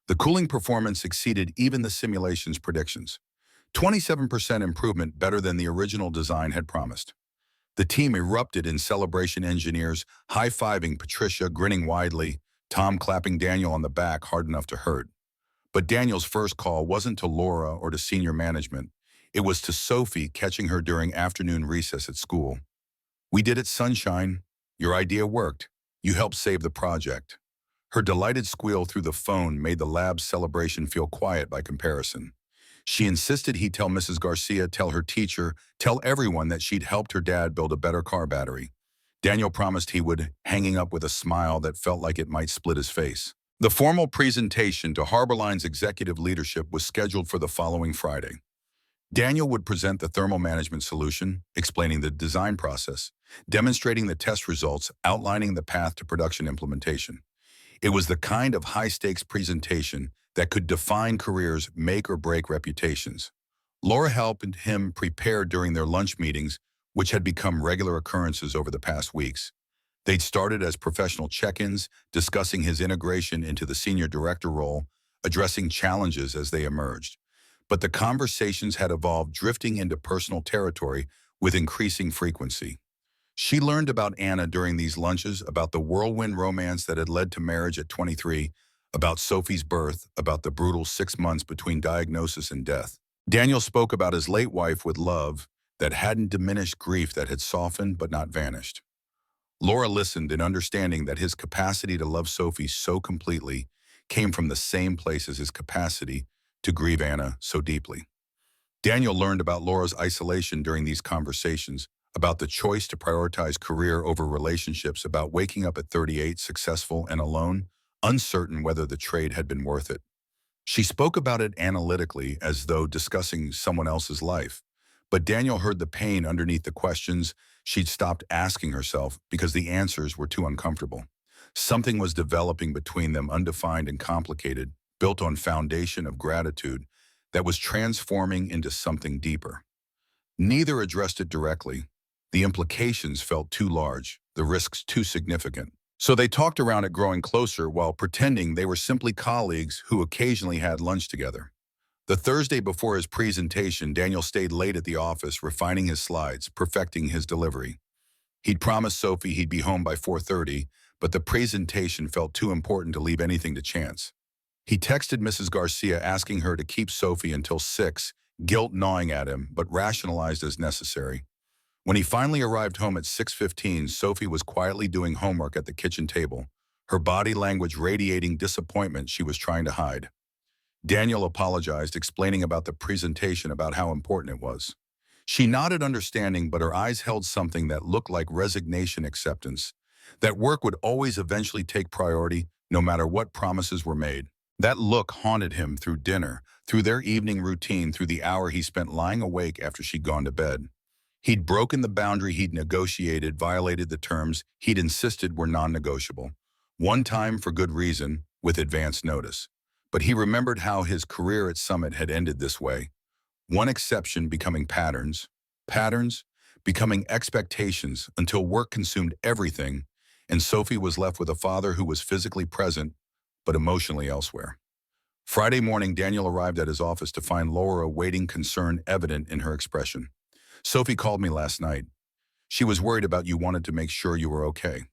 The cooling performance exceeded even the simulation's predictions. 27% improvement, better than the original design had promised. The team erupted in celebration, engineers high-fiving Patricia, grinning widely, Tom clapping Daniel on the back hard enough to hurt. But Daniel's first call wasn't to Laura or to senior management. It was to Sophie, catching her during afternoon recess at school. "We did it, sunshine. Your idea worked. You helped save the project." Her delighted squeal through the phone made the lab's celebration feel quiet by comparison. She insisted he tell Mrs. Garcia, tell her teacher, tell everyone that she'd helped her dad build a better car battery. Daniel promised he would, hanging up with a smile that felt like it might split his face. The formal presentation to Harborline's executive leadership was scheduled for the following Friday. Daniel would present the thermal management solution, explaining the design process, demonstrating the test results, outlining the path to production implementation. It was the kind of high-stakes presentation that could define careers, make or break reputations. Laura helped him prepare during their lunch meetings, which had become regular occurrences over the past weeks. They'd started as professional check-ins, discussing his integration into the senior director role, addressing challenges as they emerged. But the conversations had evolved, drifting into personal territory with increasing frequency. She learned about Anna during these lunches, about the whirlwind romance that had led to marriage at 23, about Sophie's birth, about the brutal 6 months between diagnosis and death. Daniel spoke about his late wife with love that hadn't diminished, grief that had softened but not vanished. Laura listened in understanding that his capacity to love Sophie so completely came from the same place as his capacity to grieve Anna so deeply. Daniel learned about Laura's isolation during these conversations, about the choice to prioritize career over relationships, about waking up at 38, successful and alone, uncertain whether the trade had been worth it. She spoke about it analytically, as though discussing someone else's life. But Daniel heard the pain underneath the questions she'd stopped asking herself because the answers were too uncomfortable. Something was developing between them, undefined and complicated, built on foundation of gratitude, that was transforming into something deeper. Neither addressed it directly. The implications felt too large, the risks too significant. So they talked around it, growing closer while pretending they were simply colleagues who occasionally had lunch together. The Thursday before his presentation, Daniel stayed late at the office, refining his slides, perfecting his delivery. He'd promised Sophie he'd be home by 4:30, but the presentation felt too important to leave anything to chance. He texted Mrs. Garcia asking her to keep Sophie until 6, guilt gnawing at him, but rationalized as necessary. When he finally arrived home at 6:15, Sophie was quietly doing homework at the kitchen table, her body language radiating disappointment she was trying to hide. Daniel apologized, explaining about the presentation, about how important it was. She nodded understanding, but her eyes held something that looked like resignation, acceptance. That work would always eventually take priority, no matter what promises were made. That look haunted him through dinner, through their evening routine, through the hour he spent lying awake after she'd gone to bed. He'd broken the boundary he'd negotiated, violated the terms he'd insisted were non-negotiable. One time for good reason, with advance notice. But he remembered how his career at Summit had ended this way. One exception becoming patterns, patterns becoming expectations, until work consumed everything, and Sophie was left with a father who was physically present, but emotionally elsewhere. Friday morning, Daniel arrived at his office to find Laura waiting, concern evident in her expression. "Sophie called me last night. She was worried about you, wanted to make sure you were okay."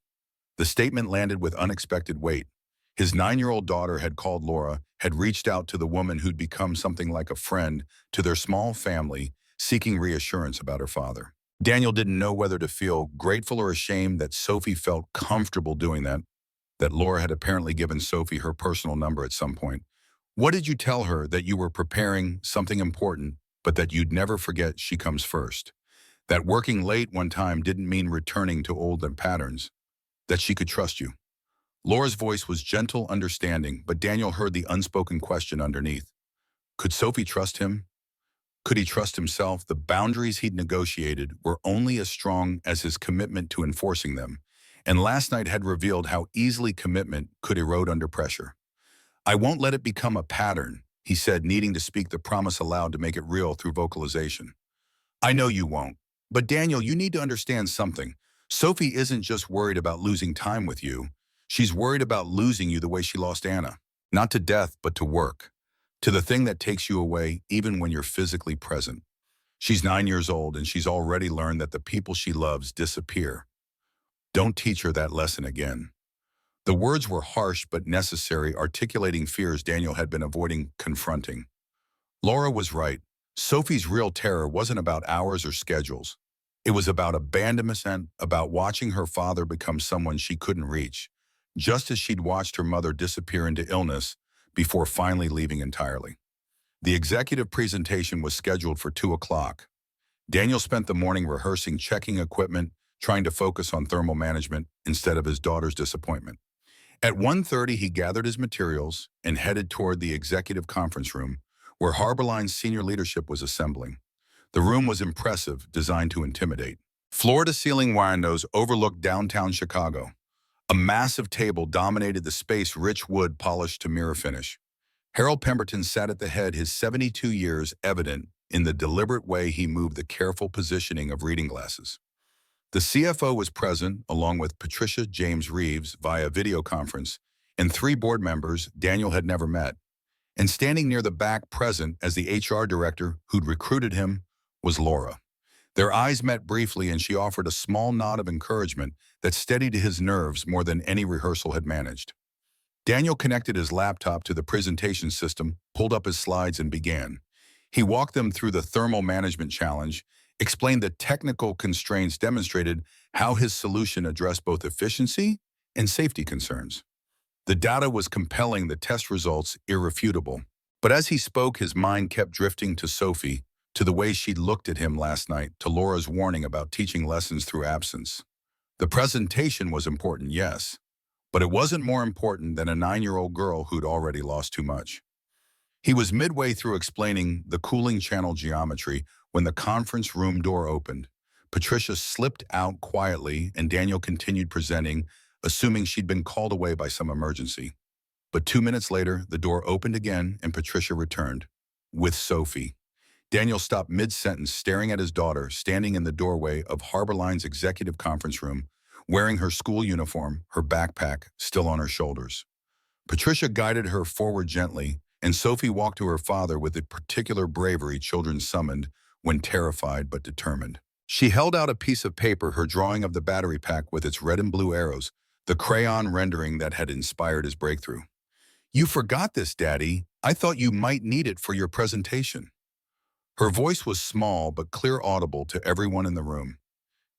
The statement landed with unexpected weight. His 9-year-old daughter had called Laura, had reached out to the woman who'd become something like a friend to their small family, seeking reassurance about her father. Daniel didn't know whether to feel grateful or ashamed that Sophie felt comfortable doing that Laura had apparently given Sophie her personal number at some point. "What did you tell her? That you were preparing something important, but that you'd never forget she comes first? That working late one time didn't mean returning to old patterns? That she could trust you?" Laura's voice was gentle, understanding, but Daniel heard the unspoken question underneath. Could Sophie trust him? Could he trust himself? The boundaries he'd negotiated were only as strong as his commitment to enforcing them, and last night had revealed how easily commitment could erode under pressure. "I won't let it become a pattern," he said, needing to speak the promise aloud to make it real through vocalization. "I know you won't. But Daniel, you need to understand something. Sophie isn't just worried about losing time with you. She's worried about losing you the way she lost Anna. Not to death, but to work. To the thing that takes you away even when you're physically present. She's 9 years old and she's already learned that the people she loves disappear. Don't teach her that lesson again." The words were harsh but necessary, articulating fears Daniel had been avoiding confronting. Laura was right. Sophie's real terror wasn't about hours or schedules. It was about abandonment and about watching her father become someone she couldn't reach, just as she'd watched her mother disappear into illness before finally leaving entirely. The executive presentation was scheduled for 2 o'clock. Daniel spent the morning rehearsing, checking equipment, trying to focus on thermal management instead of his daughter's disappointment. At 1:30, he gathered his materials and headed toward the executive conference room, where Harborline's senior leadership was assembling. The room was impressive, designed to intimidate. Floor-to-ceiling windows overlooked downtown Chicago. A massive table dominated the space, rich wood polished to mirror finish. Harold Pemberton sat at the head, his 72 years evident in the deliberate way he moved the careful positioning of reading glasses. The CFO was present, along with Patricia James Reeves via video conference, and 3 board members Daniel had never met. And standing near the back, present as the HR director who'd recruited him, was Laura. Their eyes met briefly, and she offered a small nod of encouragement that steadied his nerves more than any rehearsal had managed. Daniel connected his laptop to the presentation system, pulled up his slides, and began. He walked them through the thermal management challenge, explained the technical constraints, demonstrated how his solution addressed both efficiency and safety concerns. The data was compelling, the test results irrefutable. But as he spoke, his mind kept drifting to Sophie, to the way she'd looked at him last night, to Laura's warning about teaching lessons through absence. The presentation was important, yes, but it wasn't more important than a 9-year-old girl who'd already lost too much. He was midway through explaining the cooling channel geometry when the conference room door opened. Patricia slipped out quietly, and Daniel continued presenting, assuming she'd been called away by some emergency. But 2 minutes later, the door opened again, and Patricia returned, with Sophie. Daniel stopped mid-sentence, staring at his daughter, standing in the doorway of Harborline's executive conference room, wearing her school uniform, her backpack still on her shoulders. Patricia guided her forward gently, and Sophie walked to her father with the particular bravery children summoned when terrified but determined. She held out a piece of paper, her drawing of the battery pack with its red and blue arrows, the crayon rendering that had inspired his breakthrough. "You forgot this, Daddy. I thought you might need it for your presentation." Her voice was small but clear, audible to everyone in the room.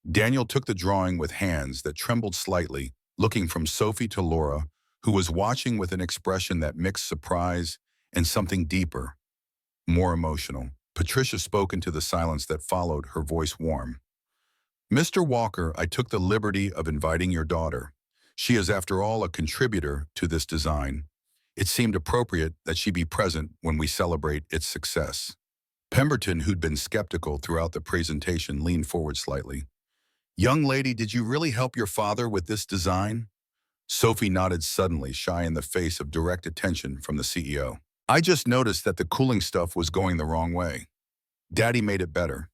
Daniel took the drawing with hands that trembled slightly, looking from Sophie to Laura, who was watching with an expression that mixed surprise and something deeper, more emotional. Patricia spoke into the silence that followed, her voice warm. "Mr. Walker, I took the liberty of inviting your daughter. She is, after all, a contributor to this design. It seemed appropriate that she be present when we celebrate its success." Pemberton, who'd been skeptical throughout the presentation, leaned forward slightly. "Young lady, did you really help your father with this design?" Sophie nodded, suddenly shy in the face of direct attention from the CEO. "I just noticed that the cooling stuff was going the wrong way. Daddy made it better."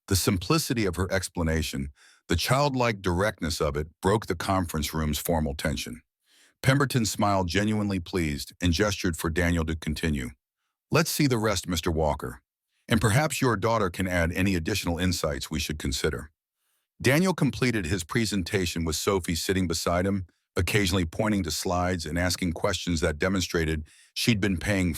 The simplicity of her explanation, the childlike directness of it, broke the conference room's formal tension. Pemberton smiled, genuinely pleased, and gestured for Daniel to continue. "Let's see the rest, Mr. Walker. And perhaps your daughter can add any additional insights we should consider." Daniel completed his presentation with Sophie sitting beside him, occasionally pointing to slides and asking questions that demonstrated she'd been paying